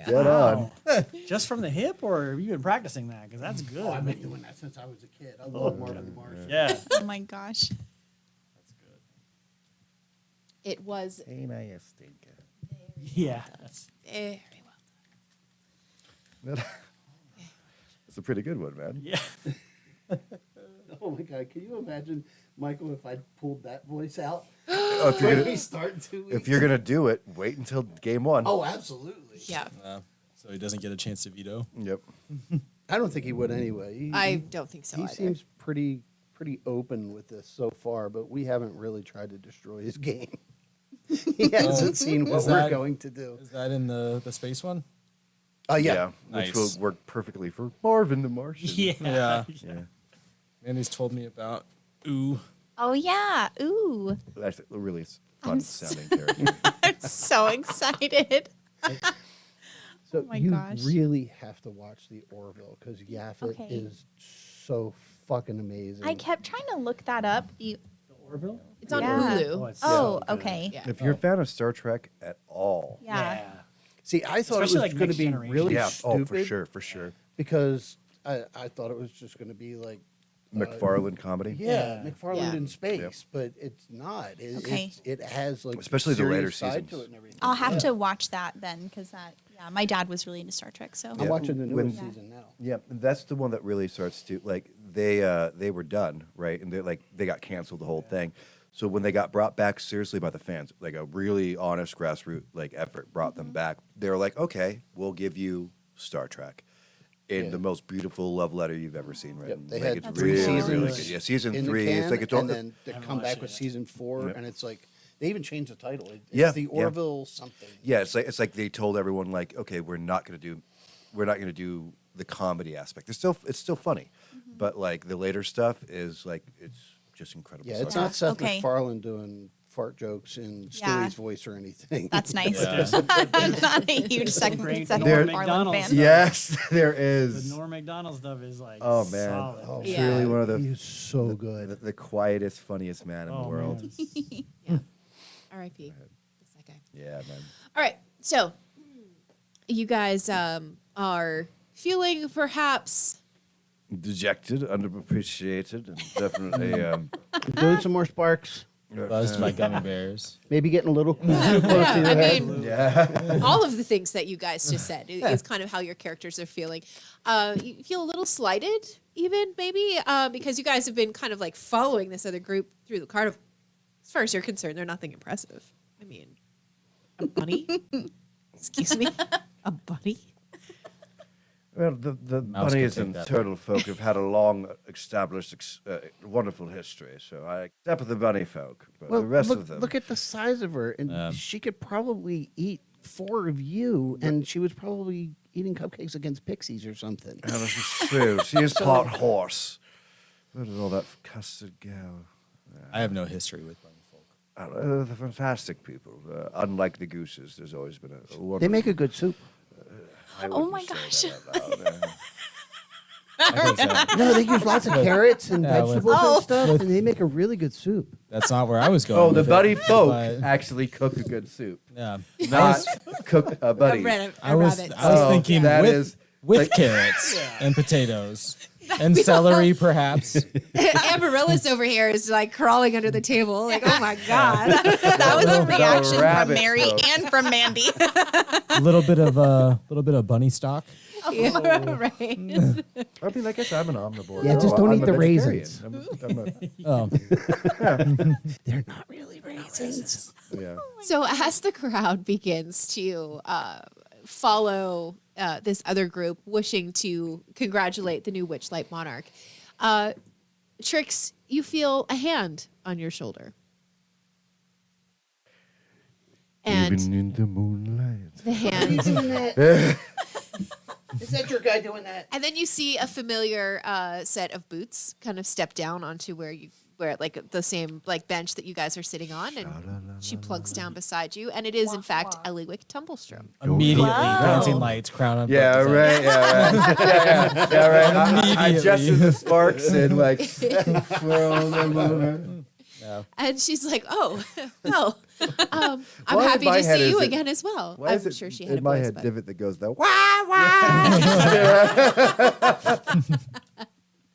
[SPEAKER 2] dead on.
[SPEAKER 3] Wow. Just from the hip, or have you been practicing that? Because that's good.
[SPEAKER 5] Oh, I've been doing that since I was a kid. I love Marvin the Martian.
[SPEAKER 3] Yeah.
[SPEAKER 6] Oh my gosh.
[SPEAKER 1] It was
[SPEAKER 2] Ain't I a stinker?
[SPEAKER 3] Yeah. That's,
[SPEAKER 1] very well.
[SPEAKER 2] That's a pretty good one, man.
[SPEAKER 3] yeah.
[SPEAKER 5] Oh my God! Can you imagine, Michael, if I pulled that voice out?
[SPEAKER 2] Oh, if, you're
[SPEAKER 5] When
[SPEAKER 2] gonna,
[SPEAKER 5] we start in 2 weeks.
[SPEAKER 2] if you're gonna do it, wait until game one.
[SPEAKER 5] Oh, absolutely.
[SPEAKER 1] Yeah.
[SPEAKER 4] So he doesn't get a chance to veto.
[SPEAKER 2] Yep.
[SPEAKER 5] I don't think he would anyway.
[SPEAKER 1] I don't think so
[SPEAKER 5] He
[SPEAKER 1] either.
[SPEAKER 5] seems pretty open with this so far, but we haven't really tried to destroy his game. He hasn't seen what
[SPEAKER 4] Is
[SPEAKER 5] we're
[SPEAKER 4] that-
[SPEAKER 5] going to do.
[SPEAKER 4] Is that in the space one?
[SPEAKER 5] Oh yeah.
[SPEAKER 2] Which
[SPEAKER 4] Nice.
[SPEAKER 2] will work perfectly for Marvin the Martian.
[SPEAKER 3] Yeah.
[SPEAKER 4] Yeah.
[SPEAKER 2] Yeah.
[SPEAKER 4] Andy's told me about Ooh.
[SPEAKER 6] Oh yeah. Ooh.
[SPEAKER 2] That's a really fun
[SPEAKER 6] I'm
[SPEAKER 2] sounding character.
[SPEAKER 6] I'm so excited.
[SPEAKER 5] So
[SPEAKER 6] my
[SPEAKER 5] you
[SPEAKER 6] gosh.
[SPEAKER 5] really have to watch the Orville because Yaphet
[SPEAKER 6] Okay.
[SPEAKER 5] is so fucking amazing.
[SPEAKER 6] I kept trying to look that up.
[SPEAKER 3] The Orville?
[SPEAKER 1] It's on
[SPEAKER 6] Yeah.
[SPEAKER 1] Hulu.
[SPEAKER 3] it's
[SPEAKER 6] Oh,
[SPEAKER 3] so good.
[SPEAKER 6] okay.
[SPEAKER 1] Yeah.
[SPEAKER 2] If you're a fan of Star Trek at all,
[SPEAKER 6] Yeah.
[SPEAKER 5] See, I thought
[SPEAKER 3] Especially,
[SPEAKER 5] it was
[SPEAKER 3] like,
[SPEAKER 5] going to
[SPEAKER 3] Next
[SPEAKER 5] be
[SPEAKER 3] Generation.
[SPEAKER 5] really
[SPEAKER 2] yeah,
[SPEAKER 5] stupid.
[SPEAKER 2] oh for sure.
[SPEAKER 5] Because I thought it was just going to be like
[SPEAKER 2] McFarlane comedy,
[SPEAKER 5] yeah,
[SPEAKER 3] Yeah.
[SPEAKER 5] McFarland
[SPEAKER 1] Yeah.
[SPEAKER 5] in space,
[SPEAKER 2] Yep.
[SPEAKER 5] but it's not.
[SPEAKER 6] Okay.
[SPEAKER 5] It has like
[SPEAKER 2] Especially the later
[SPEAKER 5] serious side to
[SPEAKER 2] seasons.
[SPEAKER 5] it and everything.
[SPEAKER 6] I'll have to watch that then because my dad was really into Star Trek. So
[SPEAKER 5] I'm
[SPEAKER 2] Yeah.
[SPEAKER 5] watching the
[SPEAKER 2] When-
[SPEAKER 5] newest season now.
[SPEAKER 2] yeah, that's the one that really starts to like they were done right, and they got canceled the whole thing. So when they got brought back seriously by the fans, like a really honest grassroots like effort brought them back. They were like, okay, we'll give you Star Trek. In
[SPEAKER 5] Yeah.
[SPEAKER 2] the most beautiful love letter you've ever seen written.
[SPEAKER 5] Yep, they
[SPEAKER 2] Like,
[SPEAKER 5] had
[SPEAKER 2] it's
[SPEAKER 6] That's
[SPEAKER 5] three
[SPEAKER 2] really,
[SPEAKER 5] seasons
[SPEAKER 2] really good. Yeah, season
[SPEAKER 5] in the
[SPEAKER 2] 3.
[SPEAKER 5] can,
[SPEAKER 2] It's like it's all,
[SPEAKER 5] and then they
[SPEAKER 3] haven't
[SPEAKER 5] come
[SPEAKER 3] watched
[SPEAKER 5] back
[SPEAKER 3] it
[SPEAKER 5] with
[SPEAKER 3] yet.
[SPEAKER 5] season 4,
[SPEAKER 2] Yep.
[SPEAKER 5] and it's like they even changed the title. It's
[SPEAKER 2] Yeah,
[SPEAKER 5] the
[SPEAKER 2] yeah.
[SPEAKER 5] Orville something.
[SPEAKER 2] yeah, it's like they told everyone like, okay, we're not gonna do the comedy aspect. It's still funny, but like the later stuff is like it's just incredible.
[SPEAKER 5] Yeah, it's
[SPEAKER 2] stuff.
[SPEAKER 5] not Seth
[SPEAKER 6] Okay.
[SPEAKER 5] MacFarlane doing fart jokes in
[SPEAKER 6] Yeah.
[SPEAKER 5] Stewie's voice or anything.
[SPEAKER 6] that's nice.
[SPEAKER 4] Yeah.
[SPEAKER 6] I'm not a huge second
[SPEAKER 3] Great
[SPEAKER 6] Seth
[SPEAKER 2] Norm
[SPEAKER 6] MacFarlane
[SPEAKER 3] Macdonald's.
[SPEAKER 6] fan.
[SPEAKER 2] Yes, there
[SPEAKER 3] The
[SPEAKER 2] is.
[SPEAKER 3] Norm Macdonald stuff is like
[SPEAKER 2] Oh man,
[SPEAKER 3] solid.
[SPEAKER 5] Oh,
[SPEAKER 2] it's
[SPEAKER 1] Yeah.
[SPEAKER 2] really one of the
[SPEAKER 5] He's so good.
[SPEAKER 2] the quietest, funniest man in the
[SPEAKER 3] Oh,
[SPEAKER 2] world.
[SPEAKER 3] man.
[SPEAKER 1] R.I.P. That's that guy.
[SPEAKER 2] Yeah, man.
[SPEAKER 1] All right, so you guys are feeling perhaps
[SPEAKER 2] Dejected, underappreciated, and definitely
[SPEAKER 5] Doing some more sparks.
[SPEAKER 4] Buzzed by gummy bears.
[SPEAKER 5] Maybe getting a little too close to
[SPEAKER 1] yeah,
[SPEAKER 5] your
[SPEAKER 1] I
[SPEAKER 5] head.
[SPEAKER 1] mean,
[SPEAKER 2] yeah.
[SPEAKER 1] all of the things that you guys just said is kind of how your characters are feeling. You feel a little slighted, even maybe, because you guys have been kind of like following this other group through the carnival. As far as you're concerned, they're nothing impressive. I mean, a bunny? Excuse me? A bunny?
[SPEAKER 2] Well, the
[SPEAKER 4] Mouse
[SPEAKER 2] bunnies
[SPEAKER 4] could take
[SPEAKER 2] and
[SPEAKER 4] that.
[SPEAKER 2] turtle folk have had a long established, wonderful history. So I accept the bunny folk, but
[SPEAKER 5] Well,
[SPEAKER 2] the rest
[SPEAKER 5] look,
[SPEAKER 2] of them.
[SPEAKER 5] look at the size of her, and she could probably eat 4 of you, and she was probably eating cupcakes against pixies or something.
[SPEAKER 2] Oh, this is true. She is part horse. Where did all that custard go?
[SPEAKER 4] I have no history with bunny folk.
[SPEAKER 2] They're fantastic people. Unlike the gooses, there's always been a wonderful.
[SPEAKER 5] They make a good soup.
[SPEAKER 2] I
[SPEAKER 6] Oh
[SPEAKER 2] wouldn't
[SPEAKER 6] my
[SPEAKER 2] say
[SPEAKER 6] gosh.
[SPEAKER 2] that out loud.
[SPEAKER 4] I think so.
[SPEAKER 5] No, they use lots of carrots and
[SPEAKER 4] Yeah, with-
[SPEAKER 5] vegetables
[SPEAKER 6] Oh.
[SPEAKER 5] and stuff, and they make a really good soup.
[SPEAKER 4] That's not where I was going.
[SPEAKER 2] Oh, the
[SPEAKER 4] with it,
[SPEAKER 2] bunny folk
[SPEAKER 4] but,
[SPEAKER 2] actually cook a good soup,
[SPEAKER 4] Yeah.
[SPEAKER 2] not cook a bunny.
[SPEAKER 4] I was
[SPEAKER 2] Oh,
[SPEAKER 4] thinking
[SPEAKER 2] that
[SPEAKER 4] with,
[SPEAKER 2] is-
[SPEAKER 4] with
[SPEAKER 2] like-
[SPEAKER 4] carrots and potatoes and celery, perhaps.
[SPEAKER 1] Amarillis over here is like crawling under the table, like, oh my God.
[SPEAKER 6] That was a reaction from
[SPEAKER 2] rabbit
[SPEAKER 6] Mary
[SPEAKER 2] folk.
[SPEAKER 6] and from Mandy.
[SPEAKER 4] A little bit of bunny stock.
[SPEAKER 1] Yeah, right.
[SPEAKER 2] I mean, I guess I'm an omnivore.
[SPEAKER 5] Yeah,
[SPEAKER 2] No,
[SPEAKER 5] just don't
[SPEAKER 2] I'm
[SPEAKER 5] eat
[SPEAKER 2] a
[SPEAKER 5] the
[SPEAKER 2] vegetarian.
[SPEAKER 5] raisins.
[SPEAKER 4] Oh,
[SPEAKER 5] They're not really raisins.
[SPEAKER 2] Yeah.
[SPEAKER 1] So as the crowd begins to follow this other group, wishing to congratulate the new Witchlight Monarch, Trix, you feel a hand on your shoulder. And
[SPEAKER 2] Even in the moonlight.
[SPEAKER 1] the hand,
[SPEAKER 5] Is that your guy doing that?
[SPEAKER 1] and then you see a familiar set of boots kind of step down onto where like the same like bench that you guys are sitting on, and she plunks down beside you, and it is in fact Eliwick Tumblestrom.
[SPEAKER 4] immediately
[SPEAKER 6] Wow.
[SPEAKER 4] dancing lights, crown on.
[SPEAKER 2] Yeah,
[SPEAKER 4] both.
[SPEAKER 2] right. Yeah, right. Yeah, right. I
[SPEAKER 4] Immediately.
[SPEAKER 2] adjusted the sparks and like swirl them over.
[SPEAKER 1] And she's like, oh, well, I'm
[SPEAKER 2] Why in
[SPEAKER 1] happy
[SPEAKER 2] my
[SPEAKER 1] to
[SPEAKER 2] head
[SPEAKER 1] see you
[SPEAKER 2] is it-
[SPEAKER 1] again as well.
[SPEAKER 2] Why is
[SPEAKER 1] I'm
[SPEAKER 2] it
[SPEAKER 1] sure she had
[SPEAKER 2] in
[SPEAKER 1] a
[SPEAKER 2] my
[SPEAKER 1] voice,
[SPEAKER 2] head
[SPEAKER 1] but-
[SPEAKER 2] divot that goes the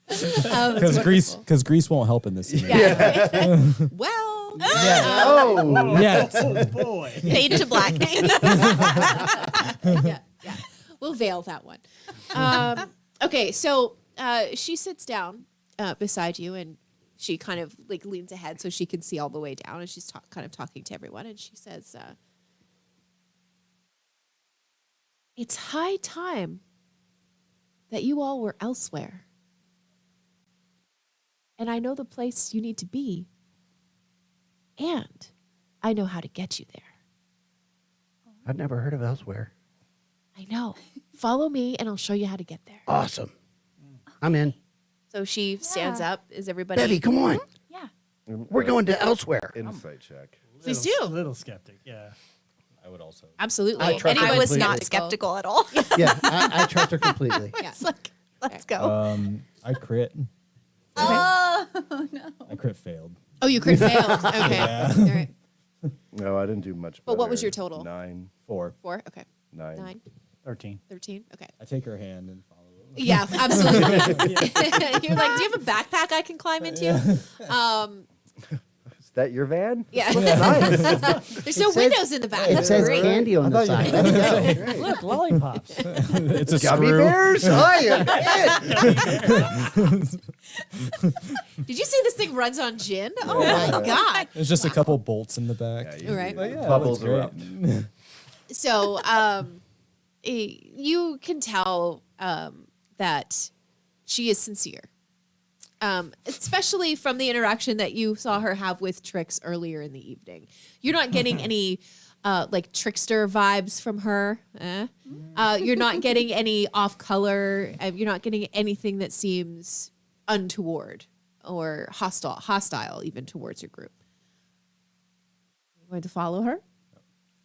[SPEAKER 4] Because Grease won't help in this scene.
[SPEAKER 1] Yeah. Well,
[SPEAKER 2] oh
[SPEAKER 4] Yes.
[SPEAKER 3] Oh boy.
[SPEAKER 6] Fade to black.
[SPEAKER 1] yeah. We'll veil that one. Okay, so she sits down beside you, and she kind of like leans ahead so she can see all the way down, and she's kind of talking to everyone, and she says, "It's high time that you all were elsewhere, and I know the place you need to be, and I know how to get you there.
[SPEAKER 5] I've never heard of Elsewhere.
[SPEAKER 1] I know. Follow me, and I'll show you how to get there."
[SPEAKER 5] Awesome. I'm in.
[SPEAKER 1] So she stands up. Is everybody?
[SPEAKER 5] Bevy, come on.
[SPEAKER 6] Yeah.
[SPEAKER 5] We're going to Elsewhere.
[SPEAKER 2] insight check.
[SPEAKER 1] Please
[SPEAKER 3] A
[SPEAKER 1] do.
[SPEAKER 3] little skeptic, yeah.
[SPEAKER 4] I would also.
[SPEAKER 1] Absolutely.
[SPEAKER 5] I trust her
[SPEAKER 6] I was
[SPEAKER 5] completely.
[SPEAKER 6] not skeptical at all.
[SPEAKER 5] Yeah, I trust her completely.
[SPEAKER 1] Yeah.
[SPEAKER 6] It's like, let's go.
[SPEAKER 4] I crit.
[SPEAKER 6] Oh no.
[SPEAKER 4] I crit failed.
[SPEAKER 1] Oh, you crit failed. Okay. All right.
[SPEAKER 2] No, I didn't do much.
[SPEAKER 1] But what was
[SPEAKER 2] better.
[SPEAKER 1] your total?
[SPEAKER 2] 9,
[SPEAKER 4] 4.
[SPEAKER 1] 4. Okay.
[SPEAKER 2] 9.
[SPEAKER 1] 9.
[SPEAKER 3] 13.
[SPEAKER 1] 13. Okay.
[SPEAKER 4] I take her hand and follow.
[SPEAKER 1] Yeah, absolutely. You're like, do you have a backpack I can climb into?
[SPEAKER 2] Is that your van?
[SPEAKER 1] Yeah.
[SPEAKER 2] Nice.
[SPEAKER 1] There's no windows in the back.
[SPEAKER 5] It
[SPEAKER 1] That's
[SPEAKER 5] says
[SPEAKER 1] great.
[SPEAKER 5] candy on the side. Let's go.
[SPEAKER 3] Look, lollipops.
[SPEAKER 4] It's a
[SPEAKER 2] Gummy
[SPEAKER 4] screw.
[SPEAKER 2] bears? I am in.
[SPEAKER 1] Did you see this thing runs on gin? Oh my god.
[SPEAKER 4] There's just a couple bolts in the back.
[SPEAKER 2] Yeah,
[SPEAKER 1] All right.
[SPEAKER 4] But yeah,
[SPEAKER 2] Bubbles
[SPEAKER 4] it looks great.
[SPEAKER 2] erupt.
[SPEAKER 1] So you can tell that she is sincere, especially from the interaction that you saw her have with Trix earlier in the evening. You're not getting any like trickster vibes from her. You're not getting any off color. You're not getting anything that seems untoward or hostile even towards your group. You going to follow her?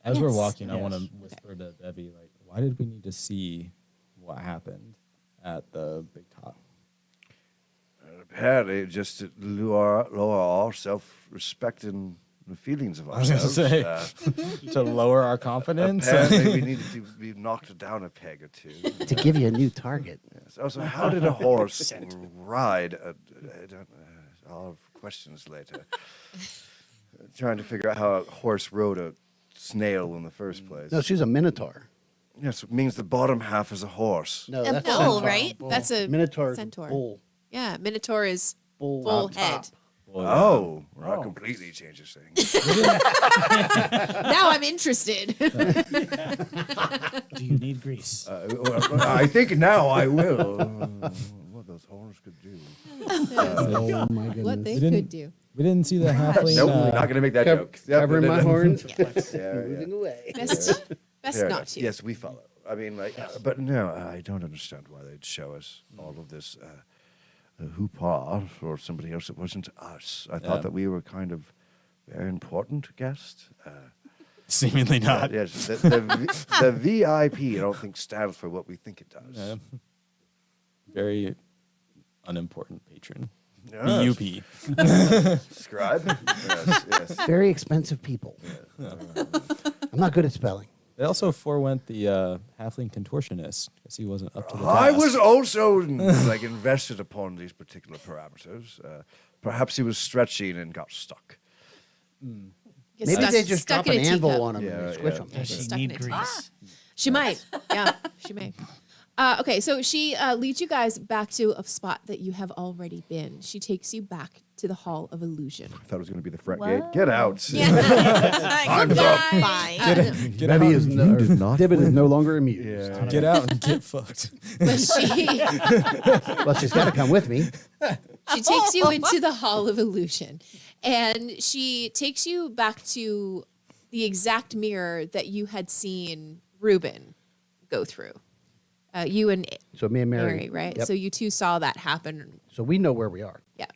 [SPEAKER 4] As we're
[SPEAKER 1] Yes.
[SPEAKER 4] walking, I want to
[SPEAKER 3] Yes.
[SPEAKER 4] whisper to Bevy, like, why did we need to see what happened at the big top?
[SPEAKER 2] Apparently, just to lower our self-respect and the feelings of
[SPEAKER 4] I was
[SPEAKER 2] ourselves.
[SPEAKER 4] gonna say. To lower our confidence.
[SPEAKER 2] Apparently, we needed to be knocked down a peg or two.
[SPEAKER 5] To give you a new target.
[SPEAKER 2] Yes. Also, how did a horse ride? I'll have questions later. Trying to figure out how a horse rode a snail in the first place.
[SPEAKER 5] No, she's a minotaur.
[SPEAKER 2] Yes, it means the bottom half is a horse.
[SPEAKER 5] No,
[SPEAKER 6] A
[SPEAKER 5] that's
[SPEAKER 6] bull,
[SPEAKER 5] centaur.
[SPEAKER 6] right?
[SPEAKER 1] That's a
[SPEAKER 5] Minotaur is
[SPEAKER 1] centaur.
[SPEAKER 5] bull.
[SPEAKER 1] Yeah, Minotaur is
[SPEAKER 5] Bull
[SPEAKER 1] full
[SPEAKER 5] on
[SPEAKER 1] head.
[SPEAKER 5] top.
[SPEAKER 2] Oh, that completely changes things.
[SPEAKER 1] Now I'm interested.
[SPEAKER 3] Do you need grease?
[SPEAKER 2] I think now I will. What those horns could do.
[SPEAKER 5] Oh my goodness.
[SPEAKER 1] What they
[SPEAKER 4] We didn't-
[SPEAKER 1] could do.
[SPEAKER 4] We didn't see the halfling.
[SPEAKER 2] Nope, not going to make that joke. Yep,
[SPEAKER 5] Covering
[SPEAKER 2] no,
[SPEAKER 5] my
[SPEAKER 2] no, no.
[SPEAKER 5] horns.
[SPEAKER 2] Yeah,
[SPEAKER 5] Moving away.
[SPEAKER 1] Best
[SPEAKER 2] Fair
[SPEAKER 1] not
[SPEAKER 2] enough.
[SPEAKER 1] to.
[SPEAKER 2] Yes, we follow. I mean, like, but no, I don't understand why they'd show us all of this hoopla for somebody else that wasn't us. I thought
[SPEAKER 4] Yeah.
[SPEAKER 2] that we were kind of very important guests.
[SPEAKER 4] Seemingly not.
[SPEAKER 2] Yes, the VIP, I don't think stands for what we think it does.
[SPEAKER 4] Yeah. Very unimportant patron.
[SPEAKER 2] Yes.
[SPEAKER 4] BUP.
[SPEAKER 2] Scribe. Yes.
[SPEAKER 5] Very expensive people. I'm not good at spelling.
[SPEAKER 4] They also forewent the halfling contortionist because he wasn't up to the
[SPEAKER 2] I
[SPEAKER 4] task.
[SPEAKER 2] was also like invested upon these particular parameters. Perhaps he was stretching and got stuck.
[SPEAKER 1] Get
[SPEAKER 5] Maybe
[SPEAKER 1] stuck-
[SPEAKER 5] they just
[SPEAKER 1] stuck
[SPEAKER 5] drop
[SPEAKER 1] in
[SPEAKER 5] an
[SPEAKER 1] a
[SPEAKER 5] anvil
[SPEAKER 1] teacup.
[SPEAKER 5] on them
[SPEAKER 2] Yeah,
[SPEAKER 5] and they squish
[SPEAKER 2] yeah.
[SPEAKER 5] them.
[SPEAKER 3] Does she
[SPEAKER 1] stuck in
[SPEAKER 3] need
[SPEAKER 1] a
[SPEAKER 3] grease?
[SPEAKER 1] She might. Yeah, she may. Okay, so she leads you guys back to a spot that you have already been. She takes you back to the Hall of Illusion.
[SPEAKER 2] I thought it was going to be the front gate. Get out.
[SPEAKER 6] Time's
[SPEAKER 2] up.
[SPEAKER 6] Bye.
[SPEAKER 4] Get out,
[SPEAKER 5] Maybe is no,
[SPEAKER 2] did not
[SPEAKER 5] Divot is no longer amused.
[SPEAKER 2] Yeah.
[SPEAKER 4] get out and get fucked.
[SPEAKER 1] But she
[SPEAKER 5] Well, she's got to come with me.
[SPEAKER 1] she takes you into the Hall of Illusion, and she takes you back to the exact mirror that you had seen Reuben go through. You and
[SPEAKER 5] So me and Mary.
[SPEAKER 1] Mary, right?
[SPEAKER 5] Yep.
[SPEAKER 1] So you two saw that happen.
[SPEAKER 5] So we know where we are.
[SPEAKER 1] Yeah.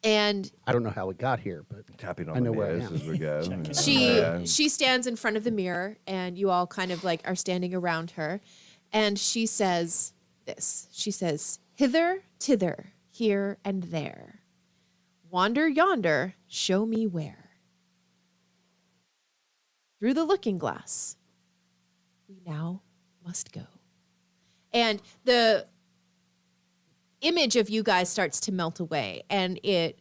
[SPEAKER 1] And
[SPEAKER 5] I don't know how we got here, but
[SPEAKER 2] Tapping on
[SPEAKER 5] I know
[SPEAKER 2] the
[SPEAKER 5] where I
[SPEAKER 2] ears
[SPEAKER 5] am.
[SPEAKER 2] as we go.
[SPEAKER 1] she she stands in front of the mirror, and you all kind of like are standing around her, and she says this. She says, "Hither, tither, here and there, Wander yonder, show me where. Through the looking glass, we now must go. And the image of you guys starts to melt away, and it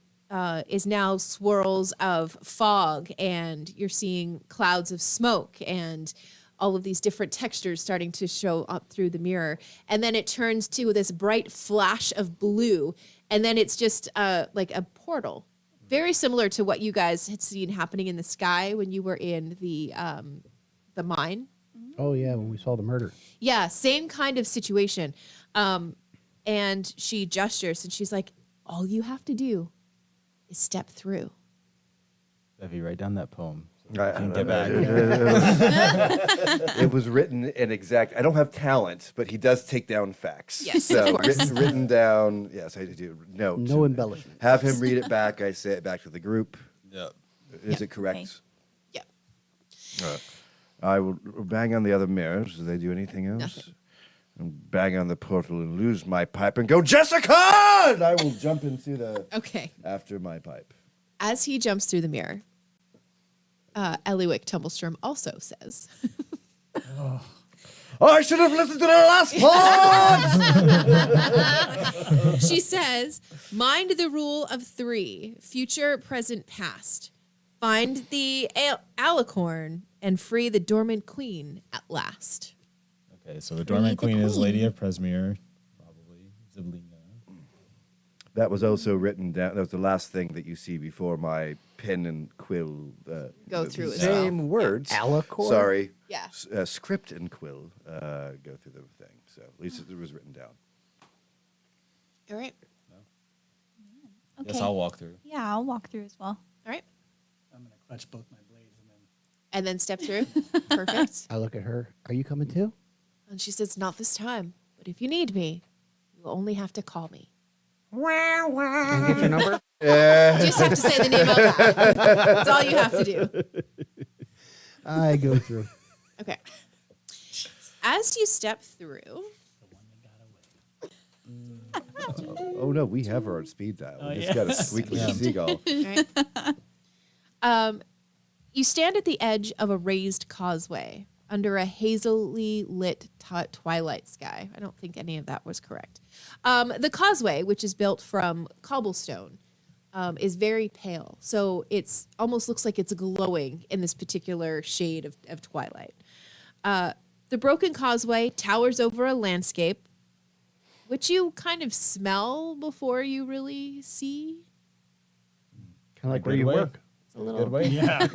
[SPEAKER 1] is now swirls of fog, and you're seeing clouds of smoke and all of these different textures starting to show up through the mirror. And then it turns to this bright flash of blue, and then it's just like a portal. Very similar to what you guys had seen happening in the sky when you were in the mine.
[SPEAKER 5] Oh yeah, when we saw the murder.
[SPEAKER 1] Yeah, same kind of situation. And she gestures and she's like, all you have to do is step through.
[SPEAKER 4] Bevy, write down that poem.
[SPEAKER 2] I
[SPEAKER 4] Can
[SPEAKER 2] don't
[SPEAKER 4] get
[SPEAKER 2] know.
[SPEAKER 4] back.
[SPEAKER 2] It was written in exact. I don't have talent, but he does take down facts.
[SPEAKER 1] Yes,
[SPEAKER 2] so
[SPEAKER 1] of course.
[SPEAKER 2] written down. Yes, I do. Note.
[SPEAKER 5] No embellishment.
[SPEAKER 2] Have him read it back. I say it back to the group.
[SPEAKER 4] Yep.
[SPEAKER 2] Is it correct?
[SPEAKER 1] Yeah.
[SPEAKER 2] I will bang on the other mirrors. Do they do anything else?
[SPEAKER 1] Nothing.
[SPEAKER 2] And bang on the portal and lose my pipe and go, Jessica! And I will jump into the
[SPEAKER 1] Okay.
[SPEAKER 2] after my pipe.
[SPEAKER 1] As he jumps through the mirror, Eliwick Tumblestrom also says,
[SPEAKER 2] Oh, I should have listened to the last part.
[SPEAKER 1] she says, mind the rule of 3, future, present, past. Find the alicorn and free the dormant queen at last.
[SPEAKER 4] Okay, so the dormant queen is Lady of Presmere, probably Ziblina.
[SPEAKER 2] That was also written down. That was the last thing that you see before my pen and quill
[SPEAKER 1] Go
[SPEAKER 2] the
[SPEAKER 1] through as
[SPEAKER 2] same
[SPEAKER 1] well.
[SPEAKER 2] words.
[SPEAKER 5] Alicorn?
[SPEAKER 2] Sorry.
[SPEAKER 1] Yeah.
[SPEAKER 2] Script and quill go through the thing. So at least it was written down.
[SPEAKER 1] All right.
[SPEAKER 6] Okay.
[SPEAKER 4] Guess I'll walk through.
[SPEAKER 6] Yeah, I'll walk through as well.
[SPEAKER 1] All right.
[SPEAKER 3] I'm gonna clutch both my blades and then.
[SPEAKER 1] And then step through. Perfect.
[SPEAKER 5] I look at her. Are you coming too?
[SPEAKER 1] And she says, not this time. But if you need me, you will only have to call me.
[SPEAKER 5] Can I get your number?
[SPEAKER 1] You just have to say the name out loud. That's all you have to do.
[SPEAKER 5] I go through.
[SPEAKER 1] Okay. As you step through,
[SPEAKER 2] Oh no, we have our speed dial.
[SPEAKER 3] Oh,
[SPEAKER 2] We just
[SPEAKER 3] yeah.
[SPEAKER 2] got a squeak like a seagull.
[SPEAKER 1] right? You stand at the edge of a raised causeway under a hazily lit twilight sky. I don't think any of that was correct. The causeway, which is built from cobblestone, is very pale. So it's almost looks like it's glowing in this particular shade of twilight. The broken causeway towers over a landscape, which you kind of smell before you really see.
[SPEAKER 5] Kind of like where
[SPEAKER 4] Good
[SPEAKER 5] you
[SPEAKER 4] way.
[SPEAKER 5] work.
[SPEAKER 1] It's a little.
[SPEAKER 4] Good way.
[SPEAKER 3] Yeah.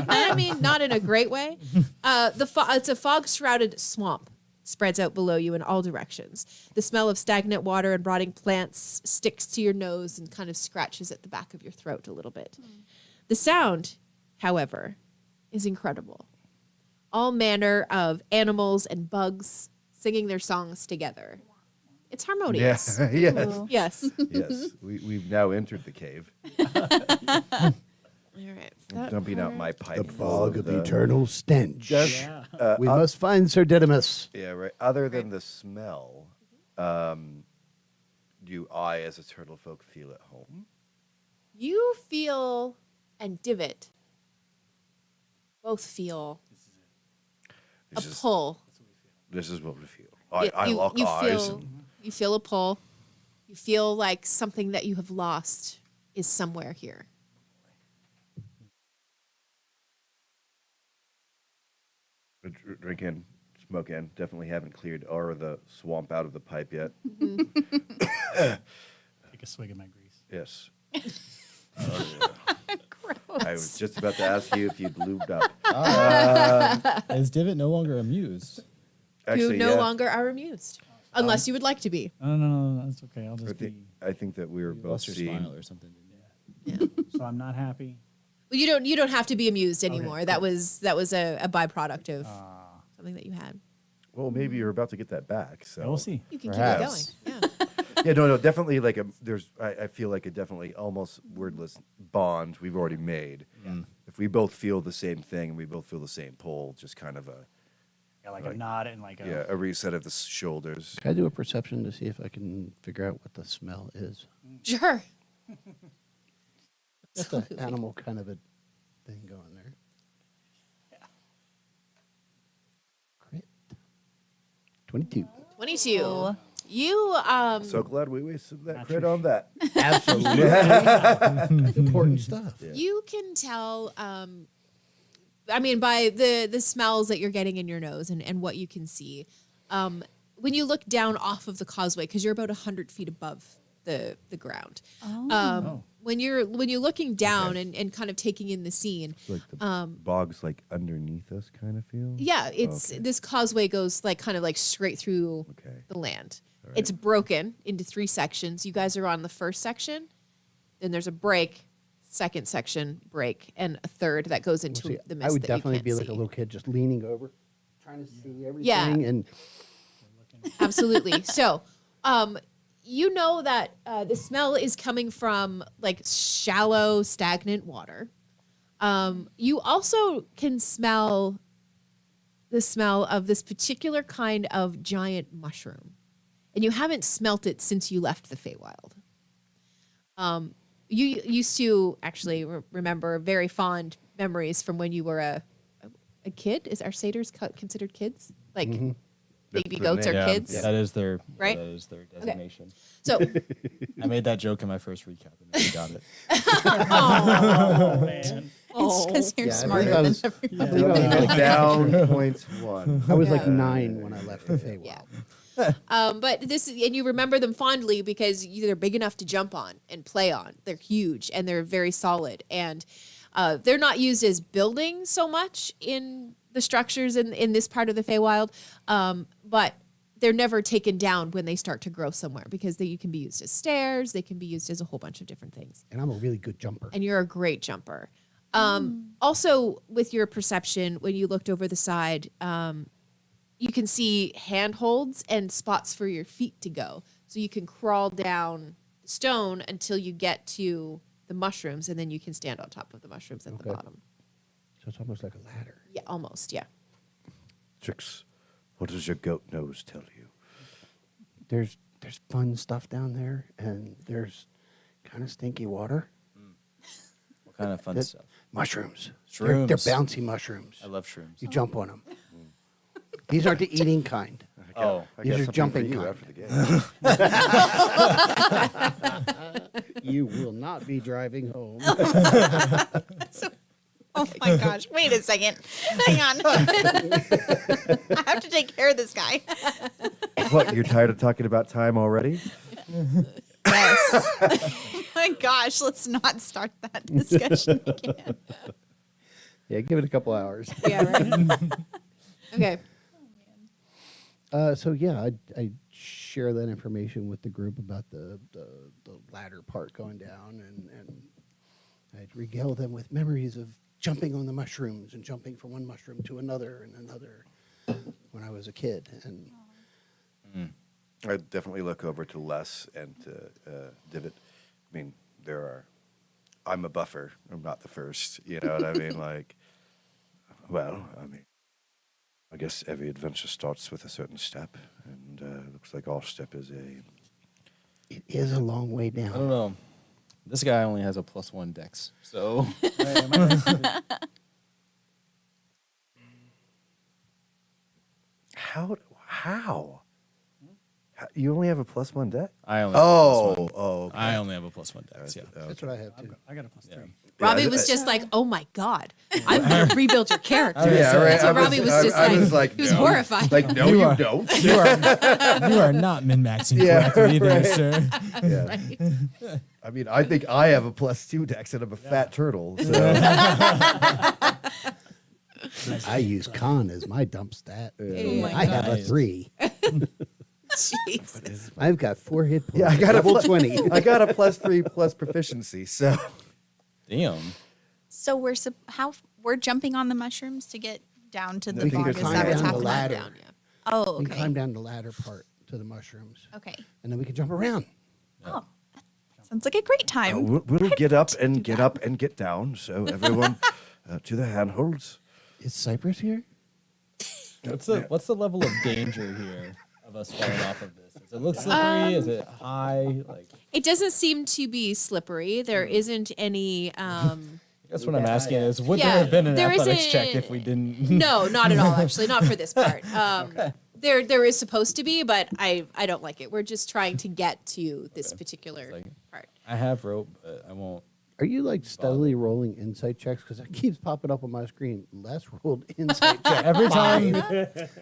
[SPEAKER 1] I mean, not in a great way. It's a fog-shrouded swamp. Spreads out below you in all directions. The smell of stagnant water and rotting plants sticks to your nose and kind of scratches at the back of your throat a little bit. The sound, however, is incredible. All manner of animals and bugs singing their songs together. It's harmonious.
[SPEAKER 2] Yeah. Yes.
[SPEAKER 1] Yes.
[SPEAKER 2] Yes. We've now entered the cave.
[SPEAKER 1] All right.
[SPEAKER 2] I'm dumping out my pipe.
[SPEAKER 5] The
[SPEAKER 2] full
[SPEAKER 5] fog of
[SPEAKER 2] the-
[SPEAKER 5] eternal stench.
[SPEAKER 2] Just,
[SPEAKER 3] Yeah.
[SPEAKER 5] We must find Sir Didymus.
[SPEAKER 2] yeah, right. Other than the smell, do I, as a turtle folk, feel at home?
[SPEAKER 1] You feel, and Divot both feel a
[SPEAKER 2] This is,
[SPEAKER 1] pull.
[SPEAKER 2] this is what we feel.
[SPEAKER 1] You-
[SPEAKER 2] I
[SPEAKER 1] you-
[SPEAKER 2] lock
[SPEAKER 1] you
[SPEAKER 2] eyes.
[SPEAKER 1] feel- You feel a pull. You feel like something that you have lost is somewhere here.
[SPEAKER 2] Drink in, smoke in. Definitely haven't cleared or the swamp out of the pipe yet.
[SPEAKER 3] Take a swig of my grease.
[SPEAKER 2] Yes. I was just about to ask you if you'd lubed up.
[SPEAKER 4] Is Divot no longer amused?
[SPEAKER 2] Actually,
[SPEAKER 1] you no
[SPEAKER 2] yeah.
[SPEAKER 1] longer are amused. Unless you would like to be.
[SPEAKER 3] No, that's okay. I'll
[SPEAKER 2] I
[SPEAKER 3] just be.
[SPEAKER 2] think, I think that we were
[SPEAKER 4] You
[SPEAKER 2] both
[SPEAKER 4] lost your
[SPEAKER 2] seeing.
[SPEAKER 4] smile or something, didn't you?
[SPEAKER 3] So I'm not happy.
[SPEAKER 1] Well, you don't have to be amused anymore. That was a byproduct of something that you had.
[SPEAKER 2] Well, maybe you're about to get that back. So
[SPEAKER 3] Yeah, we'll see.
[SPEAKER 1] You can
[SPEAKER 4] Perhaps.
[SPEAKER 1] keep it going. Yeah.
[SPEAKER 2] Yeah, no, definitely. Like I feel like a definitely almost wordless bond we've already made. If we both feel the same thing and we both feel the same pull, just kind of a
[SPEAKER 3] Got like a nod and like a.
[SPEAKER 2] yeah, a reset of the shoulders.
[SPEAKER 5] Can I do a perception to see if I can figure out what the smell is?
[SPEAKER 1] Sure.
[SPEAKER 5] That's an animal kind of a thing going there. Crit. 22.
[SPEAKER 1] 22.
[SPEAKER 6] Oh.
[SPEAKER 1] You
[SPEAKER 2] So glad we wasted that
[SPEAKER 3] Not
[SPEAKER 2] crit
[SPEAKER 3] your
[SPEAKER 2] on that.
[SPEAKER 5] Absolutely. Important stuff.
[SPEAKER 1] you can tell I mean by the smells that you're getting in your nose and what you can see. When you look down off of the causeway, because you're about 100 feet above the ground. When you're looking down and kind of taking in the scene,
[SPEAKER 2] It's like the bog's like underneath us kind of feel.
[SPEAKER 1] yeah, it's
[SPEAKER 2] Okay.
[SPEAKER 1] this causeway goes like kind of like straight through
[SPEAKER 2] Okay.
[SPEAKER 1] the land.
[SPEAKER 2] All right.
[SPEAKER 1] It's broken into 3 sections. You guys are on the first section. Then there's a break, second section, break, and a third that goes into
[SPEAKER 5] See,
[SPEAKER 1] the mist.
[SPEAKER 5] I would
[SPEAKER 1] that you
[SPEAKER 5] definitely
[SPEAKER 1] can't
[SPEAKER 5] be like
[SPEAKER 1] see.
[SPEAKER 5] a little kid just leaning over, trying to see everything.
[SPEAKER 1] Yeah.
[SPEAKER 5] And
[SPEAKER 1] Absolutely. So, you know that the smell is coming from like shallow, stagnant water. You also can smell the smell of this particular kind of giant mushroom, and you haven't smelt it since you left the Feywild. You used to actually remember very fond memories from when you were a kid. Is our satyrs considered kids? Like baby
[SPEAKER 2] the
[SPEAKER 1] goats are
[SPEAKER 2] name.
[SPEAKER 1] kids?
[SPEAKER 4] That is their
[SPEAKER 1] Right?
[SPEAKER 4] That is their designation.
[SPEAKER 1] So,
[SPEAKER 4] I made that joke in my first recap, and they got it.
[SPEAKER 3] Oh, man.
[SPEAKER 6] It's because you're
[SPEAKER 5] Yeah, I
[SPEAKER 6] smarter
[SPEAKER 5] believe I
[SPEAKER 6] than
[SPEAKER 5] was-
[SPEAKER 6] everyone.
[SPEAKER 5] I believe I was like,
[SPEAKER 2] Down points 1.
[SPEAKER 5] I was like 9 when I left the Feywild.
[SPEAKER 1] Yeah. But this is, and you remember them fondly because they're big enough to jump on and play on. They're huge and they're very solid, and they're not used as buildings so much in the structures in this part of the Feywild, but they're never taken down when they start to grow somewhere because you can be used as stairs. They can be used as a whole bunch of different things.
[SPEAKER 5] And I'm a really good jumper.
[SPEAKER 1] And you're a great jumper. Also, with your perception, when you looked over the side, you can see handholds and spots for your feet to go. So you can crawl down the stone until you get to the mushrooms, and then you can stand on top of the mushrooms at the
[SPEAKER 5] Okay.
[SPEAKER 1] bottom.
[SPEAKER 5] So it's almost like a ladder.
[SPEAKER 1] Yeah, almost, yeah.
[SPEAKER 2] Trix, what does your goat nose tell you?
[SPEAKER 5] There's fun stuff down there, and there's kind of stinky water.
[SPEAKER 4] What kind of fun
[SPEAKER 5] That-
[SPEAKER 4] stuff?
[SPEAKER 5] Mushrooms.
[SPEAKER 4] Shrooms.
[SPEAKER 5] They're bouncy mushrooms.
[SPEAKER 4] I love shrooms.
[SPEAKER 5] You jump on them. These aren't the eating kind.
[SPEAKER 4] Oh,
[SPEAKER 2] I
[SPEAKER 5] These
[SPEAKER 2] got
[SPEAKER 5] are
[SPEAKER 2] something
[SPEAKER 5] jumping
[SPEAKER 2] for you
[SPEAKER 5] kind.
[SPEAKER 2] after the game.
[SPEAKER 5] You will not be driving home.
[SPEAKER 6] Oh my gosh. Wait a second. Hang on. I have to take care of this guy.
[SPEAKER 2] What, you're tired of talking about time already?
[SPEAKER 6] Yes. Oh my gosh. Let's not start that discussion again.
[SPEAKER 5] Yeah, give it a couple hours.
[SPEAKER 1] Yeah, right. Okay.
[SPEAKER 5] So yeah, I share that information with the group about the ladder part going down, and I'd regale them with memories of jumping on the mushrooms and jumping from one mushroom to another and another when I was a kid. And
[SPEAKER 2] I definitely look over to Les and to Divot. I mean, I'm a buffer. I'm not the first. You know what I mean? Like, well, I mean, I guess every adventure starts with a certain step, and it looks like our step is
[SPEAKER 5] it is a long way
[SPEAKER 4] I don't
[SPEAKER 5] down.
[SPEAKER 4] know. This guy only has a +1 dex, so
[SPEAKER 2] How? You only have a +1 deck?
[SPEAKER 4] I only. Have a +1.
[SPEAKER 2] Okay.
[SPEAKER 4] I only have a +1 dex. Yeah.
[SPEAKER 5] That's what I have too.
[SPEAKER 3] I got a +3.
[SPEAKER 1] Robbie
[SPEAKER 2] Yeah,
[SPEAKER 1] was just like, "Oh my god, I'm gonna rebuild your character."
[SPEAKER 2] Yeah, right.
[SPEAKER 1] So Robbie was just
[SPEAKER 2] like,
[SPEAKER 1] he was
[SPEAKER 2] no.
[SPEAKER 1] horrified.
[SPEAKER 2] Like, no,
[SPEAKER 4] You
[SPEAKER 2] you
[SPEAKER 4] are-
[SPEAKER 2] don't.
[SPEAKER 4] You are not min maxing
[SPEAKER 2] Yeah,
[SPEAKER 4] correctly there,
[SPEAKER 2] right.
[SPEAKER 4] sir.
[SPEAKER 2] Yeah.
[SPEAKER 1] Right?
[SPEAKER 2] I mean, I think I have a +2 dex, and I'm a fat turtle. So
[SPEAKER 5] I use con as my dump stat.
[SPEAKER 1] Oh my
[SPEAKER 5] I have a
[SPEAKER 4] Nice.
[SPEAKER 5] 3.
[SPEAKER 1] Jesus.
[SPEAKER 5] I've got 4 hit points.
[SPEAKER 2] yeah, I got
[SPEAKER 5] level
[SPEAKER 2] a
[SPEAKER 5] 20.
[SPEAKER 2] I got a +3 plus proficiency. So
[SPEAKER 4] Damn.
[SPEAKER 6] So we're jumping on the mushrooms to get down to the
[SPEAKER 2] We can
[SPEAKER 6] bog. Is
[SPEAKER 2] climb
[SPEAKER 6] that what's
[SPEAKER 2] down the
[SPEAKER 6] happening?
[SPEAKER 5] ladder.
[SPEAKER 1] Down, yeah.
[SPEAKER 6] Oh,
[SPEAKER 5] We can
[SPEAKER 6] okay.
[SPEAKER 5] climb down the ladder part to the mushrooms.
[SPEAKER 6] Okay.
[SPEAKER 5] And then we can jump around.
[SPEAKER 6] Oh, that sounds like a great time.
[SPEAKER 2] we'll get up and get up and get down. So everyone to the handholds.
[SPEAKER 5] Is Cypress here?
[SPEAKER 4] What's the level of danger here? of us falling off of this? Does it look slippery? Is it high? Like,
[SPEAKER 1] It doesn't seem to be slippery. There isn't any.
[SPEAKER 4] that's what I'm asking is, would
[SPEAKER 1] Yeah,
[SPEAKER 4] there have been an
[SPEAKER 1] there
[SPEAKER 4] athletics
[SPEAKER 1] isn't-
[SPEAKER 4] check if we didn't?
[SPEAKER 1] No, not at all. Actually, not for this part. There is supposed to be, but I don't like it. We're just trying to get to this particular
[SPEAKER 4] Like-
[SPEAKER 1] part.
[SPEAKER 4] I have rope, but I won't.
[SPEAKER 5] Are you like steadily rolling insight checks? Because it keeps popping up on my screen. Les rolled insight check.
[SPEAKER 4] Every time,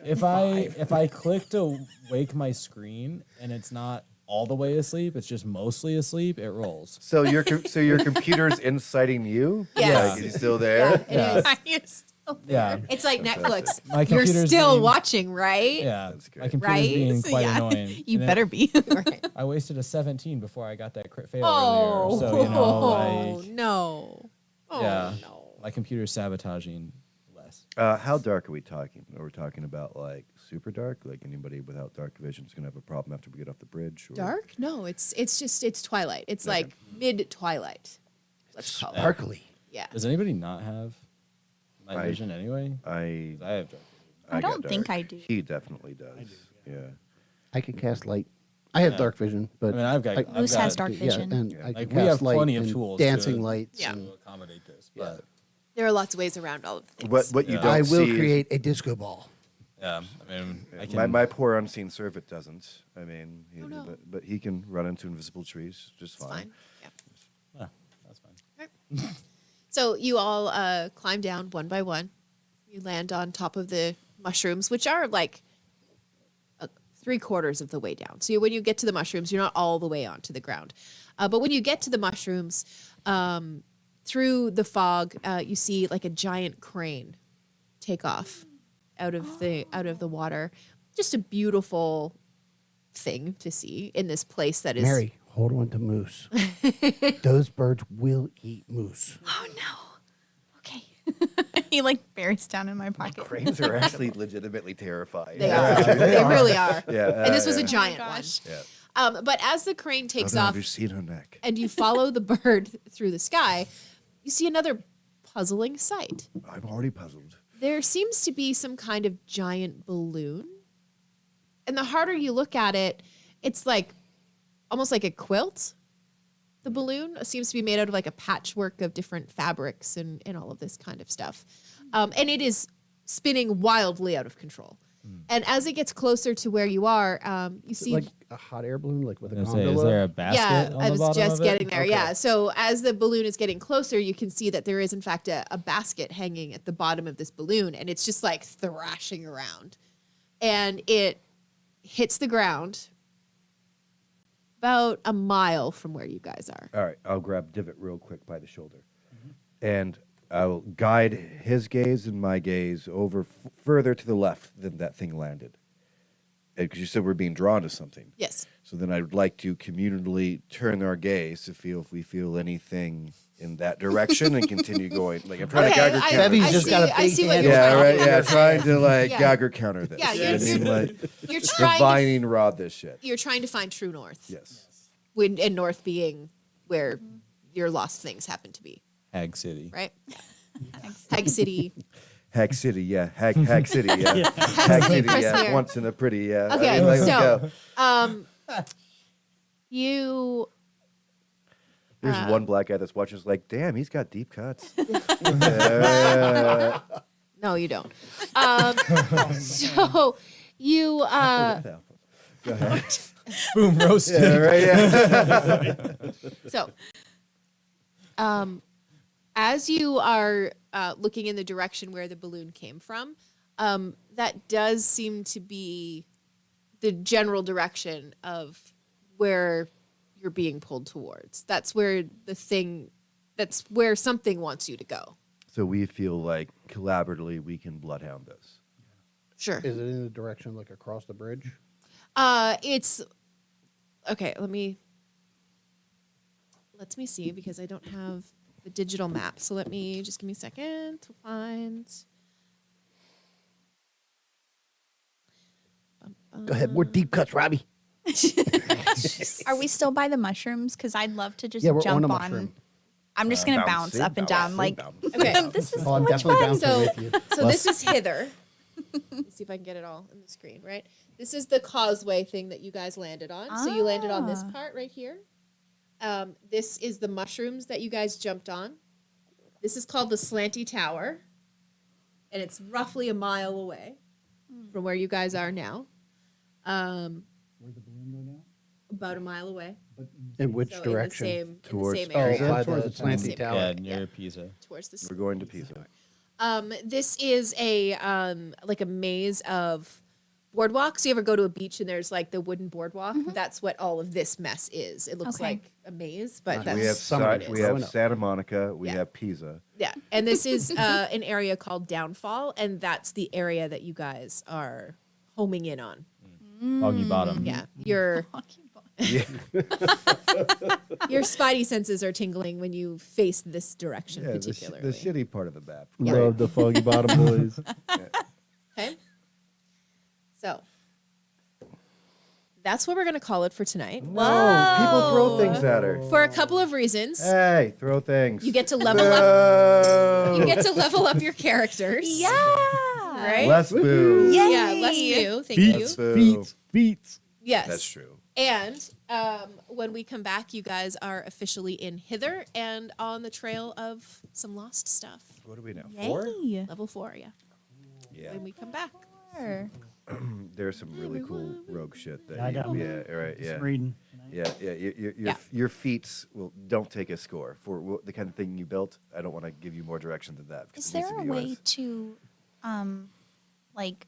[SPEAKER 4] if I click to wake my screen and it's not all the way asleep, it's just mostly asleep, it rolls.
[SPEAKER 2] So your computer's inciting you?
[SPEAKER 1] Yes.
[SPEAKER 2] Like, is he still there?
[SPEAKER 4] Yeah.
[SPEAKER 6] You're still
[SPEAKER 4] Yeah,
[SPEAKER 1] It's like Netflix.
[SPEAKER 4] My
[SPEAKER 1] You're
[SPEAKER 4] computer's
[SPEAKER 1] still
[SPEAKER 4] being-
[SPEAKER 1] watching, right?
[SPEAKER 4] yeah.
[SPEAKER 2] That's
[SPEAKER 4] My
[SPEAKER 2] great.
[SPEAKER 4] computer's
[SPEAKER 1] Right?
[SPEAKER 4] being
[SPEAKER 6] So,
[SPEAKER 4] quite
[SPEAKER 6] yeah,
[SPEAKER 4] annoying.
[SPEAKER 6] you
[SPEAKER 4] And
[SPEAKER 6] better be.
[SPEAKER 1] Right.
[SPEAKER 4] I wasted a 17 before I got that crit fail
[SPEAKER 1] Oh,
[SPEAKER 4] earlier. So you know, like,
[SPEAKER 1] no. Oh,
[SPEAKER 4] yeah,
[SPEAKER 1] no.
[SPEAKER 4] my computer's sabotaging less.
[SPEAKER 2] How dark are we talking? Are we talking about like super dark? Like anybody without dark vision is going to have a problem after we get off the bridge? Or?
[SPEAKER 1] Dark? No, it's twilight. It's like mid twilight. Let's call it.
[SPEAKER 5] Sparkly.
[SPEAKER 1] Yeah.
[SPEAKER 4] Does anybody not have night
[SPEAKER 2] I-
[SPEAKER 4] vision anyway? 'Cause
[SPEAKER 2] I
[SPEAKER 4] I have dark vision.
[SPEAKER 6] I
[SPEAKER 2] got
[SPEAKER 6] don't think
[SPEAKER 2] dark.
[SPEAKER 6] I do.
[SPEAKER 2] He definitely does. Yeah.
[SPEAKER 5] I can cast light. I have
[SPEAKER 4] Yeah.
[SPEAKER 5] dark vision, but
[SPEAKER 4] I mean, I've got. I've
[SPEAKER 6] Moose
[SPEAKER 4] got,
[SPEAKER 6] has dark vision.
[SPEAKER 5] Yeah, and
[SPEAKER 2] Yeah.
[SPEAKER 5] I can
[SPEAKER 4] Like, we
[SPEAKER 5] cast
[SPEAKER 4] have
[SPEAKER 5] light
[SPEAKER 4] plenty of
[SPEAKER 5] and
[SPEAKER 4] tools
[SPEAKER 5] dancing
[SPEAKER 4] to-
[SPEAKER 5] lights.
[SPEAKER 1] Yeah.
[SPEAKER 5] and
[SPEAKER 4] to accommodate this,
[SPEAKER 2] Yeah.
[SPEAKER 4] but
[SPEAKER 1] There are lots of ways around all of things.
[SPEAKER 2] What you
[SPEAKER 4] Yeah.
[SPEAKER 2] don't
[SPEAKER 5] I will
[SPEAKER 2] see is-
[SPEAKER 5] create a disco ball.
[SPEAKER 4] yeah, I mean, I
[SPEAKER 2] my,
[SPEAKER 4] can.
[SPEAKER 2] my poor unseen servant doesn't. I mean,
[SPEAKER 1] Oh, no.
[SPEAKER 2] but he can run into invisible trees just
[SPEAKER 1] It's
[SPEAKER 2] fine.
[SPEAKER 1] fine. Yeah.
[SPEAKER 4] yeah, that's fine.
[SPEAKER 1] So you all climb down one by one. You land on top of the mushrooms, which are like 3/4 of the way down. So when you get to the mushrooms, you're not all the way onto the ground. But when you get to the mushrooms, through the fog, you see like a giant crane take off out of the water. Just a beautiful thing to see in this place that is.
[SPEAKER 5] Mary, hold on to moose. Those birds will eat moose.
[SPEAKER 6] Oh no. Okay. He like buries down in my pocket.
[SPEAKER 2] Cranes are actually legitimately terrifying.
[SPEAKER 1] They are. They really are.
[SPEAKER 2] Yeah,
[SPEAKER 1] And this was a
[SPEAKER 2] yeah.
[SPEAKER 1] giant
[SPEAKER 6] Oh my
[SPEAKER 1] one.
[SPEAKER 6] gosh.
[SPEAKER 2] Yeah.
[SPEAKER 1] But as the crane takes
[SPEAKER 2] Oh, no,
[SPEAKER 1] off
[SPEAKER 2] have you seen her neck?
[SPEAKER 1] and you follow the bird through the sky, you see another puzzling sight.
[SPEAKER 2] I'm already puzzled.
[SPEAKER 1] There seems to be some kind of giant balloon. And the harder you look at it, it's like almost like a quilt. The balloon seems to be made out of like a patchwork of different fabrics and all of this kind of stuff. And it is spinning wildly out of control. And as it gets closer to where you are, you
[SPEAKER 5] Is it
[SPEAKER 1] see.
[SPEAKER 5] like a hot air balloon, like with a
[SPEAKER 4] I was gonna say,
[SPEAKER 5] gondola?
[SPEAKER 4] is there a basket?
[SPEAKER 1] Yeah,
[SPEAKER 4] on
[SPEAKER 1] I
[SPEAKER 4] the
[SPEAKER 1] was
[SPEAKER 4] bottom
[SPEAKER 1] just
[SPEAKER 4] of it?
[SPEAKER 1] getting there.
[SPEAKER 5] Okay.
[SPEAKER 1] Yeah. So as the balloon is getting closer, you can see that there is, in fact, a basket hanging at the bottom of this balloon, and it's just like thrashing around. And it hits the ground about a mile from where you guys are.
[SPEAKER 2] All right, I'll grab Divot real quick by the shoulder. And I'll guide his gaze and my gaze over further to the left than that thing landed. Because you said we're being drawn to something.
[SPEAKER 1] Yes.
[SPEAKER 2] So then I'd like to communally turn our gaze to feel if we feel anything in that direction and continue going. Like I'm trying to Geiger counter.
[SPEAKER 5] Debbie's just got a
[SPEAKER 1] I
[SPEAKER 5] big
[SPEAKER 1] see what
[SPEAKER 5] hand.
[SPEAKER 1] you're
[SPEAKER 2] Yeah,
[SPEAKER 1] trying
[SPEAKER 2] right.
[SPEAKER 1] to do.
[SPEAKER 2] Yeah, trying to like
[SPEAKER 1] Yeah.
[SPEAKER 2] Geiger counter this.
[SPEAKER 1] Yeah,
[SPEAKER 2] I mean, like
[SPEAKER 1] You're trying to,
[SPEAKER 2] divining rod this shit.
[SPEAKER 1] you're trying to find true north.
[SPEAKER 2] Yes.
[SPEAKER 1] And north being where your lost things happen to be,
[SPEAKER 4] Hag City.
[SPEAKER 1] right? Hag City.
[SPEAKER 2] Hack City, yeah. Hack City, yeah. Hack City,
[SPEAKER 1] Press
[SPEAKER 2] yeah.
[SPEAKER 1] here.
[SPEAKER 2] Once in a pretty, yeah. I
[SPEAKER 1] Okay,
[SPEAKER 2] mean, like,
[SPEAKER 1] so
[SPEAKER 2] go.
[SPEAKER 1] you
[SPEAKER 2] There's one black guy that's watching, is like, damn, he's got deep cuts. Yeah.
[SPEAKER 1] no, you don't. So you
[SPEAKER 2] Go ahead.
[SPEAKER 4] Boom, roasted.
[SPEAKER 2] Yeah, right, yeah.
[SPEAKER 1] so as you are looking in the direction where the balloon came from, that does seem to be the general direction of where you're being pulled towards. That's where something wants you to go.
[SPEAKER 2] So we feel like collaboratively we can bloodhound this.
[SPEAKER 1] Sure.
[SPEAKER 5] Is it in the direction like across the bridge?
[SPEAKER 1] It's okay. Let me see because I don't have the digital map. So give me a second to find.
[SPEAKER 5] Go ahead, more deep cuts, Robbie.
[SPEAKER 6] Are we still by the mushrooms? Because I'd love to just
[SPEAKER 5] Yeah, we're
[SPEAKER 6] jump
[SPEAKER 5] on a
[SPEAKER 6] on.
[SPEAKER 5] mushroom.
[SPEAKER 6] I'm just gonna bounce
[SPEAKER 2] Bouncing,
[SPEAKER 6] up and down.
[SPEAKER 2] bouncing,
[SPEAKER 6] Like
[SPEAKER 2] bouncing.
[SPEAKER 1] Okay.
[SPEAKER 6] this is
[SPEAKER 5] Oh,
[SPEAKER 6] so
[SPEAKER 5] I'm
[SPEAKER 6] much
[SPEAKER 5] definitely
[SPEAKER 6] fun.
[SPEAKER 5] bouncing
[SPEAKER 1] So,
[SPEAKER 5] with you.
[SPEAKER 1] so this is hither. Let me see if I can get it all in the screen, right? This is the causeway thing that you guys landed on. So you landed on this part right here. This is the mushrooms that you guys jumped on. This is called the Slanty Tower. And it's roughly a mile away from where you guys are now.
[SPEAKER 3] Where'd the balloon go now?
[SPEAKER 1] About a mile away.
[SPEAKER 3] But
[SPEAKER 5] In which
[SPEAKER 1] So
[SPEAKER 5] direction?
[SPEAKER 1] in the
[SPEAKER 2] Towards
[SPEAKER 1] same
[SPEAKER 5] Oh,
[SPEAKER 1] area.
[SPEAKER 5] by
[SPEAKER 2] Towards
[SPEAKER 5] the
[SPEAKER 2] the
[SPEAKER 5] slanty
[SPEAKER 1] same
[SPEAKER 5] tower.
[SPEAKER 4] Yeah,
[SPEAKER 1] Yeah.
[SPEAKER 4] near Pisa.
[SPEAKER 1] Towards the
[SPEAKER 2] We're going to Pisa.
[SPEAKER 1] This is a like a maze of boardwalks. You ever go to a beach and there's like the wooden boardwalk? That's what all of this mess is. It looks
[SPEAKER 6] Okay.
[SPEAKER 1] like a maze, but
[SPEAKER 5] We
[SPEAKER 1] that's
[SPEAKER 2] We have
[SPEAKER 5] summer
[SPEAKER 1] what it
[SPEAKER 2] we
[SPEAKER 1] is.
[SPEAKER 2] have Santa Monica. We
[SPEAKER 1] Yeah.
[SPEAKER 2] have Pisa.
[SPEAKER 1] Yeah, and this is an area called Downfall, and that's the area that you guys are homing in on.
[SPEAKER 4] Foggy Bottom.
[SPEAKER 1] Yeah, your spidey senses are tingling when you face this direction
[SPEAKER 2] Yeah, the
[SPEAKER 1] particularly.
[SPEAKER 2] shitty part of the map.
[SPEAKER 1] Yeah.
[SPEAKER 5] Love the Foggy Bottom boys.
[SPEAKER 1] Okay, so that's what we're gonna call it for tonight.
[SPEAKER 2] No, people throw things at her.
[SPEAKER 1] For a couple of reasons.
[SPEAKER 2] Hey, throw things.
[SPEAKER 1] You get to level up.
[SPEAKER 2] No.
[SPEAKER 1] You get to level up your characters.
[SPEAKER 6] Yeah.
[SPEAKER 1] Right?
[SPEAKER 2] Less boo.
[SPEAKER 6] Yay.
[SPEAKER 1] Yeah, less boo. Thank
[SPEAKER 2] Beats.
[SPEAKER 1] you.
[SPEAKER 5] Feet.
[SPEAKER 1] Yes.
[SPEAKER 2] That's true.
[SPEAKER 1] And when we come back, you guys are officially in Hither and on the trail of some lost stuff.
[SPEAKER 2] What do we know? 4?
[SPEAKER 6] Yay.
[SPEAKER 1] Level 4, yeah.
[SPEAKER 2] Yeah.
[SPEAKER 1] When we come back.
[SPEAKER 6] Sure.
[SPEAKER 2] There's some really cool rogue shit that
[SPEAKER 3] Yeah, I got
[SPEAKER 2] you, yeah, right, yeah.
[SPEAKER 3] Some reading.
[SPEAKER 2] Yeah, yeah. Your feats will don't take a score for the kind of thing you built. I don't want to give you more direction than that. because
[SPEAKER 6] Is
[SPEAKER 2] it needs
[SPEAKER 6] there
[SPEAKER 2] to
[SPEAKER 6] a
[SPEAKER 2] be
[SPEAKER 6] way
[SPEAKER 2] yours.
[SPEAKER 6] to, like,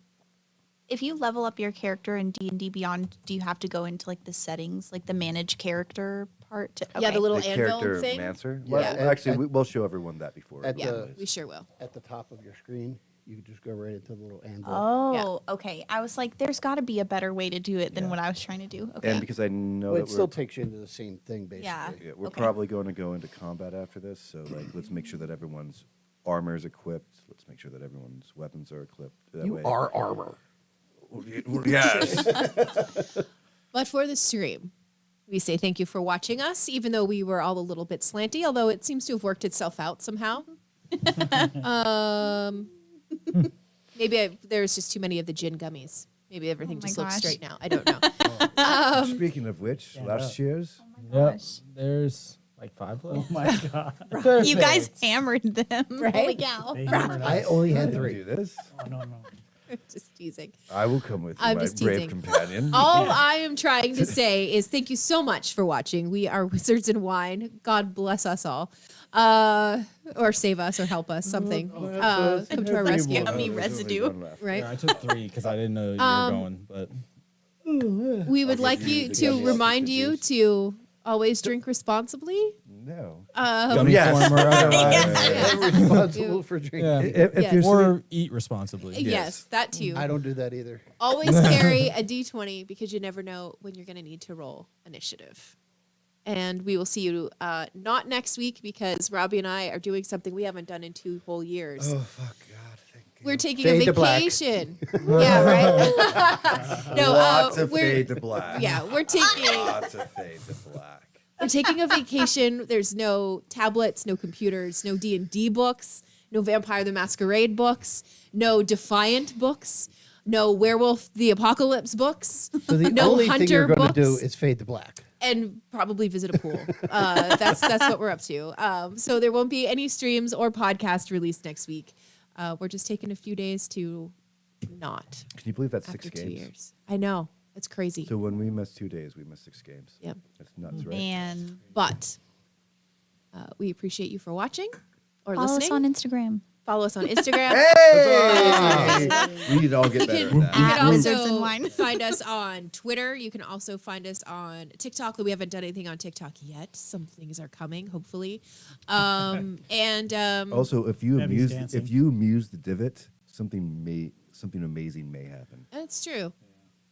[SPEAKER 6] if you level up your character in D&D Beyond, do you have to go into like the settings, like the manage character part?
[SPEAKER 1] Yeah, the little
[SPEAKER 2] the
[SPEAKER 1] anvil
[SPEAKER 2] character
[SPEAKER 1] thing.
[SPEAKER 2] mancer?
[SPEAKER 5] Yeah.
[SPEAKER 2] Well,
[SPEAKER 5] Yeah.
[SPEAKER 2] actually, we'll show everyone that before.
[SPEAKER 5] At
[SPEAKER 1] Yeah,
[SPEAKER 5] the-
[SPEAKER 1] we sure will.
[SPEAKER 5] At the top of your screen, you just go right into the little anvil.
[SPEAKER 6] Oh, okay. I was like, there's got to be a better way to do it than what I was trying to do. Okay.
[SPEAKER 2] And because I know
[SPEAKER 5] Well,
[SPEAKER 2] that
[SPEAKER 5] it still
[SPEAKER 2] we're,
[SPEAKER 5] takes you into the same thing, basically.
[SPEAKER 6] Yeah.
[SPEAKER 2] we're
[SPEAKER 6] okay.
[SPEAKER 2] probably going to go into combat after this, so like let's make sure that everyone's armor is equipped. Let's make sure that everyone's weapons are equipped. That
[SPEAKER 5] You
[SPEAKER 2] way.
[SPEAKER 5] are armor.
[SPEAKER 2] Yes.
[SPEAKER 1] But for the stream, we say thank you for watching us, even though we were all a little bit slanty, although it seems to have worked itself out somehow. Maybe there's just too many of the gin gummies. Maybe everything
[SPEAKER 6] Oh my
[SPEAKER 1] just looks
[SPEAKER 6] gosh.
[SPEAKER 1] straight now. I don't know.
[SPEAKER 2] Speaking of which,
[SPEAKER 3] Yeah,
[SPEAKER 2] last year's.
[SPEAKER 4] Yep.
[SPEAKER 6] Gosh.
[SPEAKER 4] There's like 5
[SPEAKER 3] Oh
[SPEAKER 4] left.
[SPEAKER 3] my god.
[SPEAKER 6] You guys hammered them.
[SPEAKER 1] Right?
[SPEAKER 6] Holy cow.
[SPEAKER 3] They hammered
[SPEAKER 5] I
[SPEAKER 3] us.
[SPEAKER 5] only
[SPEAKER 2] I
[SPEAKER 5] had
[SPEAKER 2] didn't
[SPEAKER 5] 3.
[SPEAKER 2] do this.
[SPEAKER 3] Oh, no.
[SPEAKER 1] Just teasing.
[SPEAKER 2] I will come with you,
[SPEAKER 1] I'm
[SPEAKER 2] my
[SPEAKER 1] just
[SPEAKER 2] brave
[SPEAKER 1] teasing.
[SPEAKER 2] companion.
[SPEAKER 1] All I am trying to say is thank you so much for watching. We are Wizards and Wine. God bless us all. Or save us or help us, something. Come to our rescue.
[SPEAKER 6] Yummy residue.
[SPEAKER 1] Right?
[SPEAKER 4] Yeah, I took 3 because I didn't know you were going, but
[SPEAKER 1] We would like
[SPEAKER 2] you
[SPEAKER 1] you
[SPEAKER 2] the
[SPEAKER 1] to
[SPEAKER 2] gummy
[SPEAKER 1] remind
[SPEAKER 2] juice.
[SPEAKER 1] you to always drink responsibly.
[SPEAKER 2] No.
[SPEAKER 4] gummy
[SPEAKER 2] yes.
[SPEAKER 4] form or otherwise.
[SPEAKER 5] I'm responsible for drinking.
[SPEAKER 4] Yeah.
[SPEAKER 2] If
[SPEAKER 1] Yes.
[SPEAKER 2] you're
[SPEAKER 4] Or eat responsibly.
[SPEAKER 1] Yes, that too.
[SPEAKER 5] I don't do that either.
[SPEAKER 1] Always carry a d20 because you never know when you're going to need to roll initiative. And we will see you not next week because Robbie and I are doing something we haven't done in 2 whole years.
[SPEAKER 2] Oh fuck God! Thank you.
[SPEAKER 1] We're taking
[SPEAKER 5] Fade
[SPEAKER 1] a
[SPEAKER 5] to black.
[SPEAKER 1] vacation. Yeah, right. No,
[SPEAKER 2] Lots of
[SPEAKER 1] we're
[SPEAKER 2] fade to black.
[SPEAKER 1] yeah, we're taking
[SPEAKER 2] Lots of fade to black.
[SPEAKER 1] we're taking a vacation. There's no tablets, no computers, no D&D books, no Vampire the Masquerade books, no Defiant books, no Werewolf the Apocalypse books.
[SPEAKER 5] So the
[SPEAKER 1] No
[SPEAKER 5] only thing
[SPEAKER 1] Hunter
[SPEAKER 5] you're going to do
[SPEAKER 1] books.
[SPEAKER 5] is fade to black.
[SPEAKER 1] And probably visit a pool. That's what we're up to. So there won't be any streams or podcast released next week. We're just taking a few days to not
[SPEAKER 2] Can you believe that's
[SPEAKER 1] after
[SPEAKER 2] 6
[SPEAKER 1] 2
[SPEAKER 2] games?
[SPEAKER 1] years. I know it's crazy.
[SPEAKER 2] So when we miss 2 days, we miss 6 games.
[SPEAKER 1] Yep.
[SPEAKER 2] That's nuts, right?
[SPEAKER 6] Man.
[SPEAKER 1] But we appreciate you for watching or
[SPEAKER 6] Follow us
[SPEAKER 1] listening.
[SPEAKER 6] on Instagram.
[SPEAKER 1] Follow us on Instagram.
[SPEAKER 2] Hey! We need to all get
[SPEAKER 1] You
[SPEAKER 2] better
[SPEAKER 1] can,
[SPEAKER 2] at
[SPEAKER 1] you
[SPEAKER 2] that.
[SPEAKER 1] can
[SPEAKER 6] Wizards and
[SPEAKER 1] also
[SPEAKER 6] Wine.
[SPEAKER 1] find us on Twitter. You can also find us on TikTok. Though we haven't done anything on TikTok yet. Some things are coming, hopefully. And
[SPEAKER 2] Also, if you
[SPEAKER 3] Debbie's
[SPEAKER 2] amuse
[SPEAKER 3] dancing.
[SPEAKER 2] the divot, something amazing may happen.
[SPEAKER 1] that's true.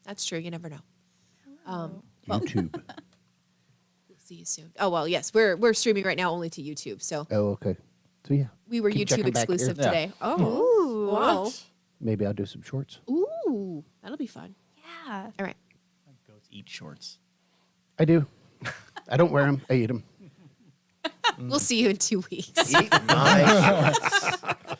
[SPEAKER 1] That's true. You never know.
[SPEAKER 5] YouTube.
[SPEAKER 1] We'll see you soon. Oh well, yes, we're streaming right now only to YouTube. So
[SPEAKER 5] Oh, okay. So yeah,
[SPEAKER 1] we were
[SPEAKER 5] Keep
[SPEAKER 1] YouTube
[SPEAKER 5] checking back here.
[SPEAKER 1] exclusive
[SPEAKER 4] Yeah.
[SPEAKER 1] today. Oh, wow.
[SPEAKER 5] maybe I'll do some shorts.
[SPEAKER 1] Ooh, that'll be fun.
[SPEAKER 6] Yeah.
[SPEAKER 1] All right.
[SPEAKER 3] Goats eat shorts.
[SPEAKER 5] I do. I don't wear them. I eat them.
[SPEAKER 1] We'll see you in 2 weeks.
[SPEAKER 2] Eat my shorts.